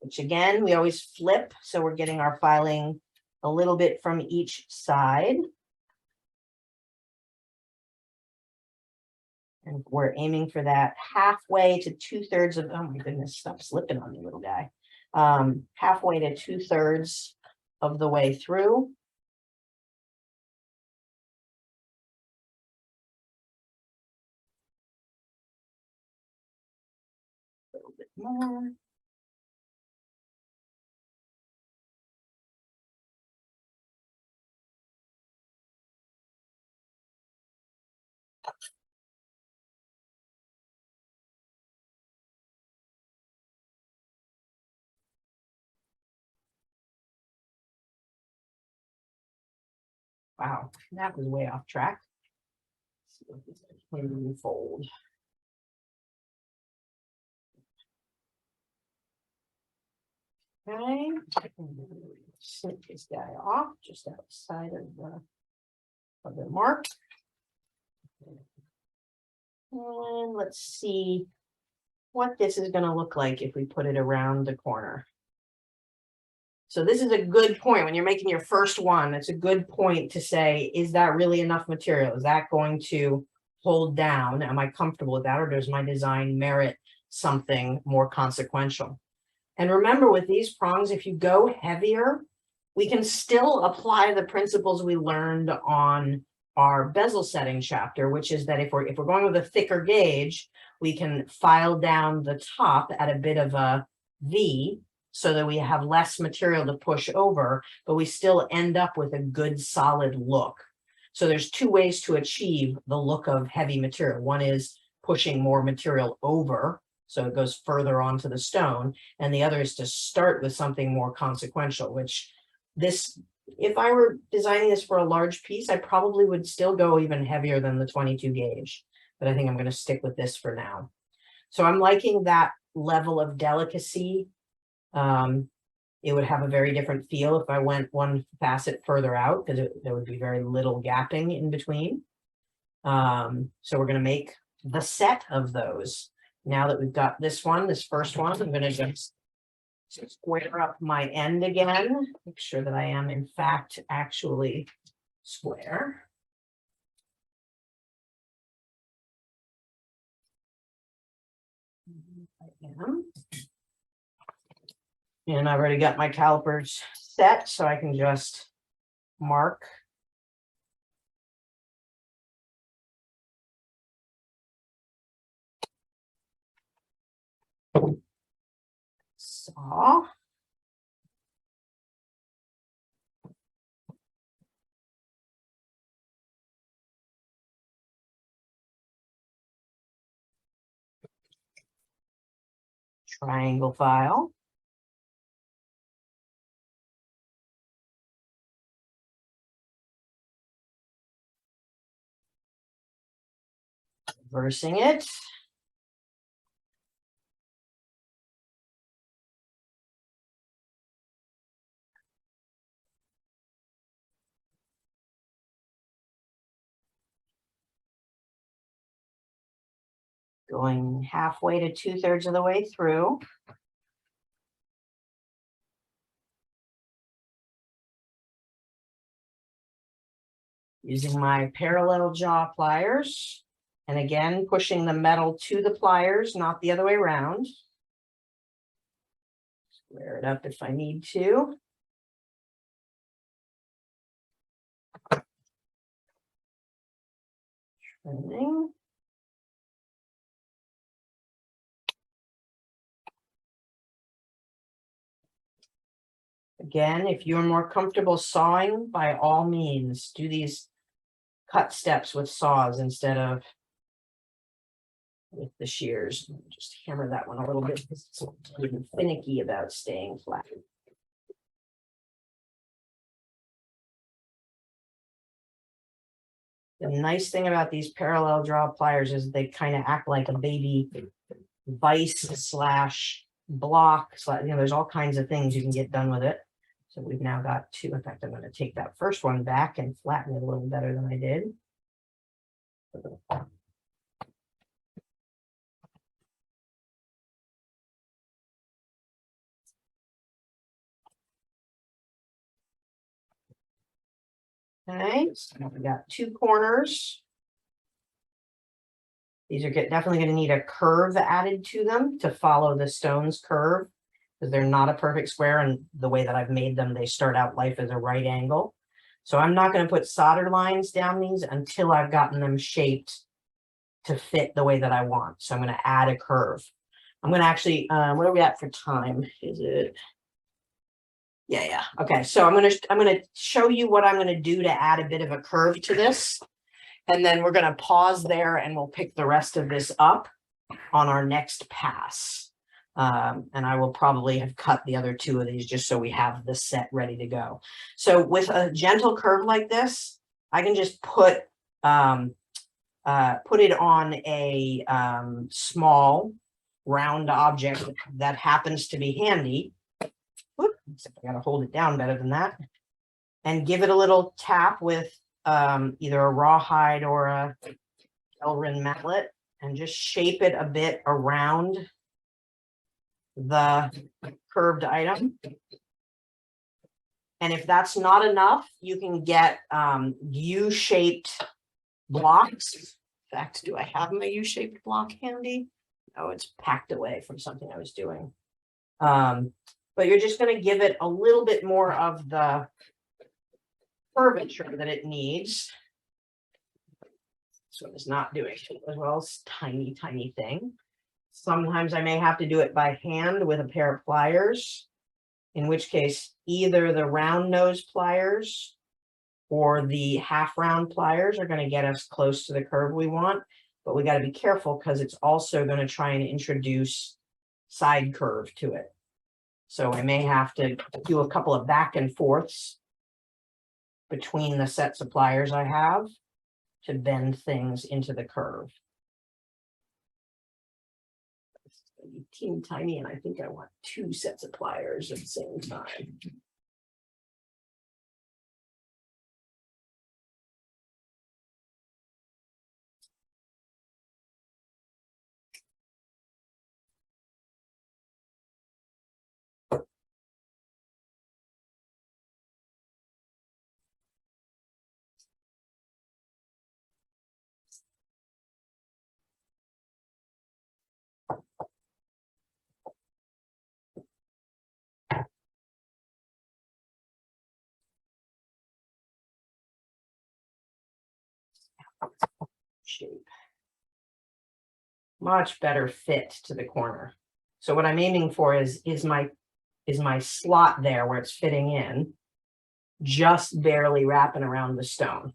which again, we always flip. So we're getting our filing a little bit from each side. And we're aiming for that halfway to 2/3 of, oh my goodness, stop slipping on me, little guy. Halfway to 2/3 of the way through. A little bit more. Wow, that was way off track. Let's see if this can fold. Okay, snip this guy off just outside of the mark. And let's see what this is going to look like if we put it around the corner. So this is a good point when you're making your first one. It's a good point to say, is that really enough material? Is that going to hold down? Am I comfortable with that? Or does my design merit something more consequential? And remember, with these prongs, if you go heavier, we can still apply the principles we learned on our bezel setting chapter, which is that if we're going with a thicker gauge, we can file down the top at a bit of a V so that we have less material to push over, but we still end up with a good solid look. So there's two ways to achieve the look of heavy material. One is pushing more material over, so it goes further onto the stone. And the other is to start with something more consequential, which this, if I were designing this for a large piece, I probably would still go even heavier than the 22 gauge, but I think I'm going to stick with this for now. So I'm liking that level of delicacy. It would have a very different feel if I went one facet further out, because there would be very little gapping in between. So we're going to make the set of those. Now that we've got this one, this first one, I'm going to just square up my end again, make sure that I am in fact actually square. I am. And I've already got my calipers set, so I can just mark. Saw. Triangle file. Reversing it. Going halfway to 2/3 of the way through. Using my parallel jaw pliers. And again, pushing the metal to the pliers, not the other way around. Square it up if I need to. Trimming. Again, if you're more comfortable sawing, by all means, do these cut steps with saws instead of with the shears. Just hammer that one a little bit because it's finicky about staying flat. The nice thing about these parallel draw pliers is they kind of act like a baby vise slash block. There's all kinds of things you can get done with it. So we've now got two. In fact, I'm going to take that first one back and flatten it a little better than I did. Okay, so now we got two corners. These are definitely going to need a curve added to them to follow the stone's curve, because they're not a perfect square, and the way that I've made them, they start out life as a right angle. So I'm not going to put solder lines down these until I've gotten them shaped to fit the way that I want. So I'm going to add a curve. I'm going to actually, where are we at for time? Is it? Yeah. Okay. So I'm going to show you what I'm going to do to add a bit of a curve to this. And then we're going to pause there and we'll pick the rest of this up on our next pass. And I will probably have cut the other two of these just so we have the set ready to go. So with a gentle curve like this, I can just put it on a small round object that happens to be handy. Whoop, except I gotta hold it down better than that. And give it a little tap with either a rawhide or a Elrin mallet, and just shape it a bit around the curved item. And if that's not enough, you can get U-shaped blocks. In fact, do I have my U-shaped block handy? Oh, it's packed away from something I was doing. But you're just going to give it a little bit more of the curvature that it needs. This one is not doing it as well. It's tiny, tiny thing. Sometimes I may have to do it by hand with a pair of pliers, in which case either the round nose pliers or the half round pliers are going to get us close to the curve we want. But we got to be careful because it's also going to try and introduce side curve to it. So I may have to do a couple of back and forths between the sets of pliers I have to bend things into the curve. It's going to be teeny tiny, and I think I want two sets of pliers at the same time. Shape. Much better fit to the corner. So what I'm aiming for is my slot there where it's fitting in, just barely wrapping around the stone.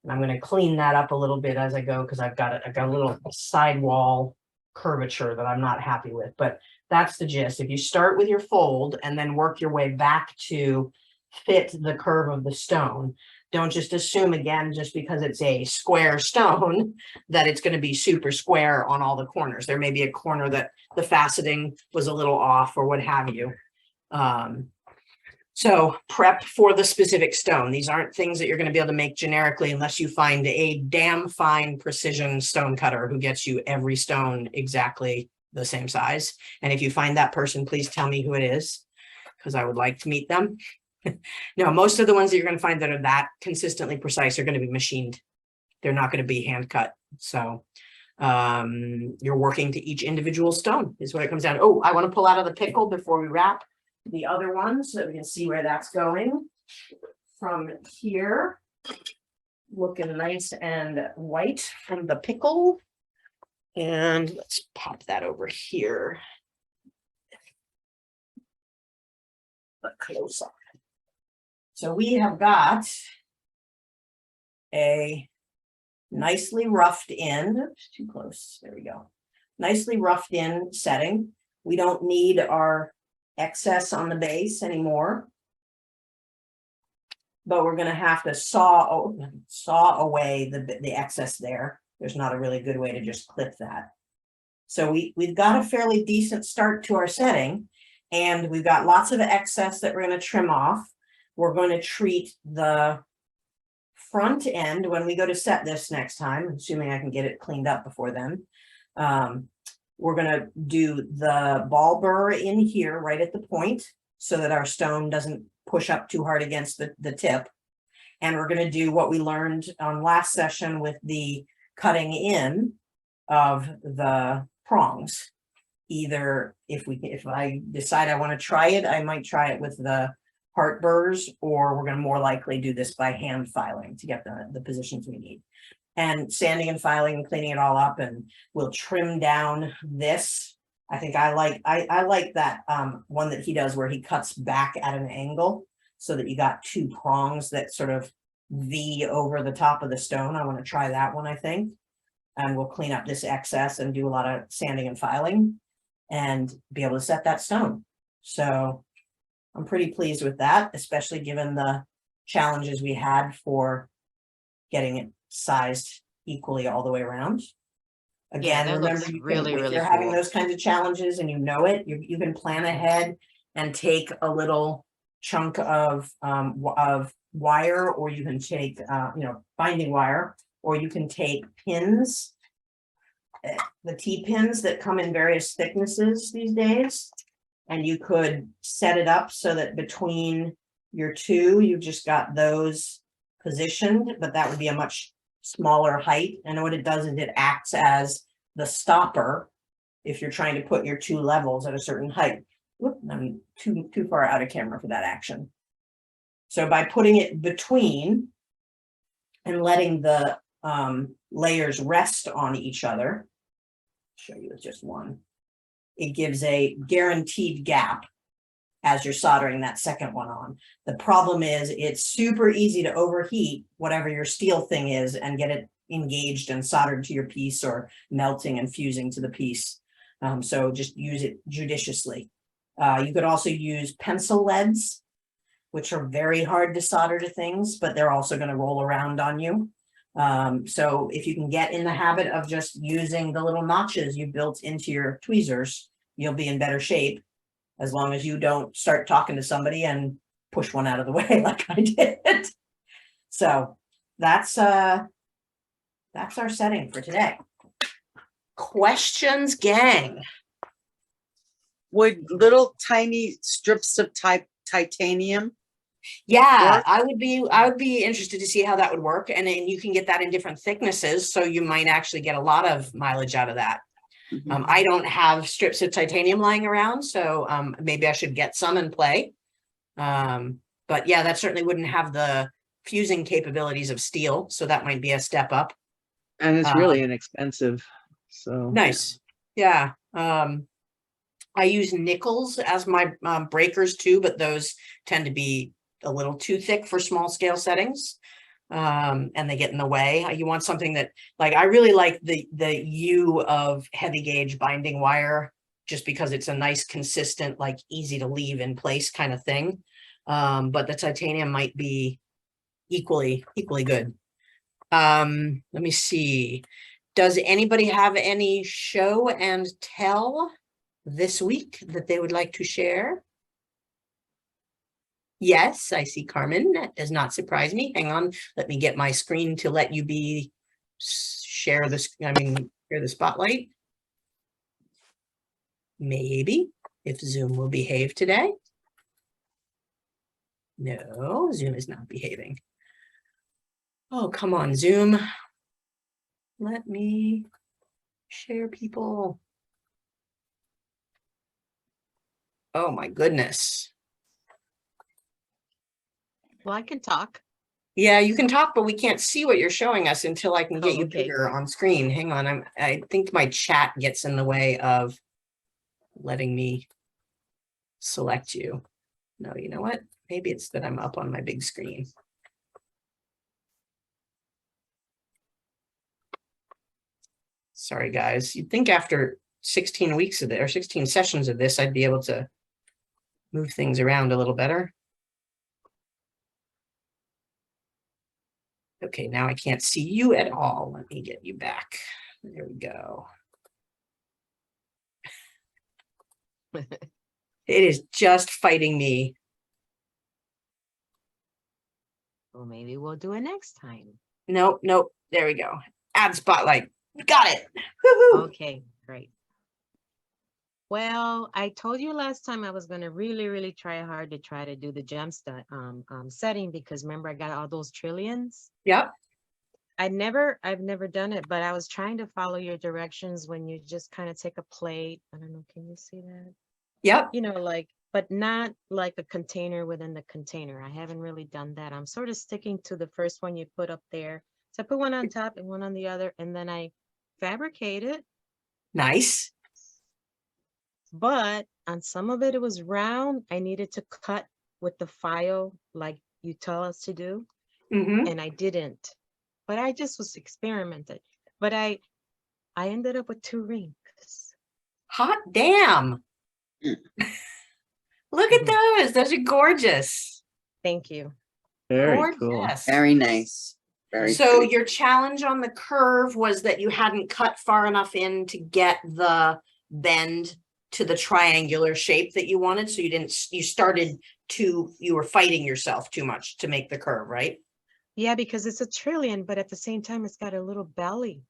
And I'm going to clean that up a little bit as I go, because I've got a little sidewall curvature that I'm not happy with. But that's the gist. If you start with your fold and then work your way back to fit the curve of the stone, don't just assume, again, just because it's a square stone, that it's going to be super square on all the corners. There may be a corner that the faceting was a little off or what have you. So prep for the specific stone. These aren't things that you're going to be able to make generically unless you find a damn fine precision stone cutter who gets you every stone exactly the same size. And if you find that person, please tell me who it is, because I would like to meet them. No, most of the ones that you're going to find that are that consistently precise are going to be machined. They're not going to be hand cut. So you're working to each individual stone is what it comes down to. Oh, I want to pull out of the pickle before we wrap the other ones so we can see where that's going from here. Looking nice and white from the pickle. And let's pop that over here. But close up. So we have got a nicely roughed in, oops, too close, there we go. Nicely roughed in setting. We don't need our excess on the base anymore. But we're going to have to saw away the excess there. There's not a really good way to just clip that. So we've got a fairly decent start to our setting, and we've got lots of excess that we're going to trim off. We're going to treat the front end when we go to set this next time, assuming I can get it cleaned up before then. We're going to do the ball burr in here right at the point so that our stone doesn't push up too hard against the tip. And we're gonna do what we learned on last session with the cutting in of the prongs. Either if I decide I want to try it, I might try it with the heart burrs, or we're gonna more likely do this by hand filing to get the positions we need. And sanding and filing and cleaning it all up, and we'll trim down this. I think I like that one that he does where he cuts back at an angle so that you got two prongs that sort of V over the top of the stone. I want to try that one, I think. And we'll clean up this excess and do a lot of sanding and filing and be able to set that stone. So I'm pretty pleased with that, especially given the challenges we had for getting it sized equally all the way around. Again, that remember, looks you can, really, if really you're having cool. those kinds of challenges and you know it, you can plan ahead and take a little chunk of wire, or you can take binding wire, or you can take pins, the T-pins that come in various thicknesses these days, and you could set it up so that between your two, you've just got those positioned, but that would be a much smaller height. And what it does is it acts as the stopper if you're trying to put your two levels at a certain height. Whoop, I'm too far out of camera for that action. So by putting it between and letting the layers rest on each other, show you with just one, it gives a guaranteed gap as you're soldering that second one on. The problem is it's super easy to overheat whatever your steel thing is and get it engaged and soldered to your piece, or melting and fusing to the piece. So just use it judiciously. You could also use pencil leads, which are very hard to solder to things, but they're also going to roll around on you. So if you can get in the habit of just using the little notches you built into your tweezers, you'll be in better shape, as long as you don't start talking to somebody and push one out of the way like I did. So that's our setting for today. Questions, gang? Would little tiny strips of titanium? Yeah, Work? I would be interested to see how that would work. And then you can get that in different thicknesses, so you might actually get a lot of mileage out of that. I don't have strips of titanium lying around, so maybe I should get some and play. But yeah, that certainly wouldn't have the fusing capabilities of steel, so that might be a step up. And it's really inexpensive. So Nice. Yeah. I use nickels as my breakers too, but those tend to be a little too thick for small scale settings. And they get in the way. You want something that, like, I really like the U of heavy gauge binding wire, just because it's a nice, consistent, like easy to leave in place kind of thing. But the titanium might be equally good. Let me see. Does anybody have any show and tell this week that they would like to share? Yes, I see Carmen. That does not surprise me. Hang on, let me get my screen to let you share the spotlight. Maybe, if Zoom will behave today. No, Zoom is not behaving. Oh, come on, Zoom. Let me share people. Oh my goodness. Well, I can talk. Yeah, you can talk, but we can't see what you're showing us until I can get Oh, you okay. bigger on screen. Hang on, I think my chat gets in the way of letting me select you. No, you know what? Maybe it's that I'm up on my big screen. Sorry, guys. You'd think after 16 weeks of it, or 16 sessions of this, I'd be able to move things around a little better. Okay, now I can't see you at all. Let me get you back. There we go. It is just fighting me. Well, maybe we'll do it next time. Nope. There we go. Add spotlight. Got it. Woohoo. Okay, great. Well, I told you last time I was gonna really, really try hard to try to do the gem setting, because remember I got all those trillions. Yep. I've never done it, but I was trying to follow your directions when you just kind of take a plate. I don't know, can you see that? Yep. You know, like, but not like a container within the container. I haven't really done that. I'm sort of sticking to the first one you put up there. So I put one on top and one on the other, and then I fabricate it. Nice. But on some of it, it was round. I needed to cut with the file like you tell us to do, Mm-hmm. and I didn't. But I just was experimenting. But I ended up with 2 rings. Hot damn. Mm. Look at those. Those are gorgeous. Thank you. Very cool. Gorgeous. Very nice. Very So pretty. your challenge on the curve was that you hadn't cut far enough in to get the bend to the triangular shape that you wanted. So you were fighting yourself too much to make the curve, right? Yeah, because it's a trillion, but at the same time, it's got a little belly.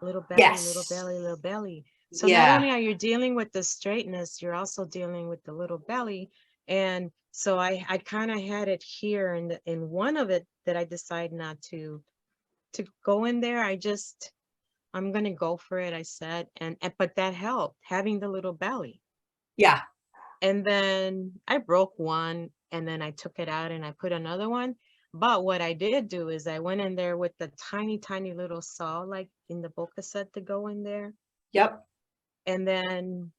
Little belly, Yes. little belly, little belly. So not Yeah. only are you dealing with the straightness, you're also dealing with the little belly. And so I kind of had it here, and in one of it that I decide not to go in there. I'm gonna go for it, I said, and but that helped, having the little belly. Yeah. And then I broke one, and then I took it out and I put another one. But what I did do is I went in there with the tiny, tiny little saw, like in the Boca set, to go in there. Yep. And then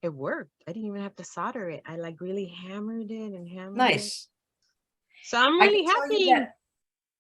it worked. I didn't even have to solder it. I like really hammered it and hammered it. Nice. So I'm I really can tell you happy. that-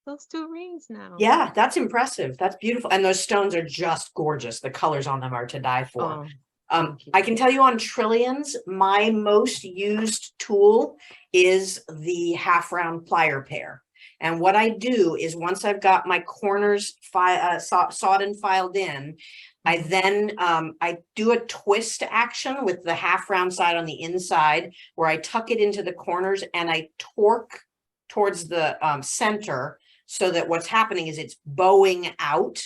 Those 2 rings now. Yeah, that's impressive. That's beautiful. And those stones are just gorgeous. The colors on them are to die for. Oh, thank you. I can tell you on trillions, my most used tool is the half round plier pair. And what I do is once I've got my corners sawed and filed in, I then I do a twist action with the half round side on the inside, where I tuck it into the corners and I torque towards the center, so that what's happening is it's bowing out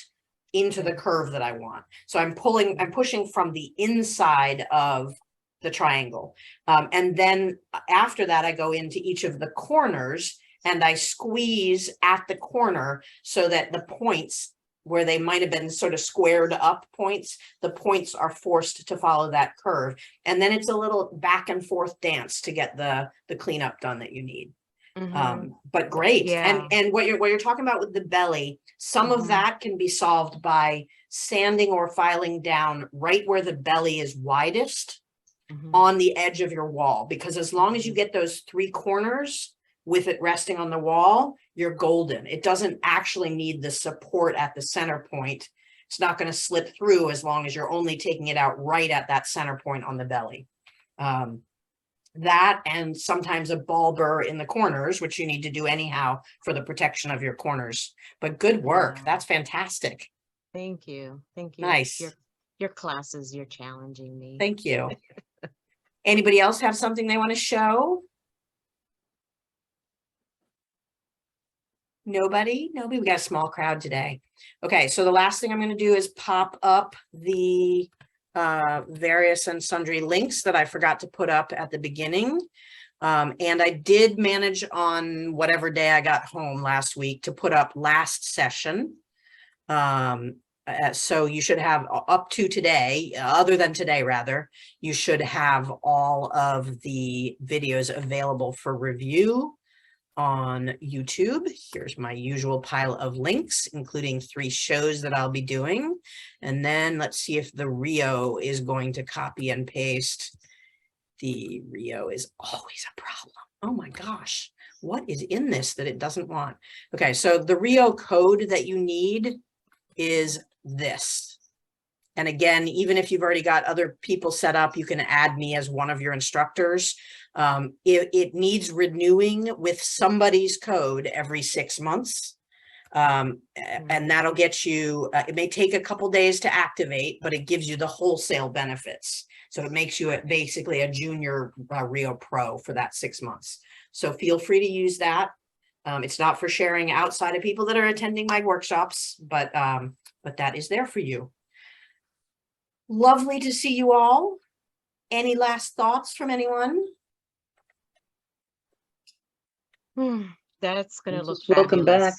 into the curve that I want. So I'm pushing from the inside of the triangle. And then after that, I go into each of the corners and I squeeze at the corner so that the points where they might have been sort of squared up points, the points are forced to follow that curve. And then it's a little back and forth dance to get the cleanup done that you need. But great. Yeah. And what you're talking about with the belly, some of Mhm. that can be solved by sanding or filing down right where the belly is widest Mhm. on the edge of your wall, because as long as you get those 3 corners with it resting on the wall, you're golden. It doesn't actually need the support at the center point. It's not going to slip through as long as you're only taking it out right at that center point on the belly. That and sometimes a ball burr in the corners, which you need to do anyhow for the protection of your corners. But good work. Yeah. That's fantastic. Thank you. Thank you. Nice. Your classes, you're challenging me. Thank you. Anybody else have something they want to show? Nobody? We got a small crowd today. Okay, so the last thing I'm going to do is pop up the various and sundry links that I forgot to put up at the beginning. And I did manage on whatever day I got home last week to put up last session. So you should have up to today, other than today rather, you should have all of the videos available for review on YouTube. Here's my usual pile of links, including 3 shows that I'll be doing. And then let's see if the Rio is going to copy and paste. The Rio is always a problem. Oh my gosh, what is in this that it doesn't want? Okay, so the Rio code that you need is this. And again, even if you've already got other people set up, you can add me as one of your instructors. It needs renewing with somebody's code every 6 months. And that'll get you, it may take a couple days to activate, but it gives you the wholesale benefits. So it makes you basically a junior Rio Pro for that 6 months. So feel free to use that. It's not for sharing outside of people that are attending my workshops, but that is there for you. Lovely to see you all. Any last thoughts from anyone? That's gonna look Just welcome back.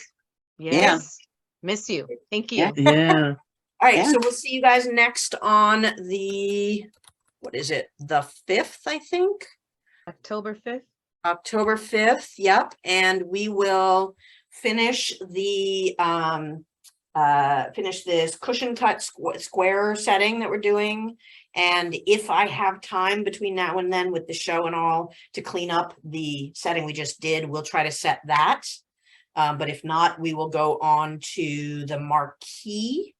fabulous. Yes, miss you. Thank you. Yeah. Yeah. All right, Yeah. so we'll see you guys next on the, what is it? The 5th, I think. October 5th. October 5th, yep, and we will finish the finish this cushion cut square setting that we're doing. And if I have time between now and then with the show and all to clean up the setting we just did, we'll try to set that. But if not, we will go on to the marquee.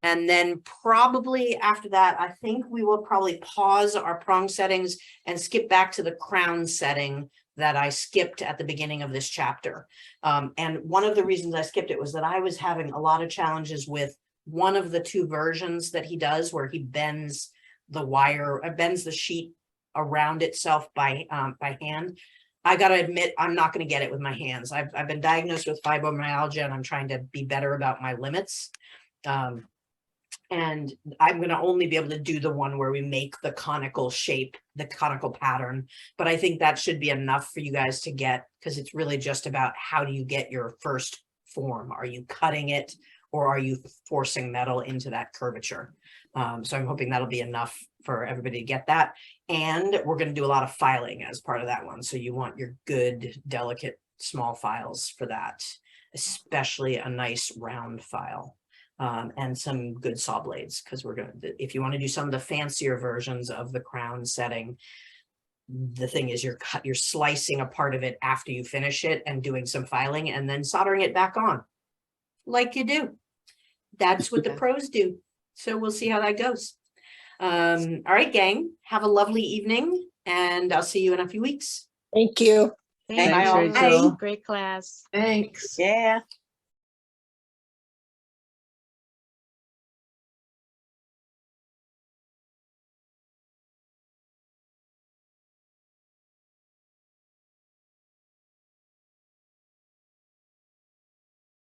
And then probably after that, I think we will probably pause our prong settings and skip back to the crown setting that I skipped at the beginning of this chapter. And one of the reasons I skipped it was that I was having a lot of challenges with one of the 2 versions that he does, where he bends the wire, bends the sheet around itself by hand. I got to admit, I'm not going to get it with my hands. I've been diagnosed with fibromyalgia, and I'm trying to be better about my limits. And I'm going to only be able to do the one where we make the conical shape, the conical pattern. But I think that should be enough for you guys to get, because it's really just about how do you get your first form? Are you cutting it, or are you forcing metal into that curvature? So I'm hoping that'll be enough for everybody to get that. And we're going to do a lot of filing as part of that one. So you want your good, delicate, small files for that, especially a nice round file. And some good saw blades, because we're going to, if you want to do some of the fancier versions of the crown setting, the thing is you're slicing a part of it after you finish it and doing some filing and then soldering it back on like you do. That's what the pros do. So we'll see how that goes. All right, gang, have a lovely evening, and I'll see you in a few weeks. Thank you. Thank Thanks, you. Rachel. Great class. Thanks. Yeah.